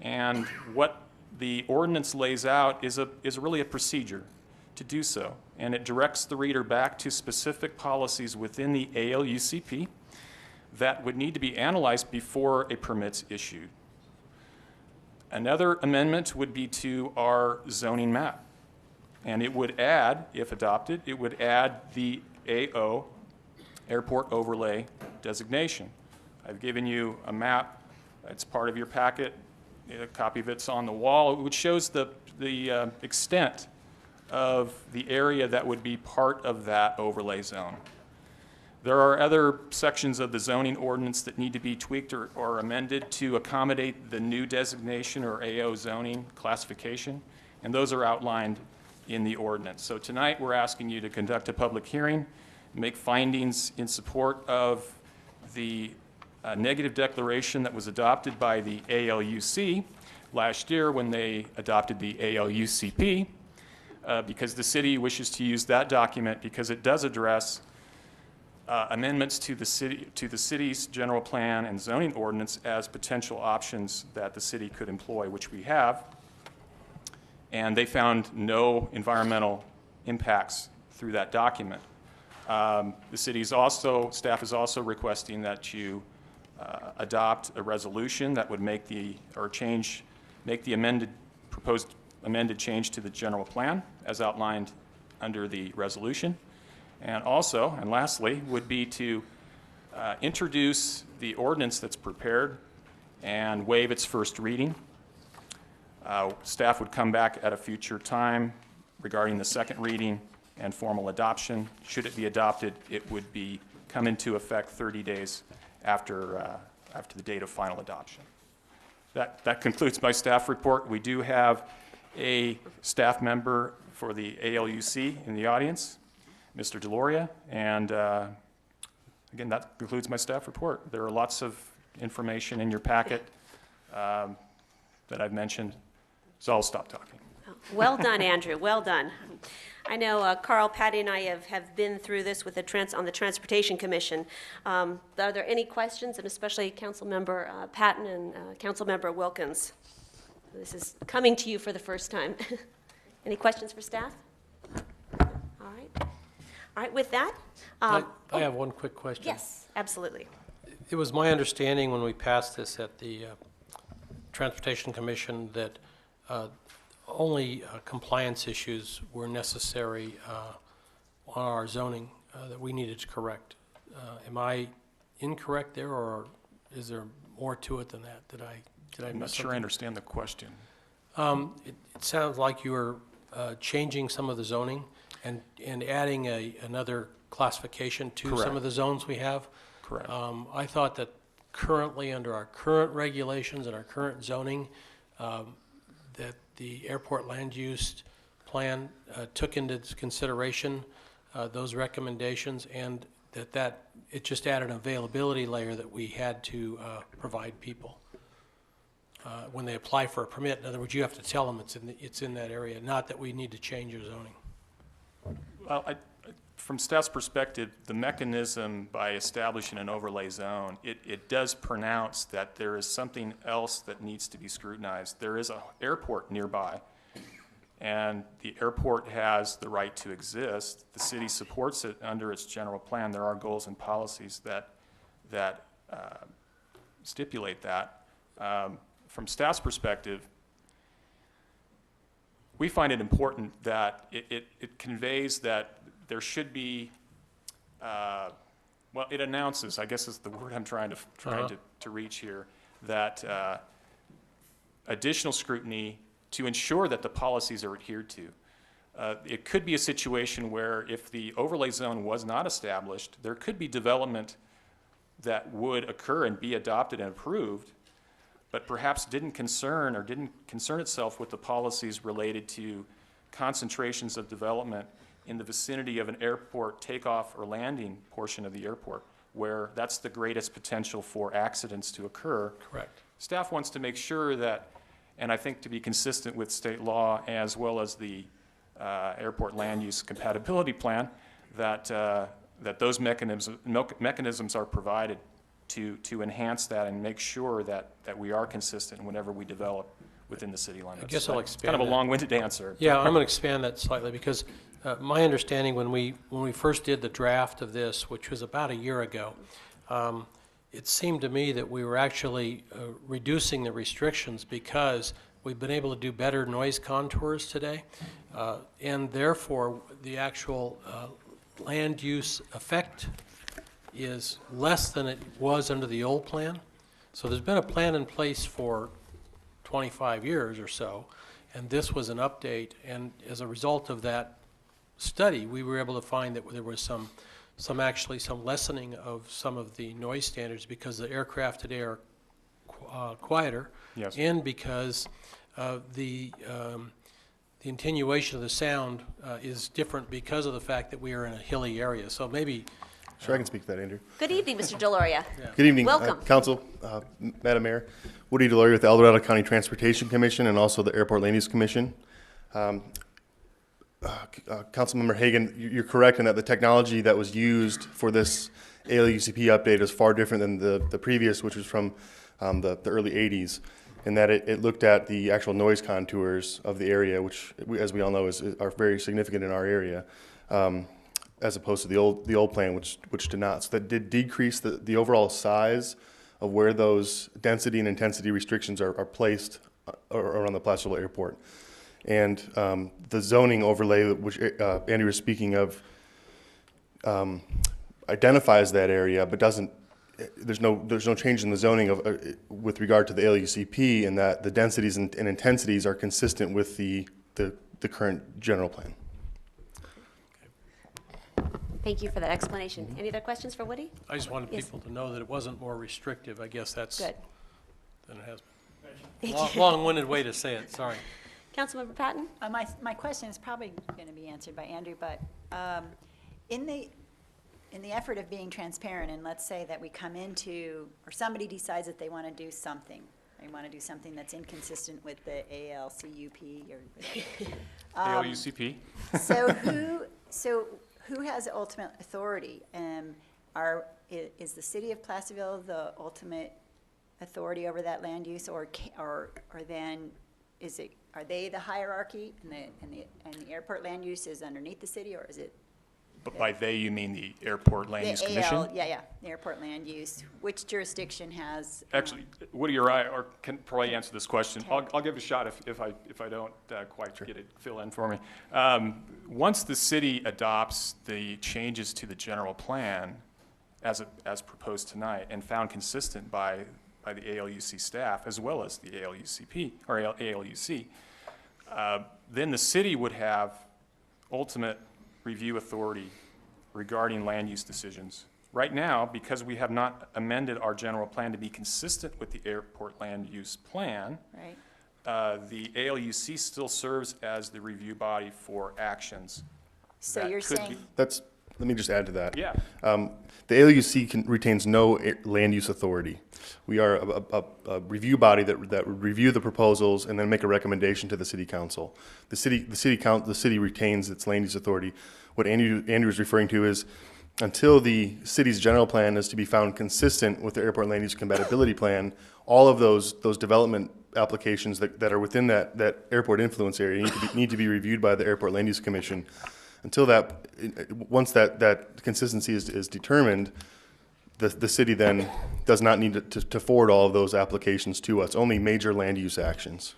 And what the ordinance lays out is really a procedure to do so. And it directs the reader back to specific policies within the ALUCP that would need to be analyzed before a permit's issued. Another amendment would be to our zoning map. And it would add, if adopted, it would add the AO, Airport Overlay Designation. I've given you a map. It's part of your packet. A copy of it's on the wall, which shows the extent of the area that would be part of that overlay zone. There are other sections of the zoning ordinance that need to be tweaked or amended to accommodate the new designation or AO zoning classification, and those are outlined in the ordinance. So tonight we're asking you to conduct a public hearing, make findings in support of the negative declaration that was adopted by the ALUC last year when they adopted the ALUCP, because the city wishes to use that document because it does address amendments to the city's general plan and zoning ordinance as potential options that the city could employ, which we have. And they found no environmental impacts through that document. The staff is also requesting that you adopt a resolution that would make the proposed amended change to the general plan as outlined under the resolution. And also, and lastly, would be to introduce the ordinance that's prepared and waive its first reading. Staff would come back at a future time regarding the second reading and formal adoption. Should it be adopted, it would come into effect 30 days after the date of final adoption. That concludes my staff report. We do have a staff member for the ALUC in the audience, Mr. Deloria, and again, that concludes my staff report. There are lots of information in your packet that I've mentioned, so I'll stop talking. Well done, Andrew, well done. I know Carl, Patty, and I have been through this with on the Transportation Commission. Are there any questions, and especially Councilmember Patton and Councilmember Wilkins? This is coming to you for the first time. Any questions for staff? All right, with that. I have one quick question. Yes, absolutely. It was my understanding when we passed this at the Transportation Commission that only compliance issues were necessary on our zoning that we needed to correct. Am I incorrect there, or is there more to it than that? Did I I'm not sure I understand the question. It sounds like you were changing some of the zoning and adding another classification to Correct. some of the zones we have. Correct. I thought that currently, under our current regulations and our current zoning, that the airport land use plan took into consideration those recommendations, and that it just added an availability layer that we had to provide people when they apply for a permit. In other words, you have to tell them it's in that area, not that we need to change your zoning. Well, from staff's perspective, the mechanism by establishing an overlay zone, it does pronounce that there is something else that needs to be scrutinized. There is an airport nearby, and the airport has the right to exist. The city supports it under its general plan. There are goals and policies that stipulate that. From staff's perspective, we find it important that it conveys that there should be, well, it announces, I guess is the word I'm trying to reach here, that additional scrutiny to ensure that the policies are adhered to. It could be a situation where if the overlay zone was not established, there could be development that would occur and be adopted and approved, but perhaps didn't concern itself with the policies related to concentrations of development in the vicinity of an airport takeoff or landing portion of the airport, where that's the greatest potential for accidents to occur. Correct. Staff wants to make sure that, and I think to be consistent with state law as well as the airport land use compatibility plan, that those mechanisms are provided to enhance that and make sure that we are consistent whenever we develop within the city limits. I guess I'll expand kind of a that. long-winded answer. Yeah, I'm going to expand that slightly because my understanding when we first did the draft of this, which was about a year ago, it seemed to me that we were actually reducing the restrictions because we've been able to do better noise contours today, and therefore the actual land use effect is less than it was under the old plan. So there's been a plan in place for 25 years or so, and this was an update, and as a result of that study, we were able to find that there was some actually some lessening of some of the noise standards because the aircraft today are quieter. Yes. And because the attenuation of the sound is different because of the fact that we are in a hilly area. So maybe. Sure, I can speak to that, Andrew. Good evening, Mr. Deloria. Good evening, Welcome. Council, Madam Mayor. Woody Deloria with the El Dorado County Transportation Commission and also the Airport Land Use Commission. Councilmember Hagan, you're correct in that the technology that was used for this ALUCP update is far different than the previous, which was from the early 80s, in that it looked at the actual noise contours of the area, which, as we all know, are very significant in our area, as opposed to the old plan, which did not. So that did decrease the overall size of where those density and intensity restrictions are placed around the Placerville Airport. And the zoning overlay, which Andy was speaking of, identifies that area, but doesn't. There's no change in the zoning of with regard to the ALUCP, in that the densities and intensities are consistent with the current general plan. Thank you for that explanation. Any other questions for Woody? I just wanted Yes. people to know that it wasn't more restrictive. I guess that's Good. than it has been. Thank you. Long-winded way to say it. Sorry. Councilmember Patton? My question is probably going to be answered by Andrew, but in the effort of being transparent, and let's say that we come into, or somebody decides that they want to do something, they want to do something that's inconsistent with the ALCUP or ALUCP. So who has ultimate authority? Is the city of Placerville the ultimate authority over that land use, or then are they the hierarchy and the airport land use is underneath the city, or is it? But by they, you mean the Airport Land Use Commission? Yeah, the airport land use. Which jurisdiction has? Actually, Woody or I can probably answer this question. I'll give it a shot if I don't quite get it fill in for me. Once the city adopts the changes to the general plan as proposed tonight and found consistent by the ALUC staff as well as the ALUCP or ALUC, then the city would have ultimate review authority regarding land use decisions. Right now, because we have not amended our general plan to be consistent with the airport land use plan, right. The ALUC still serves as the review body for actions. So you're saying let me just add to that. Yeah. The ALUC retains no land use authority. We are a review body that would review the proposals and then make a recommendation to the city council. The city retains its land use authority. What Andrew is referring to is, until the city's general plan is to be found consistent with the airport land use compatibility plan, all of those development applications that are within that airport influence area need to be reviewed by the Airport Land Use Commission. Until once that consistency is determined, the city then does not need to forward all of those applications to us, only major land use actions.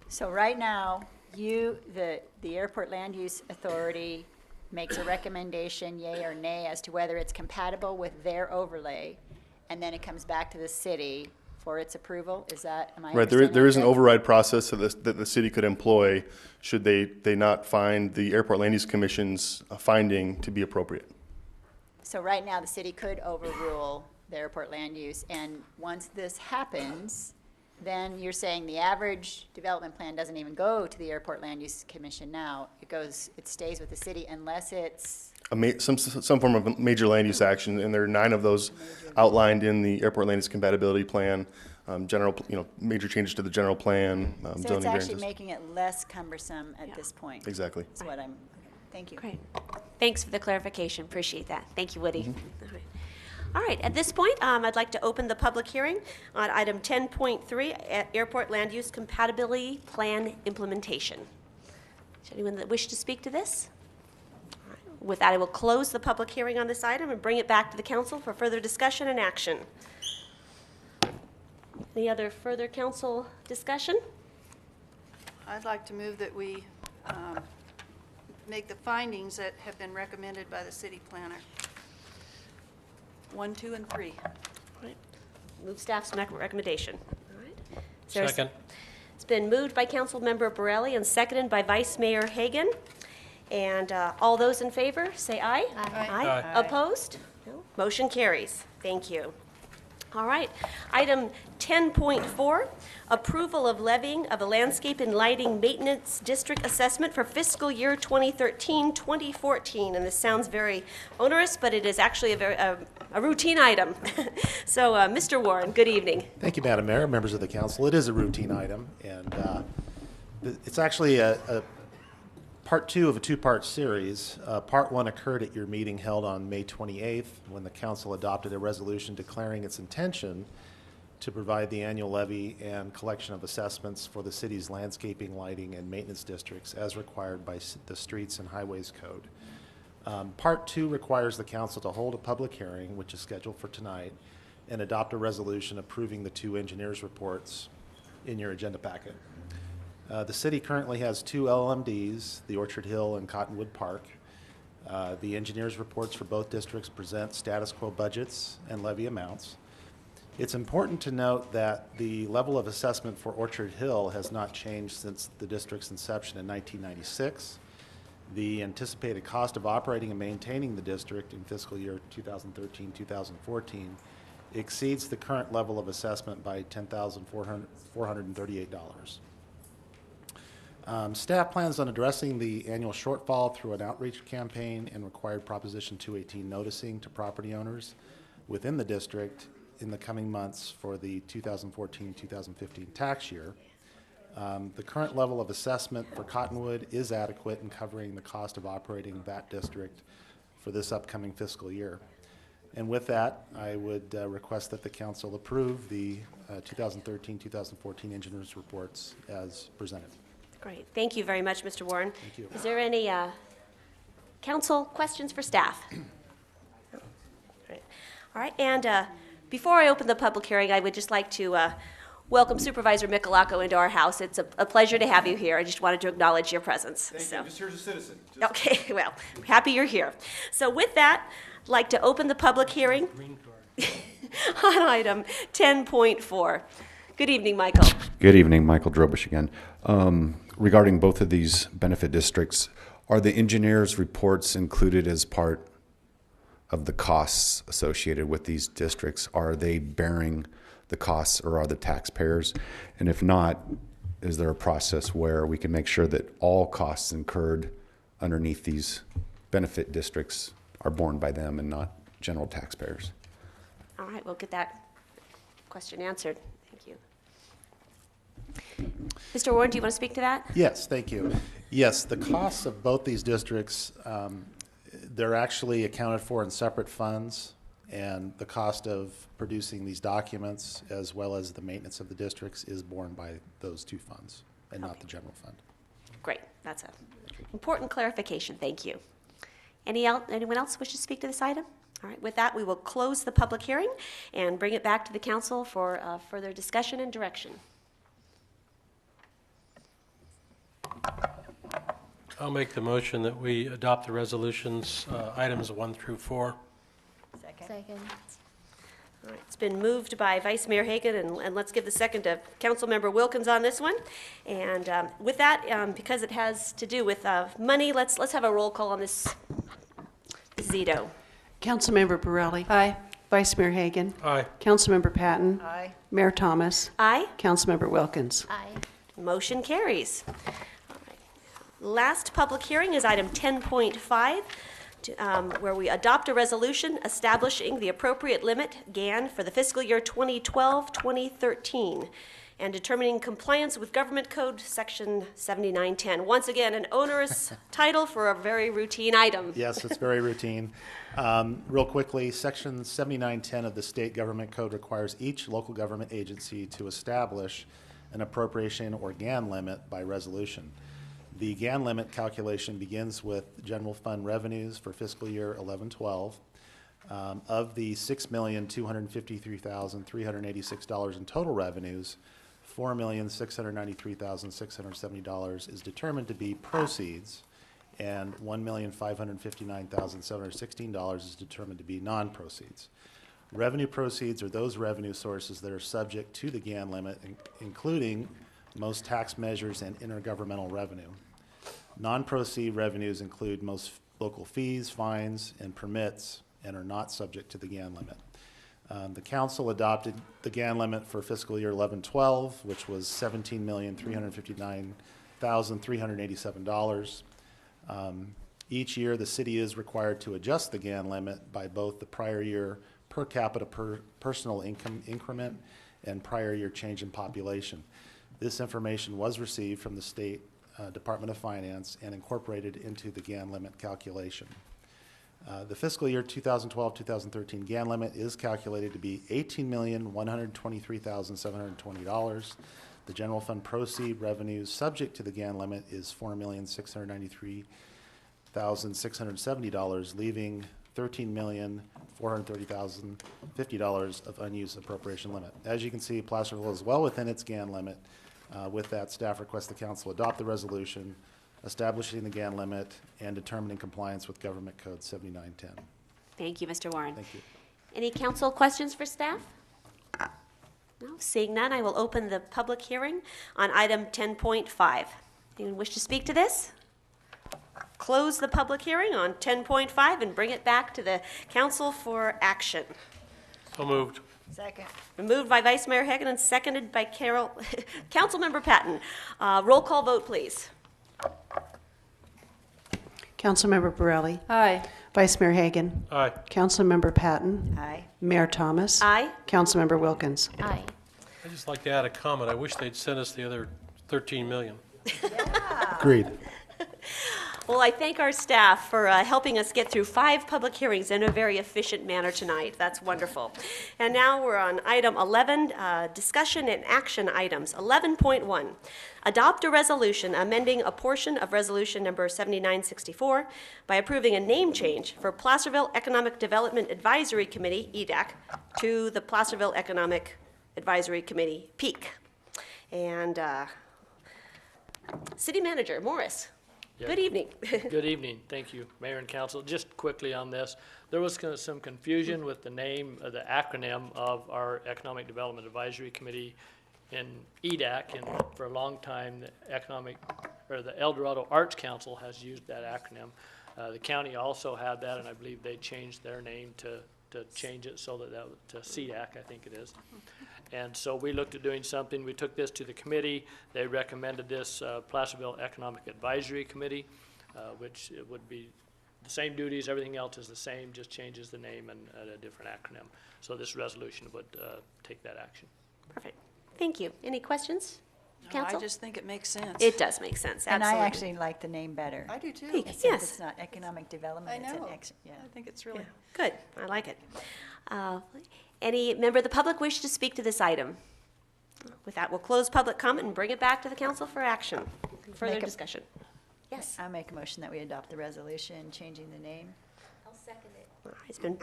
So right now, the Airport Land Use Authority makes a recommendation, yay or nay, as to whether it's compatible with their overlay, and then it comes back to the city for its approval? Am I right? There is an override process that the city could employ should they not find the Airport Land Use Commission's finding to be appropriate. So right now, the city could overrule the airport land use, and once this happens, then you're saying the average development plan doesn't even go to the Airport Land Use Commission now. It stays with the city unless it's some form of major land use action, and there are 9 of those outlined in the Airport Land Use Compatibility Plan. Major changes to the general plan. So zoning it's actually variances. making it less cumbersome at this point. Exactly. That's what I'm. Thank you. Great. Thanks for the clarification. Appreciate that. Thank you, Woody. All right, at this point, I'd like to open the public hearing on item 10.3, Airport Land Use Compatibility Plan Implementation. Is there anyone that wish to speak to this? All right. With that, I will close the public hearing on this item and bring it back to the council for further discussion and action. Any other further council discussion? I'd like to move that we make the findings that have been recommended by the city planner. 1, 2, and 3. All right. Move staff's recommendation. All right. Second. It's been moved by Councilmember Borelli and seconded by Vice Mayor Hagan. And all those in favor, say aye. Aye. Aye. Opposed? No. Motion carries. Thank you. All right. Item 10.4, approval of levying of a landscape and lighting maintenance district assessment for fiscal year 2013-2014. And this sounds very onerous, but it is actually a routine item. So, Mr. Warren, good evening. Thank you, Madam Mayor, members of the council. It is a routine item, and it's actually a part two of a two-part series. Part one occurred at your meeting held on May 28th when the council adopted a resolution declaring its intention to provide the annual levy and collection of assessments for the city's landscaping, lighting, and maintenance districts as required by the Streets and Highways Code. Part two requires the council to hold a public hearing, which is scheduled for tonight, and adopt a resolution approving the two engineers' reports in your agenda packet. The city currently has two LMDs, the Orchard Hill and Cottonwood Park. The engineers' reports for both districts present status quo budgets and levy amounts. It's important to note that the level of assessment for Orchard Hill has not changed since the district's inception in 1996. The anticipated cost of operating and maintaining the district in fiscal year 2013-2014 exceeds the current level of assessment by $10,438. Staff plans on addressing the annual shortfall through an outreach campaign and required Proposition 218 noticing to property owners within the district in the coming months for the 2014-2015 tax year. The current level of assessment for Cottonwood is adequate in covering the cost of operating that district for this upcoming fiscal year. And with that, I would request that the council approve the 2013-2014 engineers' reports as presented. Great. Thank you very much, Mr. Warren. Thank you. Is there any council questions for staff? Great. All right. And before I open the public hearing, I would just like to welcome Supervisor Michalacco into our house. It's a pleasure to have you here. I just wanted to acknowledge your presence. Thank you. Just here as a citizen. Okay. Well, happy you're here. So with that, I'd like to open the public hearing on item 10.4. Good evening, Michael. Good evening, Michael Drobish again. Regarding both of these benefit districts, are the engineers' reports included as part of the costs associated with these districts? Are they bearing the costs, or are the taxpayers? And if not, is there a process where we can make sure that all costs incurred underneath these benefit districts are borne by them and not general taxpayers? All right, we'll get that question answered. Thank you. Mr. Warren, do you want to speak to that? Yes, thank you. Yes, the costs of both these districts, they're actually accounted for in separate funds, and the cost of producing these documents as well as the maintenance of the districts is borne by those two funds and not the general fund. Great. That's an important clarification. Thank you. Anyone else wish to speak to this item? All right. With that, we will close the public hearing and bring it back to the council for further discussion and direction. I'll make the motion that we adopt the resolutions, items 1 through 4. Second. All right, it's been moved by Vice Mayor Hagan, and let's give the second to Councilmember Wilkins on this one. And with that, because it has to do with money, let's have a roll call on this. Zito. Councilmember Borelli. Aye. Vice Mayor Hagan. Aye. Councilmember Patton. Aye. Mayor Thomas. Aye. Councilmember Wilkins. Aye. Motion carries. All right. Last public hearing is item 10.5. Where we adopt a resolution establishing the appropriate limit, GAN, for the fiscal year 2012-2013, and determining compliance with Government Code Section 7910. Once again, an onerous title for a very routine item. Yes, it's very routine. Real quickly, Section 7910 of the State Government Code requires each local government agency to establish an appropriation or GAN limit by resolution. The GAN limit calculation begins with general fund revenues for fiscal year 11-12. Of the $6,253,386 in total revenues, $4,693,670 is determined to be proceeds, and $1,559,716 is determined to be non-proceeds. Revenue proceeds are those revenue sources that are subject to the GAN limit, including most tax measures and intergovernmental revenue. Non-proceed revenues include most local fees, fines, and permits, and are not subject to the GAN limit. The council adopted the GAN limit for fiscal year 11-12, which was $17,359,387. Each year, the city is required to adjust the GAN limit by both the prior year per capita personal income increment and prior year change in population. This information was received from the state Department of Finance and incorporated into the GAN limit calculation. The fiscal year 2012-2013 GAN limit is calculated to be $18,123,720. The general fund proceed revenues subject to the GAN limit is $4,693,670, leaving $13,430,050 of unused appropriation limit. As you can see, Placerville is well within its GAN limit. With that, staff requests the council adopt the resolution establishing the GAN limit and determining compliance with Government Code 7910. Thank you, Mr. Warren. Thank you. Any council questions for staff? No, seeing none, I will open the public hearing on item 10.5. Anyone wish to speak to this? Close the public hearing on 10.5 and bring it back to the council for action. So moved. Second. Moved by Vice Mayor Hagan and seconded by Councilmember Patton. Roll call vote, please. Councilmember Borelli. Aye. Vice Mayor Hagan. Aye. Councilmember Patton. Aye. Mayor Thomas. Aye. Councilmember Wilkins. Aye. I'd just like to add a comment. I wish they'd send us the other 13 million. Agreed. Well, I thank our staff for helping us get through 5 public hearings in a very efficient manner tonight. That's wonderful. And now we're on item 11, discussion and action items. 11.1, adopt a resolution amending a portion of resolution number 7964 by approving a name change for Placerville Economic Development Advisory Committee, EDAC, to the Placerville Economic Advisory Committee, PEAC. And City Manager Morris. Yeah. Good evening. Good evening. Thank you, Mayor and Council. Just quickly on this, there was some confusion with the name, the acronym of our Economic Development Advisory Committee in EDAC, and for a long time, the the El Dorado Arts Council has used that acronym. The county also had that, and I believe they changed their name to change it so that to CDAC, I think it is. And so we looked at doing something. We took this to the committee. They recommended this Placerville Economic Advisory Committee, which it would be the same duties, everything else is the same, just changes the name and a different acronym. So this resolution would take that action. Perfect. Thank you. Any questions, No, Council? I just think it makes sense. It does make sense, And absolutely. I actually like the name better. I do too. Yes. It's not economic development, I it's an know. yeah. I think it's really. Yeah. Good, I like it. Any member of the public wish to speak to this item? With that, we'll close public comment and bring it back to the council for action. Further Make a- discussion. Yes. I make a motion that we adopt the resolution changing the name. I'll second it. It's been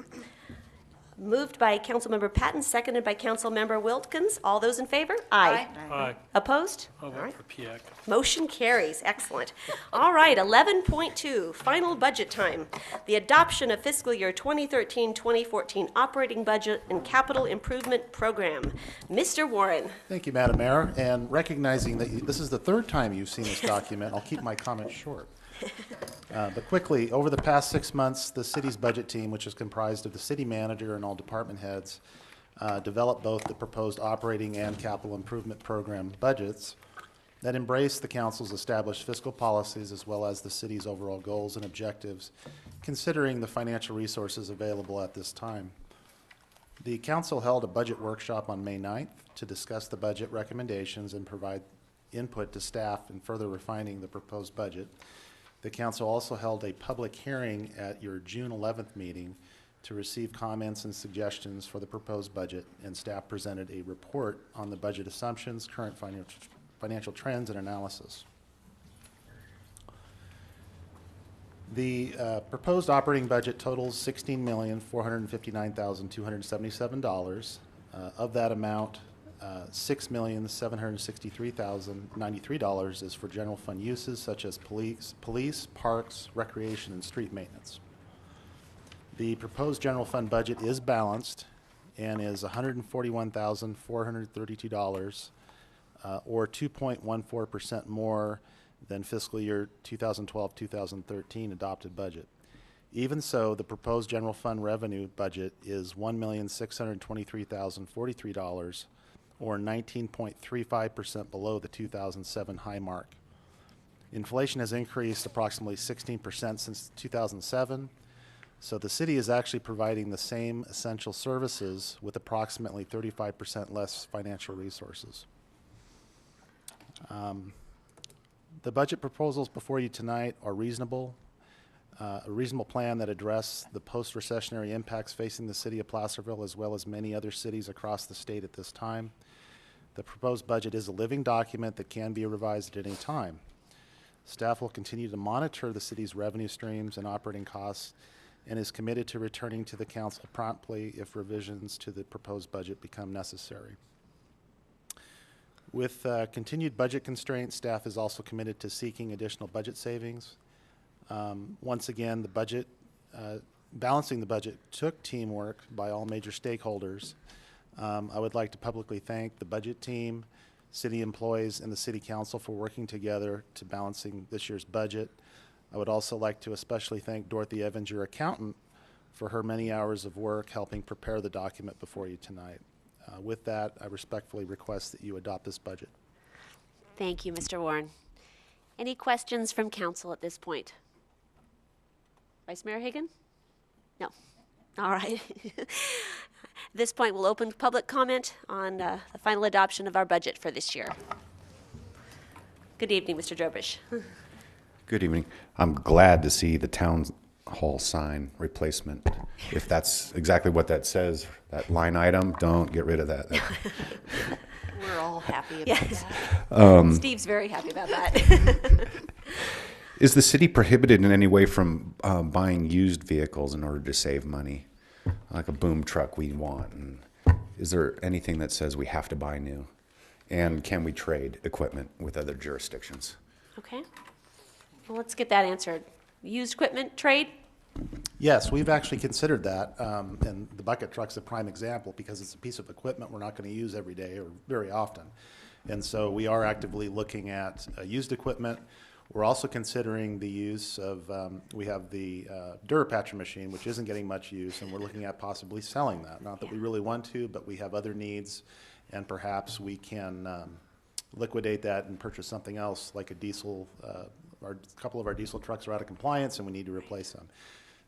moved by Councilmember Patton, seconded by Councilmember Wilkins. All those in favor? Aye. Aye. Opposed? I'll All vote right. for PIAC. Motion carries. Excellent. All right, 11.2, final budget time. The adoption of fiscal year 2013-2014 operating budget and capital improvement program. Mr. Warren. Thank you, Madam Mayor. And recognizing that this is the third time you've seen this document, I'll keep my comments short. But quickly, over the past 6 months, the city's budget team, which is comprised of the city manager and all department heads, developed both the proposed operating and capital improvement program budgets that embrace the council's established fiscal policies as well as the city's overall goals and objectives, considering the financial resources available at this time. The council held a budget workshop on May 9th to discuss the budget recommendations and provide input to staff in further refining the proposed budget. The council also held a public hearing at your June 11th meeting to receive comments and suggestions for the proposed budget, and staff presented a report on the budget assumptions, current financial trends, and analysis. The proposed operating budget totals $16,459,277. Of that amount, $6,763,093 is for general fund uses such as police, parks, recreation, and street maintenance. The proposed general fund budget is balanced and is $141,432, or 2.14% more than fiscal year 2012-2013 adopted budget. Even so, the proposed general fund revenue budget is $1,623,043, or 19.35% below the 2007 high mark. Inflation has increased approximately 16% since 2007, so the city is actually providing the same essential services with approximately 35% less financial resources. The budget proposals before you tonight are reasonable, a reasonable plan that address the post-recessionary impacts facing the city of Placerville as well as many other cities across the state at this time. The proposed budget is a living document that can be revised at any time. Staff will continue to monitor the city's revenue streams and operating costs and is committed to returning to the council promptly if revisions to the proposed budget become necessary. With continued budget constraints, staff is also committed to seeking additional budget savings. Once again, the budget, balancing the budget took teamwork by all major stakeholders. I would like to publicly thank the budget team, city employees, and the city council for working together to balancing this year's budget. I would also like to especially thank Dorothy Evans, your accountant, for her many hours of work helping prepare the document before you tonight. With that, I respectfully request that you adopt this budget. Thank you, Mr. Warren. Any questions from council at this point? Vice Mayor Hagan? No. All right. At this point, we'll open public comment on the final adoption of our budget for this year. Good evening, Mr. Drobish. Good evening. I'm glad to see the town hall sign replacement. If that's exactly what that says, that line item, don't get rid of that. We're all happy about Yes. that. Steve's very happy about that. Is the city prohibited in any way from buying used vehicles in order to save money? Like a boom truck we want. And is there anything that says we have to buy new? And can we trade equipment with other jurisdictions? Okay. Well, let's get that answered. Used equipment trade? Yes, we've actually considered that, and the bucket truck's a prime example because it's a piece of equipment we're not going to use every day or very often. And so we are actively looking at used equipment. We're also considering the use of, we have the Durapatcher machine, which isn't getting much use, and we're looking at possibly selling that. Not that we really want to, but we have other needs, and perhaps we can liquidate that and purchase something else like a diesel. A couple of our diesel trucks are out of compliance and we need to replace them.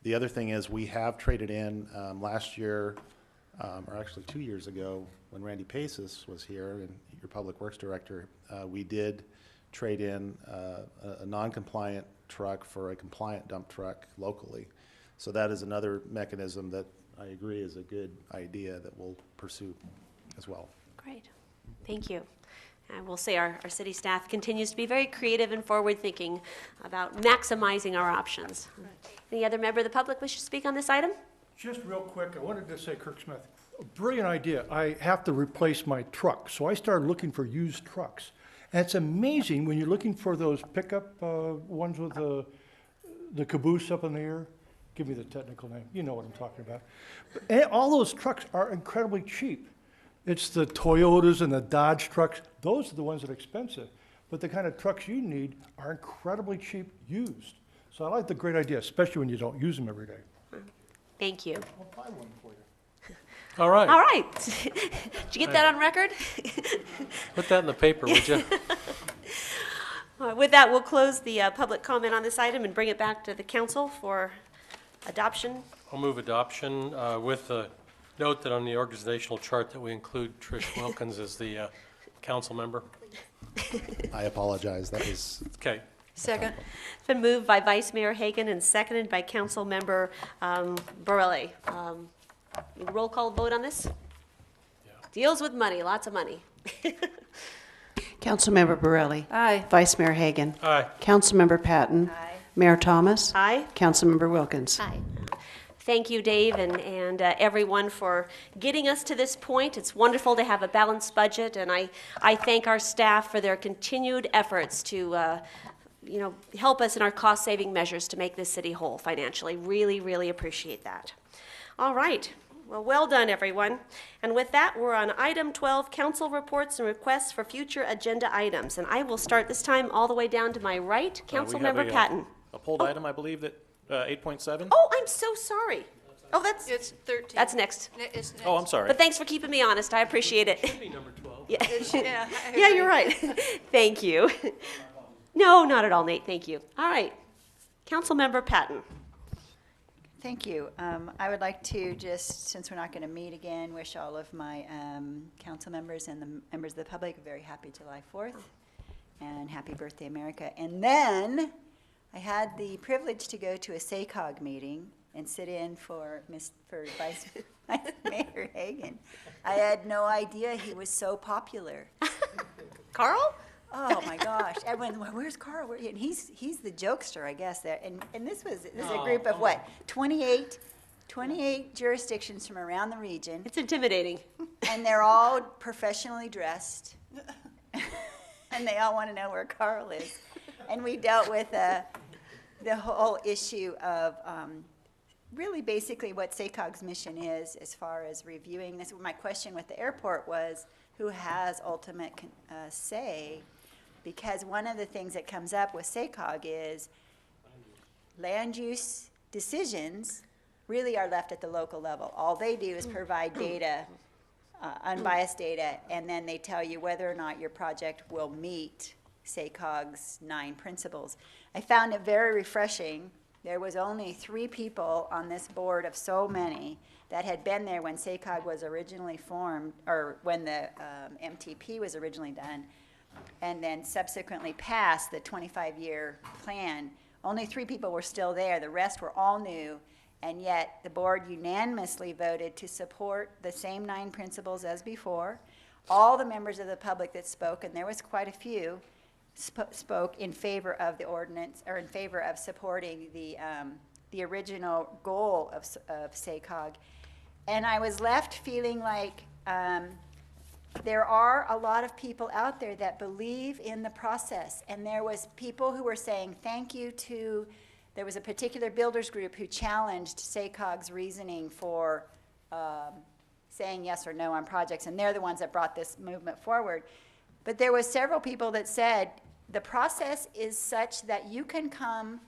The other thing is we have traded in last year, or actually 2 years ago when Randy Paces was here and your Public Works Director, we did trade in a non-compliant truck for a compliant dump truck locally. So that is another mechanism that I agree is a good idea that we'll pursue as well. Great. Thank you. I will say our city staff continues to be very creative and forward-thinking about maximizing our options. Right. Any other member of the public wish to speak on this item? Just real quick, I wanted to say, Kirk Smith, a brilliant idea. I have to replace my truck, so I started looking for used trucks. And it's amazing when you're looking for those pickup ones with the caboose up in the air. Give me the technical name. You know what I'm talking about. And all those trucks are incredibly cheap. It's the Toyotas and the Dodge trucks. Those are the ones that are expensive. But the kind of trucks you need are incredibly cheap used. So I like the great idea, especially when you don't use them every day. Thank you. I'll buy one for you. All right. All right. Did you get that on record? Put that in the paper, would you? With that, we'll close the public comment on this item and bring it back to the council for adoption. I'll move adoption with the note that on the organizational chart that we include Trish Wilkins as the council member. I apologize. That was okay. Second. It's been moved by Vice Mayor Hagan and seconded by Council Member Borelli. Roll call vote on this? Yeah. Deals with money, lots of money. Councilmember Borelli. Aye. Vice Mayor Hagan. Aye. Councilmember Patton. Aye. Mayor Thomas. Aye. Councilmember Wilkins. Aye. Thank you, Dave, and everyone for getting us to this point. It's wonderful to have a balanced budget, and I thank our staff for their continued efforts to help us in our cost-saving measures to make this city whole financially. Really, really appreciate that. All right, Well, well done, everyone. And with that, we're on item 12, council reports and requests for future agenda items. And I will start this time all the way down to my right, Councilmember Patton. A pulled item, I believe, that 8.7? Oh, I'm so sorry. Oh, that's It's 13. that's next. It's next. Oh, I'm sorry. But thanks for keeping me honest. I appreciate it. Number 12. Yeah, Yeah, I yeah, agree. you're right. Thank you. No, not at all, Nate. Thank you. All right, Councilmember Patton. Thank you. I would like to just, since we're not going to meet again, wish all of my council members and the members of the public a very happy July 4th and happy birthday, America. And then I had the privilege to go to a SACOG meeting and sit in for Vice Mayor Hagan. I had no idea he was so popular. Carl? Oh my gosh! Everyone, well, where's Carl? And he's the jokester, I guess. There, and this is a group of what? 28 jurisdictions from around the region, It's intimidating. and they're all professionally dressed, and they all want to know where Carl is. And we dealt with the whole issue of really basically what SACOG's mission is as far as reviewing this. My question with the airport was, who has ultimate say? Because one of the things that comes up with SACOG is land use decisions really are left at the local level. All they do is provide data, unbiased data, and then they tell you whether or not your project will meet SACOG's 9 principles. I found it very refreshing. There was only 3 people on this board of so many that had been there when SACOG was originally formed, or when the MTP was originally done, and then subsequently passed the 25-year plan. Only 3 people were still there. The rest were all new, and yet the board unanimously voted to support the same 9 principles as before. All the members of the public that spoke, and there was quite a few, spoke in favor of the ordinance, or in favor of supporting the original goal of SACOG. And I was left feeling like there are a lot of people out there that believe in the process. And there was people who were saying thank you to, there was a particular builders group who challenged SACOG's reasoning for saying yes or no on projects. And they're the ones that brought this movement forward. But there was several people that said the process is such that you can come,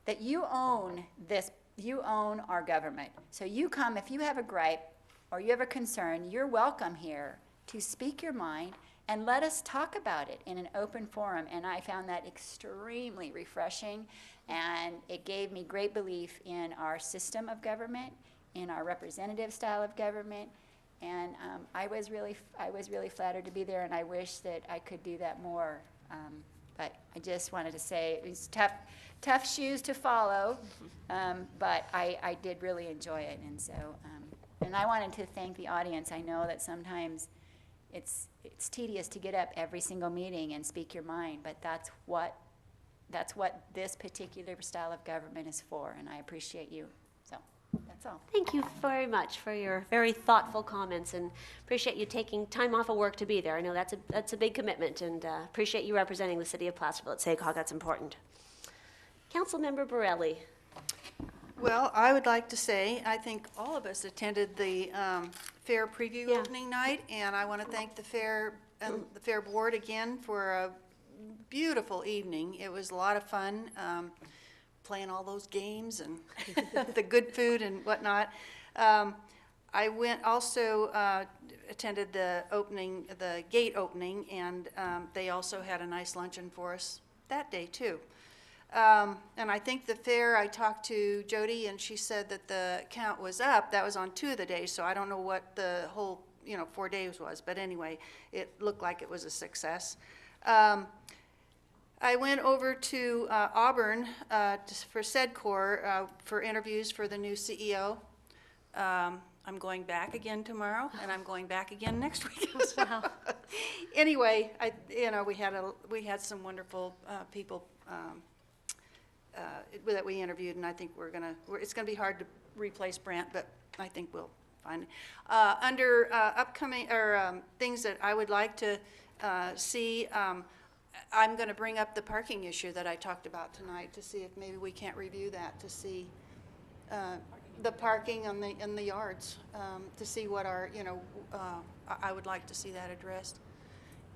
that you own this, you own our government. So you come, if you have a gripe or you have a concern, you're welcome here to speak your mind and let us talk about it in an open forum. And I found that extremely refreshing, and it gave me great belief in our system of government, in our representative style of government. And I was really flattered to be there, and I wish that I could do that more. But I just wanted to say it was tough shoes to follow, but I did really enjoy it. And so, and I wanted to thank the audience. I know that sometimes it's tedious to get up every single meeting and speak your mind, but that's what this particular style of government is for, and I appreciate you. So that's all. Thank you very much for your very thoughtful comments, and appreciate you taking time off of work to be there. I know that's a big commitment, and appreciate you representing the city of Placerville at SACOG. That's important. Councilmember Borelli. Well, I would like to say, I think all of us attended the fair preview opening night, and I want to thank the fair board again for a beautiful evening. It was a lot of fun, playing all those games and the good food and whatnot. I attended the gate opening, and they also had a nice luncheon for us that day too. And I think the fair, I talked to Jody, and she said that the count was up. That was on 2 of the days, so I don't know what the whole 4 days was. But anyway, it looked like it was a success. I went over to Auburn for SEDCOR for interviews for the new CEO. I'm going back again tomorrow, and I'm going back again next week. Wow. Anyway, we had some wonderful people that we interviewed, and I think it's gonna be hard to replace Brant, but I think we'll find it. Under upcoming things that I would like to see, I'm going to bring up the parking issue that I talked about tonight to see if maybe we can't review that to see the parking in the yards, to see what our, I would like to see that addressed.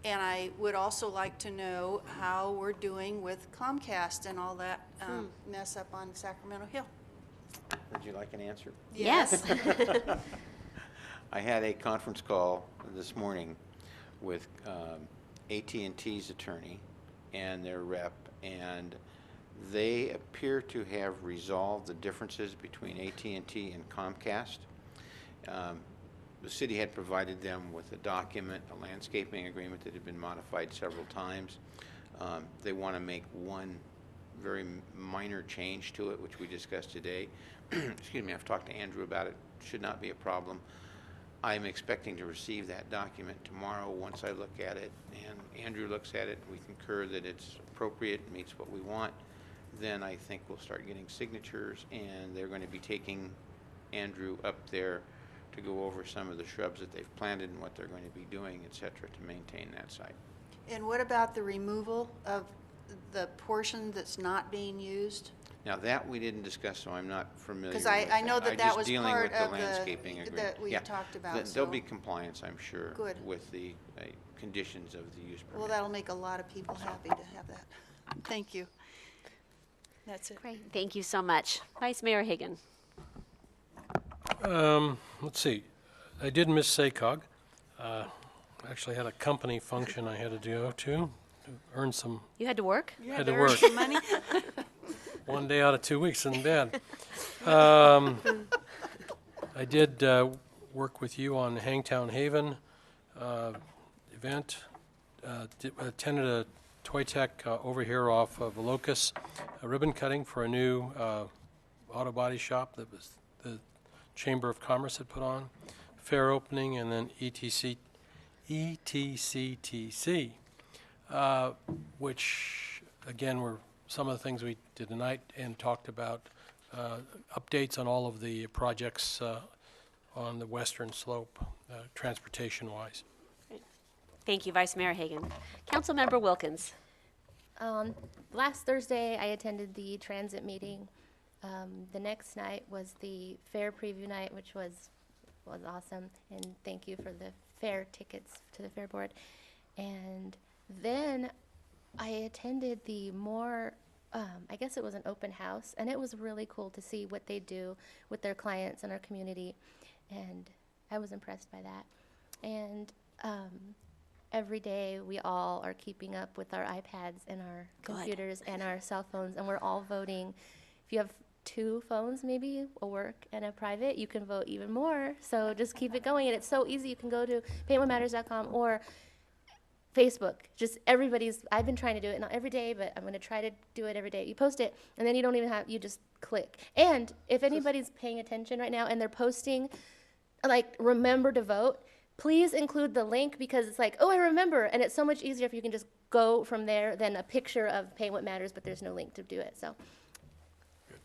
And I would also like to know how we're doing with Comcast and all that mess up on Sacramento Hill. Would you like an answer? Yes. I had a conference call this morning with AT&T's attorney and their rep, and they appear to have resolved the differences between AT&T and Comcast. The city had provided them with a document, a landscaping agreement that had been modified several times. They want to make one very minor change to it, which we discussed today. Excuse me, I've talked to Andrew about it. Should not be a problem. I'm expecting to receive that document tomorrow. Once I look at it and Andrew looks at it, we concur that it's appropriate, meets what we want, then I think we'll start getting signatures, and they're going to be taking Andrew up there to go over some of the shrubs that they've planted and what they're going to be doing, et cetera, to maintain that site. And what about the removal of the portion that's not being used? Now that we didn't discuss, so I'm not familiar with Because I know that was dealing part with the of landscaping agreement. that we Yeah. talked about. There'll so- be compliance, I'm sure, Good. with the conditions of the use permit. Well, that'll make a lot of people happy to have that. Thank you. That's it. Great. Thank you so much. Vice Mayor Hagan. Let's see. I did miss SACOG. Actually had a company function I had to go to earn some. You had to work? You Had to to earn work. some money? 1 day out of 2 weeks isn't bad. I did work with you on the Hangtown Haven event. Attended a Toy Tech over here off of Locust, a ribbon cutting for a new auto body shop that was the Chamber of Commerce had put on. Fair opening, and then ETCTC, which again were some of the things we did tonight and talked about updates on all of the projects on the western slope, transportation-wise. Thank you, Vice Mayor Hagan. Councilmember Wilkins. Last Thursday, I attended the transit meeting. The next night was the fair preview night, which was awesome. And thank you for the fair tickets to the fair board. And then I attended the I guess it was an open house, and it was really cool to see what they do with their clients in our community. And I was impressed by that. And every day we all are keeping up with our iPads and our computers and our cell phones, and we're all voting. If you have 2 phones, maybe a work and a private, you can vote even more. So just keep it going, and it's so easy. You can go to paintwhatmatters.com or Facebook. Just I've been trying to do it not every day, but I'm going to try to do it every day. You post it, and then you don't even you just click. And if anybody's paying attention right now and they're posting, like, remember to vote, please include the link, because it's like, oh, I remember, and it's so much easier if you can just go from there than a picture of Paint What Matters, but there's no link to do it. So,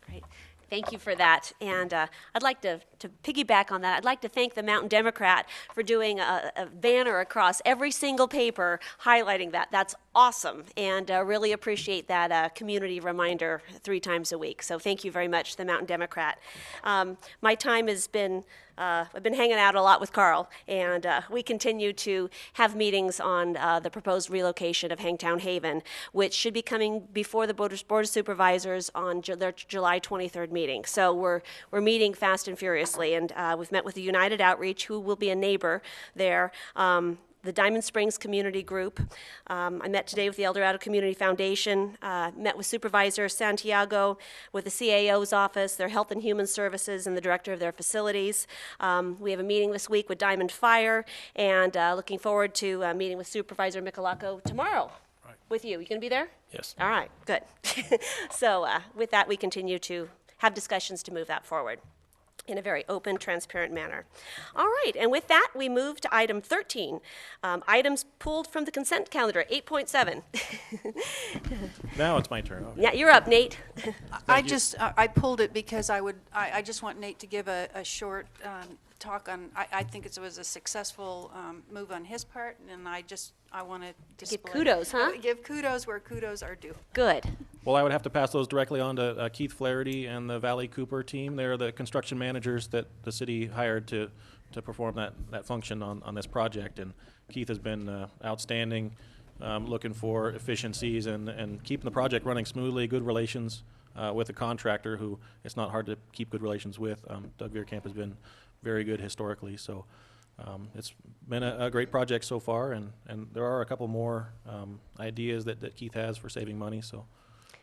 Great. Thank you for that. And I'd like to piggyback on that. I'd like to thank the Mountain Democrat for doing a banner across every single paper highlighting that. That's awesome, and really appreciate that community reminder 3 times a week. So thank you very much, the Mountain Democrat. My time has been, I've been hanging out a lot with Carl, and we continue to have meetings on the proposed relocation of Hangtown Haven, which should be coming before the Board of Supervisors on their July 23rd meeting. So we're meeting fast and furiously, and we've met with the United Outreach, who will be a neighbor there. The Diamond Springs Community Group. I met today with the El Dorado Community Foundation, met with Supervisor Santiago, with the CAO's office, their Health and Human Services, and the director of their facilities. We have a meeting this week with Diamond Fire, and looking forward to meeting with Supervisor Michalako tomorrow. Right. With you. You going to be there? Yes. All right, good. So with that, we continue to have discussions to move that forward in a very open, transparent manner. All right, and with that, we move to item 13, items pulled from the consent calendar, 8.7. Now it's my turn. Okay. Yeah, you're up, Nate. I pulled it because I just want Nate to give a short talk on, I think it was a successful move on his part, and I want to display. Give kudos, huh? Give kudos where kudos are due. Good. Well, I would have to pass those directly on to Keith Flaherty and the Valley Cooper team. They're the construction managers that the city hired to perform that function on this project. And Keith has been outstanding, looking for efficiencies and keeping the project running smoothly, good relations with the contractor, who it's not hard to keep good relations with. Doug Veerkamp has been very good historically, so it's been a great project so far, and there are a couple more ideas that Keith has for saving money, so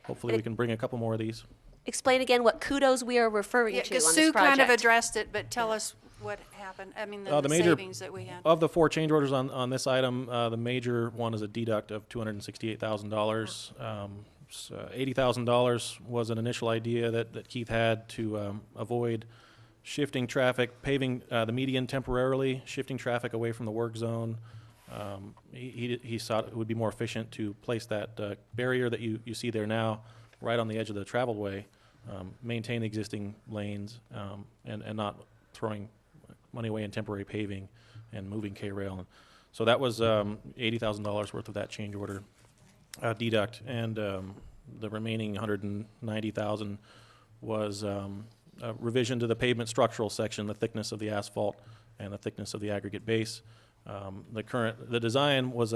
hopefully we can bring a couple more of these. Explain again what kudos we are referring to on this Sue project. kind of addressed it, but tell us what happened. I mean, the major savings that we had. of the 4 change orders on this item, the major one is a deduct of $268,000. $80,000 was an initial idea that Keith had to avoid shifting traffic, paving the median temporarily, shifting traffic away from the work zone. He thought it would be more efficient to place that barrier that you see there now right on the edge of the traveled way, maintain the existing lanes, and not throwing money away in temporary paving and moving K-rail. So that was $80,000 worth of that change order deduct, and the remaining $190,000 was a revision to the pavement structural section, the thickness of the asphalt and the thickness of the aggregate base. The design was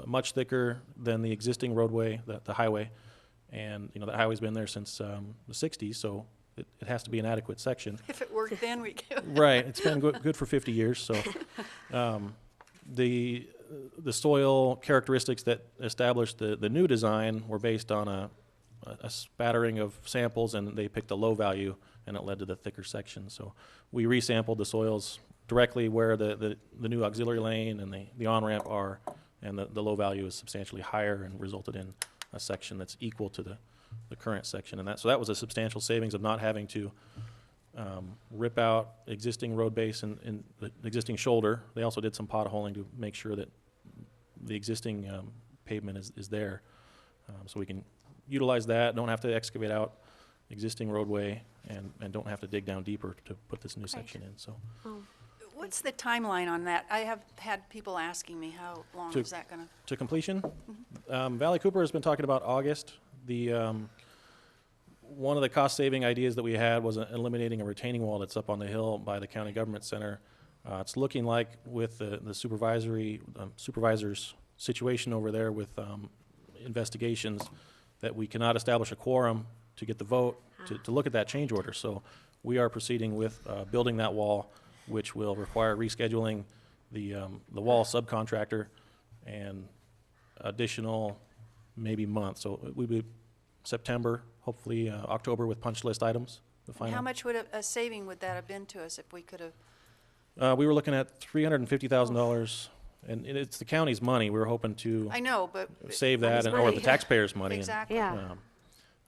much thicker than the existing roadway, the highway, and that highway's been there since the 60s, so it has to be an adequate section. If it worked then, we could. Right, it's been good for 50 years. So the soil characteristics that established the new design were based on a spattering of samples, and they picked a low value, and it led to the thicker section. So we resampled the soils directly where the new auxiliary lane and the on-ramp are, and the low value is substantially higher and resulted in a section that's equal to the current section. And so that was a substantial savings of not having to rip out existing road base and the existing shoulder. They also did some potholing to make sure that the existing pavement is there. So we can utilize that, don't have to excavate out existing roadway, and don't have to dig down deeper to put this new section in. So. What's the timeline on that? I have had people asking me how long is that going to... To completion? Valley Cooper has been talking about August. One of the cost-saving ideas that we had was eliminating a retaining wall that's up on the hill by the county government center. It's looking like with the supervisor's situation over there with investigations that we cannot establish a quorum to get the vote to look at that change order. So we are proceeding with building that wall, which will require rescheduling the wall subcontractor and additional maybe month. So it would be September, hopefully October with punch list items. The final. How much would a saving would that have been to us if we could have? We were looking at $350,000, and it's the county's money. We were hoping to I know, but save that, or the taxpayers' money. Exactly.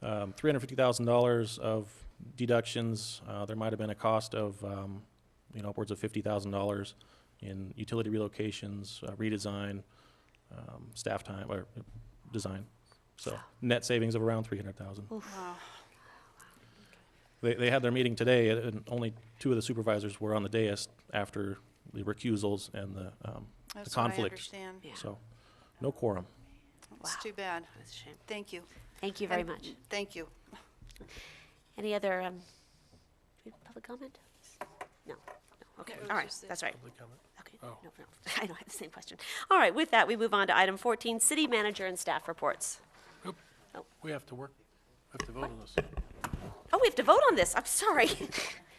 $350,000 of deductions. There might have been a cost of upwards of $50,000 in utility relocations, redesign, staff time, or design. So net savings of around $300,000. Wow. They had their meeting today, and only 2 of the supervisors were on the dais after the recusals and the That's conflict. what I understand. Yeah. So no quorum. It's too bad. That's a shame. Thank you. Thank you very much. Thank you. Any other public comment? No. Okay. All right. That's right. Public comment? Okay. Oh. No. I don't have the same question. All right. With that, we move on to item 14, city manager and staff reports. We have to work, we have to vote on this. Oh, we have to vote on this. I'm sorry.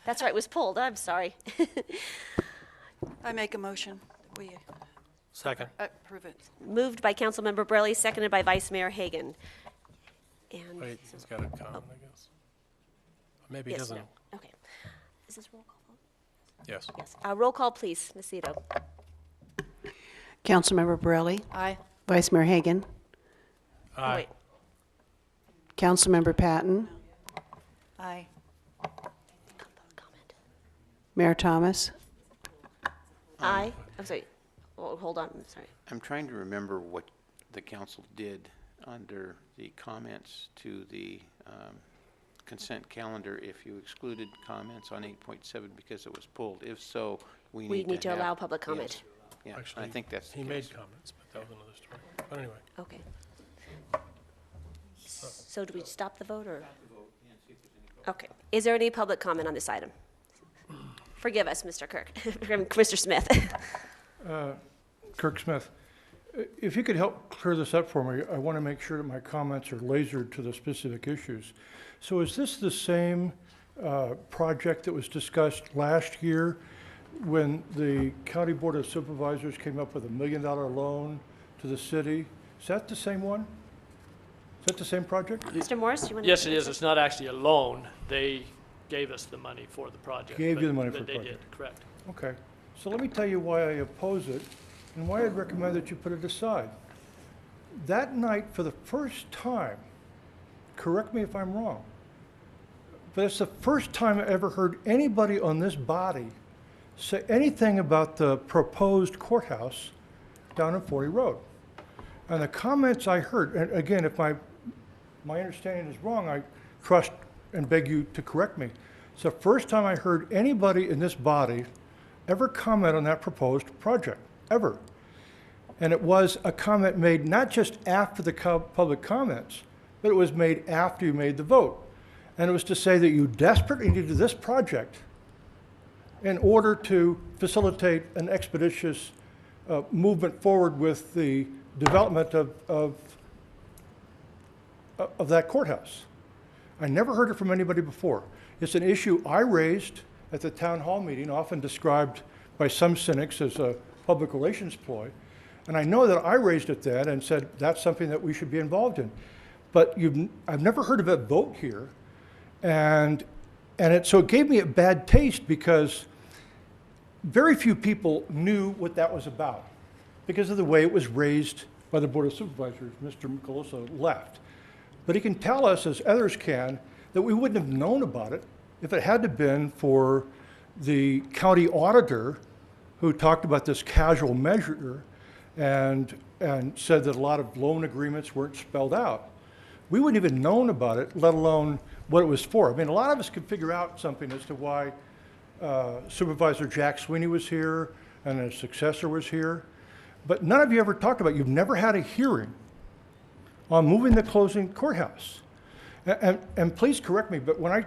That's right. It was pulled. I'm sorry. I make a motion. We Second. approve it. Moved by Councilmember Braley, seconded by Vice Mayor Hagan. And Wait, he's got a comment, I guess. Maybe he yes, doesn't. no. Okay. Is this roll call vote? Yes. Yes. Roll call, please. Ms. Zito. Councilmember Borelli? Aye. Vice Mayor Hagan? Oh, wait. Councilmember Patton? Aye. Comment. Mayor Thomas? Aye. I'm sorry. Oh, hold on. I'm sorry. I'm trying to remember what the council did under the comments to the consent calendar if you excluded comments on 8.7 because it was pulled. If so, we need to allow public comment. Yes. Yeah, Actually, I think that's the he case. made comments, but that was another story. But anyway. Okay. So do we stop the vote, or? Okay. Is there any public comment on this item? Forgive us, Mr. Kirk, Mr. Smith. Kirk Smith, if you could help clear this up for me, I want to make sure that my comments are lasered to the specific issues. So is this the same project that was discussed last year when the County Board of Supervisors came up with $1 million loan to the city? Is that the same one? Is that the same project? Mr. Morris, you want to? Yes, it is. It's not actually a loan. They gave us the money for the project. Gave you the money but for the they project. did, correct. Okay. So let me tell you why I oppose it and why I'd recommend that you put it aside. That night, for the first time, correct me if I'm wrong, but it's the first time I ever heard anybody on this body say anything about the proposed courthouse down on 40 Road. And the comments I heard, and again, if my understanding is wrong, I trust and beg you to correct me. It's the first time I heard anybody in this body ever comment on that proposed project, ever. And it was a comment made not just after the public comments, but it was made after you made the vote. And it was to say that you desperately needed this project in order to facilitate an expeditious movement forward with the development of that courthouse. I never heard it from anybody before. It's an issue I raised at the town hall meeting, often described by some cynics as a public relations ploy. And I know that I raised it then and said that's something that we should be involved in. But I've never heard of a vote here. So it gave me a bad taste because very few people knew what that was about because of the way it was raised by the Board of Supervisors. Mr. Micolosa left. But he can tell us, as others can, that we wouldn't have known about it if it hadn't been for the county auditor who talked about this casual measure and said that a lot of loan agreements weren't spelled out. We wouldn't even known about it, let alone what it was for. I mean, a lot of us could figure out something as to why Supervisor Jack Sweeney was here and his successor was here, but none of you ever talked about it. You've never had a hearing on moving the closing courthouse. And please correct me, but when I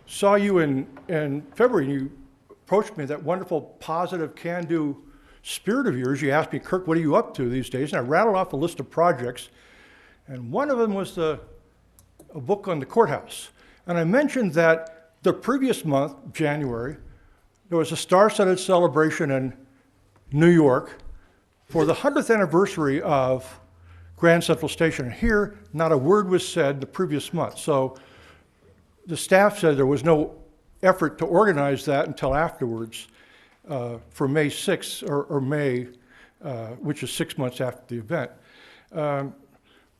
saw you in February, you approached me, that wonderful, positive, can-do spirit of yours, you asked me, Kirk, what are you up to these days? And I rattled off a list of projects, and one of them was a book on the courthouse. And I mentioned that the previous month, January, there was a star-studded celebration in New York for the 100th anniversary of Grand Central Station. Here, not a word was said the previous month. So the staff said there was no effort to organize that until afterwards for May 6th or May, which is 6 months after the event.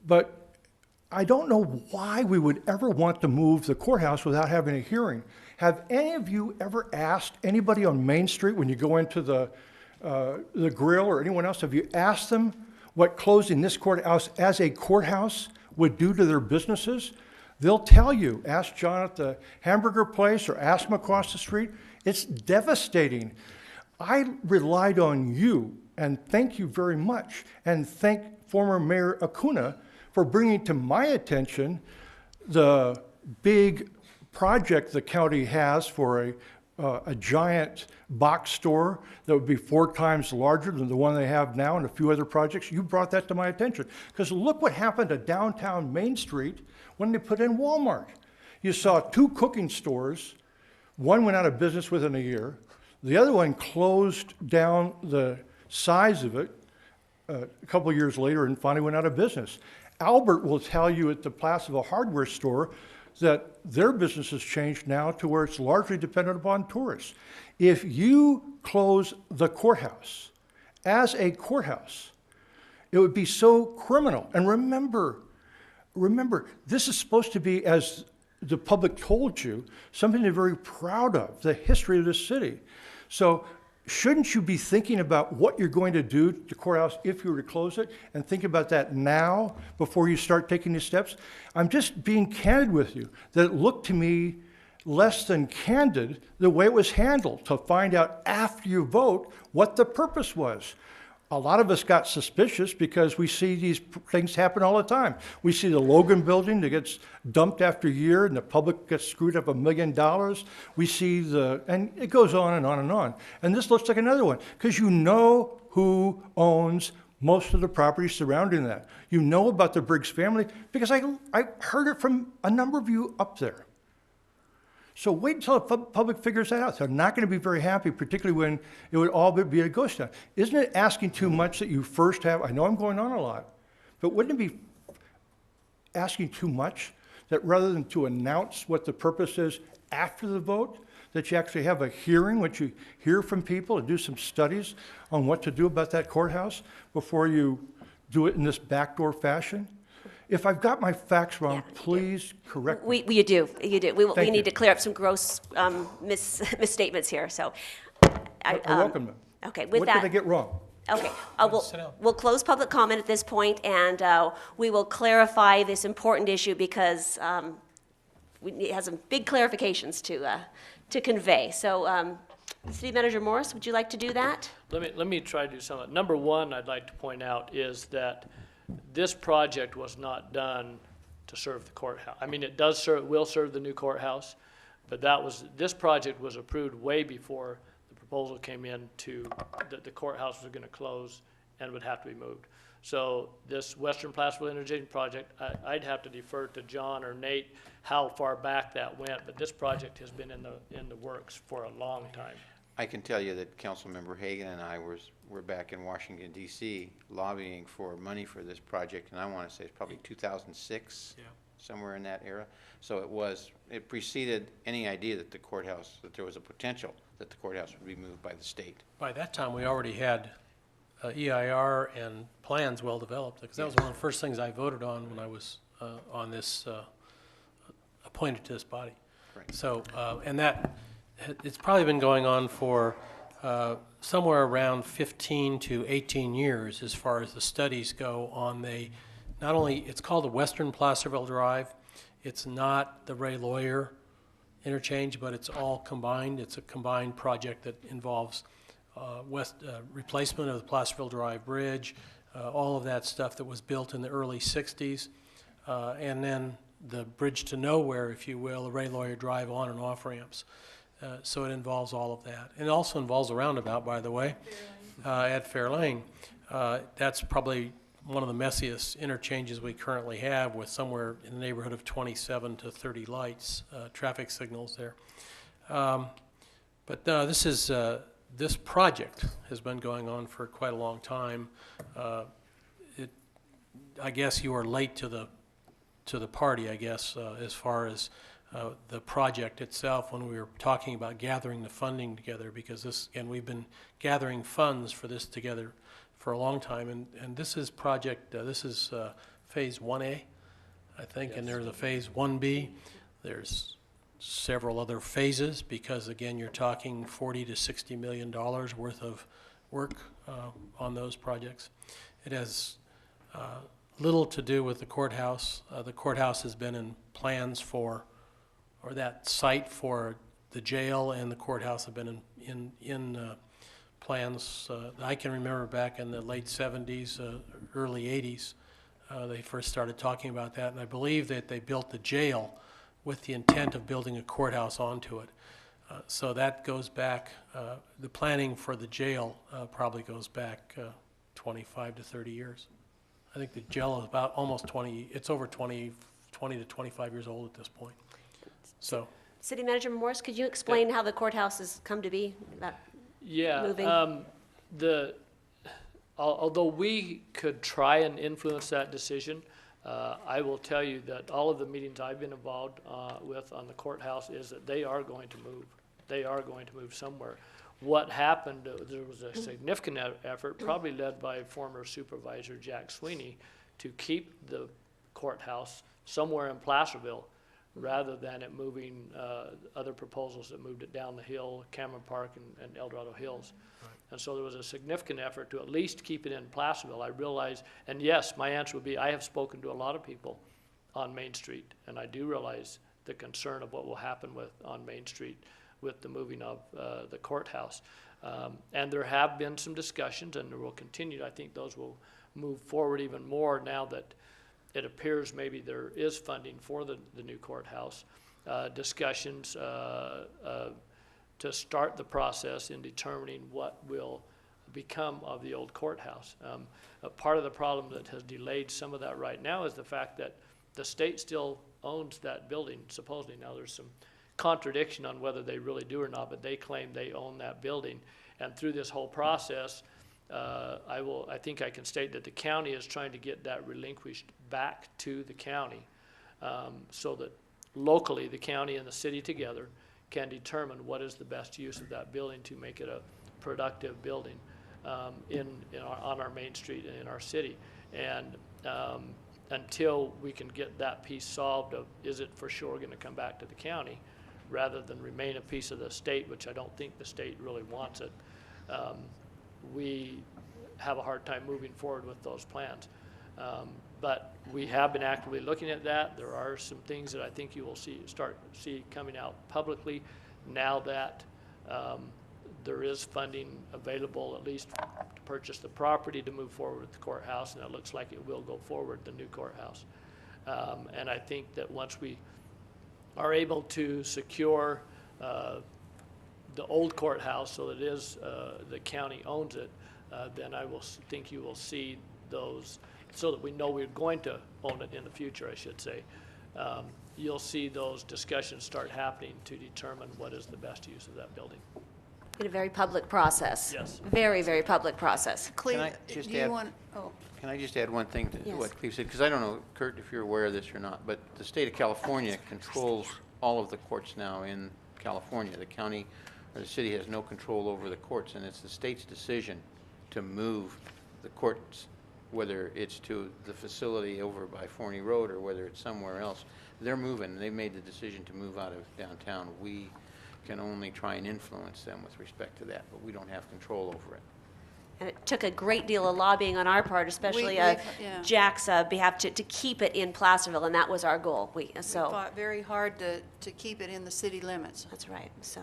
But I don't know why we would ever want to move the courthouse without having a hearing. Have any of you ever asked anybody on Main Street when you go into the grill or anyone else, have you asked them what closing this courthouse as a courthouse would do to their businesses? They'll tell you. Ask John at the hamburger place or ask him across the street. It's devastating. I relied on you, and thank you very much, and thank former Mayor Acuna for bringing to my attention the big project the county has for a giant box store that would be 4 times larger than the one they have now and a few other projects. You brought that to my attention. Because look what happened to downtown Main Street when they put in Walmart. You saw 2 cooking stores. One went out of business within a year. The other one closed down the size of it a couple of years later and finally went out of business. Albert will tell you at the Placerville hardware store that their business has changed now to where it's largely dependent upon tourists. If you close the courthouse as a courthouse, it would be so criminal. And remember, this is supposed to be, as the public told you, something they're very proud of, the history of this city. So shouldn't you be thinking about what you're going to do to the courthouse if you were to close it, and think about that now before you start taking these steps? I'm just being candid with you, that it looked to me less than candid the way it was handled, to find out after you vote what the purpose was. A lot of us got suspicious because we see these things happen all the time. We see the Logan building that gets dumped after a year and the public gets screwed up $1 million. We see and it goes on and on and on. And this looks like another one because you know who owns most of the property surrounding that. You know about the Briggs family because I heard it from a number of you up there. So wait until the public figures that out. They're not going to be very happy, particularly when it would all be a ghost town. Isn't it asking too much that you first have, I know I'm going on a lot, but wouldn't it be asking too much that rather than to announce what the purpose is after the vote, that you actually have a hearing, which you hear from people and do some studies on what to do about that courthouse before you do it in this backdoor fashion? If I've got my facts wrong, please correct me. You do. We need you. to clear up some gross misstatements here, so. I welcome them. Okay, with What that. did I get wrong? Okay, we'll close public comment at this point, and we will clarify this important issue because it has some big clarifications to convey. So, City Manager Morris, would you like to do that? Let me try to do something. Number one, I'd like to point out is that this project was not done to serve the courthouse. I mean, it will serve the new courthouse, but this project was approved way before the proposal came in that the courthouse was going to close and would have to be moved. So this Western Placerville Integration Project, I'd have to defer to John or Nate how far back that went, but this project has been in the works for a long time. I can tell you that Councilmember Hagan and I were back in Washington, D.C. lobbying for money for this project, and I want to say it's probably 2006, somewhere in that era. So it preceded any idea that there was a potential that the courthouse would be moved by the state. By that time, we already had EIR and plans well developed, because that was one of the first things I voted on when I was on this, appointed to this body. Right. So, and it's probably been going on for somewhere around 15 to 18 years as far as the studies go on it's called the Western Placerville Drive. It's not the Ray Lawyer interchange, but it's all combined. It's a combined project that involves replacement of the Placerville Drive Bridge, all of that stuff that was built in the early 60s, and then the bridge to nowhere, if you will, the Ray Lawyer Drive on and off ramps. So it involves all of that. It also involves a roundabout, by the way, at Fair Lane. That's probably one of the messiest interchanges we currently have, with somewhere in the neighborhood of 27 to 30 lights, traffic signals there. But this project has been going on for quite a long time. I guess you are late to the party, I guess, as far as the project itself, when we were talking about gathering the funding together, because we've been gathering funds for this together for a long time, and this is phase 1A, I think, yes. And there's a phase 1B. There's several other phases, because again, you're talking $40 to $60 million worth of work on those projects. It has little to do with the courthouse. The courthouse has been in plans or that site for the jail and the courthouse have been in plans. I can remember back in the late 70s, early 80s, they first started talking about that, and I believe that they built the jail with the intent of building a courthouse onto it. So that goes back, the planning for the jail probably goes back 25 to 30 years. I think the jail is about almost 20, it's over 20 to 25 years old at this point. So, City Manager Morris, could you explain how the courthouse has come to be moving? Although we could try and influence that decision, I will tell you that all of the meetings I've been involved with on the courthouse is that they are going to move. They are going to move somewhere. What happened, there was a significant effort, probably led by former Supervisor Jack Sweeney, to keep the courthouse somewhere in Placerville, rather than it moving other proposals that moved it down the hill, Cameron Park and El Dorado Hills. Right. And so there was a significant effort to at least keep it in Placerville. I realize, and yes, my answer would be, I have spoken to a lot of people on Main Street, and I do realize the concern of what will happen on Main Street with the moving of the courthouse. And there have been some discussions, and there will continue. I think those will move forward even more now that it appears maybe there is funding for the new courthouse. Discussions to start the process in determining what will become of the old courthouse. A part of the problem that has delayed some of that right now is the fact that the state still owns that building, supposedly. Now, there's some contradiction on whether they really do or not, but they claim they own that building. And through this whole process, I think I can state that the county is trying to get that relinquished back to the county, so that locally the county and the city together can determine what is the best use of that building to make it a productive building on our main street and in our city. And until we can get that piece solved of, is it for sure going to come back to the county rather than remain a piece of the state, which I don't think the state really wants it, we have a hard time moving forward with those plans. But we have been actively looking at that. There are some things that I think you will start to see coming out publicly now that there is funding available, at least to purchase the property to move forward with the courthouse, and it looks like it will go forward, the new courthouse. And I think that once we are able to secure the old courthouse so that it is, the county owns it, then I will think you will see those, so that we know we're going to own it in the future, I should say. You'll see those discussions start happening to determine what is the best use of that building. In a very public process. Yes. Very, very public process. Can I just do you add- want, oh, Can I just add one thing to Yes. what Cleve said? Because I don't know, Kurt, if you're aware of this or not, but the state of California controls all of the courts now in California. The county or the city has no control over the courts, and it's the state's decision to move the courts, whether it's to the facility over by Forney Road or whether it's somewhere else. They're moving. They made the decision to move out of downtown. We can only try and influence them with respect to that, but we don't have control over it. And it took a great deal of lobbying on our part, especially we've- yeah. Jack's behalf to keep it in Placerville, and that was our goal. we fought very hard to keep it in the city limits. That's right. So,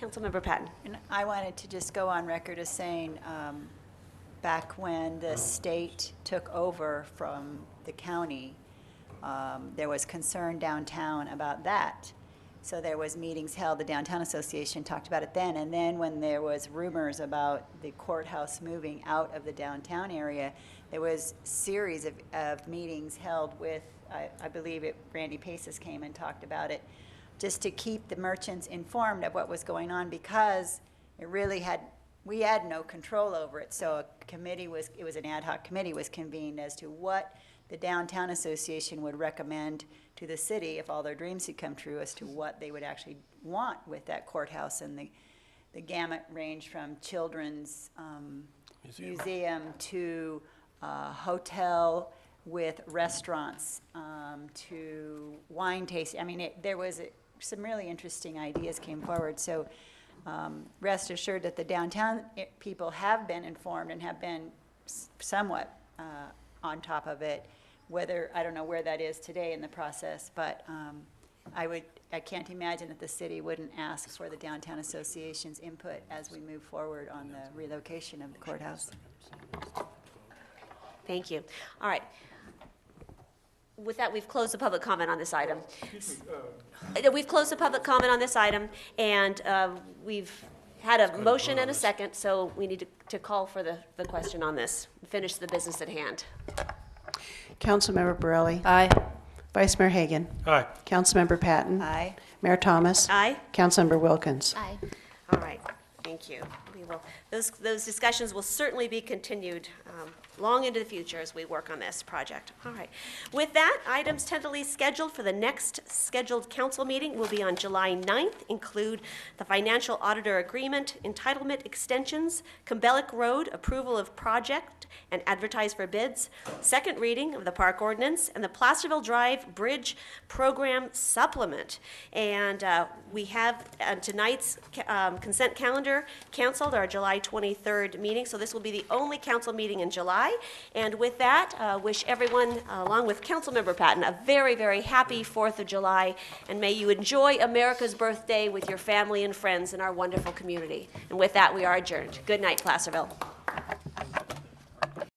Councilmember Patton. And I wanted to just go on record as saying, back when the state took over from the county, there was concern downtown about that. So there was meetings held, the Downtown Association talked about it then, and then when there was rumors about the courthouse moving out of the downtown area, there was series of meetings held with, I believe Randy Paces came and talked about it, just to keep the merchants informed of what was going on, because it really we had no control over it. So it was an ad hoc committee was convened as to what the Downtown Association would recommend to the city if all their dreams had come true as to what they would actually want with that courthouse. And the gamut ranged from children's museum to hotel with restaurants to wine tasting. I mean, there was some really interesting ideas came forward. So rest assured that the downtown people have been informed and have been somewhat on top of it. Whether, I don't know where that is today in the process, but I can't imagine that the city wouldn't ask for the Downtown Association's input as we move forward on the relocation of the courthouse. Thank you. All right. With that, we've closed the public comment on this item. We've closed the public comment on this item, and we've had a motion and a second, so we need to call for the question on this, finish the business at hand. Councilmember Borelli. Aye. Vice Mayor Hagan. Aye. Councilmember Patton. Aye. Mayor Thomas. Aye. Councilmember Wilkins. Aye. All right, thank you. We will, those discussions will certainly be continued long into the future as we work on this project. All right. With that, items tentatively scheduled for the next scheduled council meeting will be on July 9th, include the financial auditor agreement, entitlement extensions, Cabelac Road approval of project and advertise for bids, second reading of the park ordinance, and the Placerville Drive Bridge Program Supplement. And we have tonight's consent calendar canceled, our July 23rd meeting, so this will be the only council meeting in July. July. And with that, wish everyone, along with Councilmember Patton, a very, very happy 4th of July, and may you enjoy America's birthday with your family and friends in our wonderful community. And with that, we are adjourned. Good night, Placerville.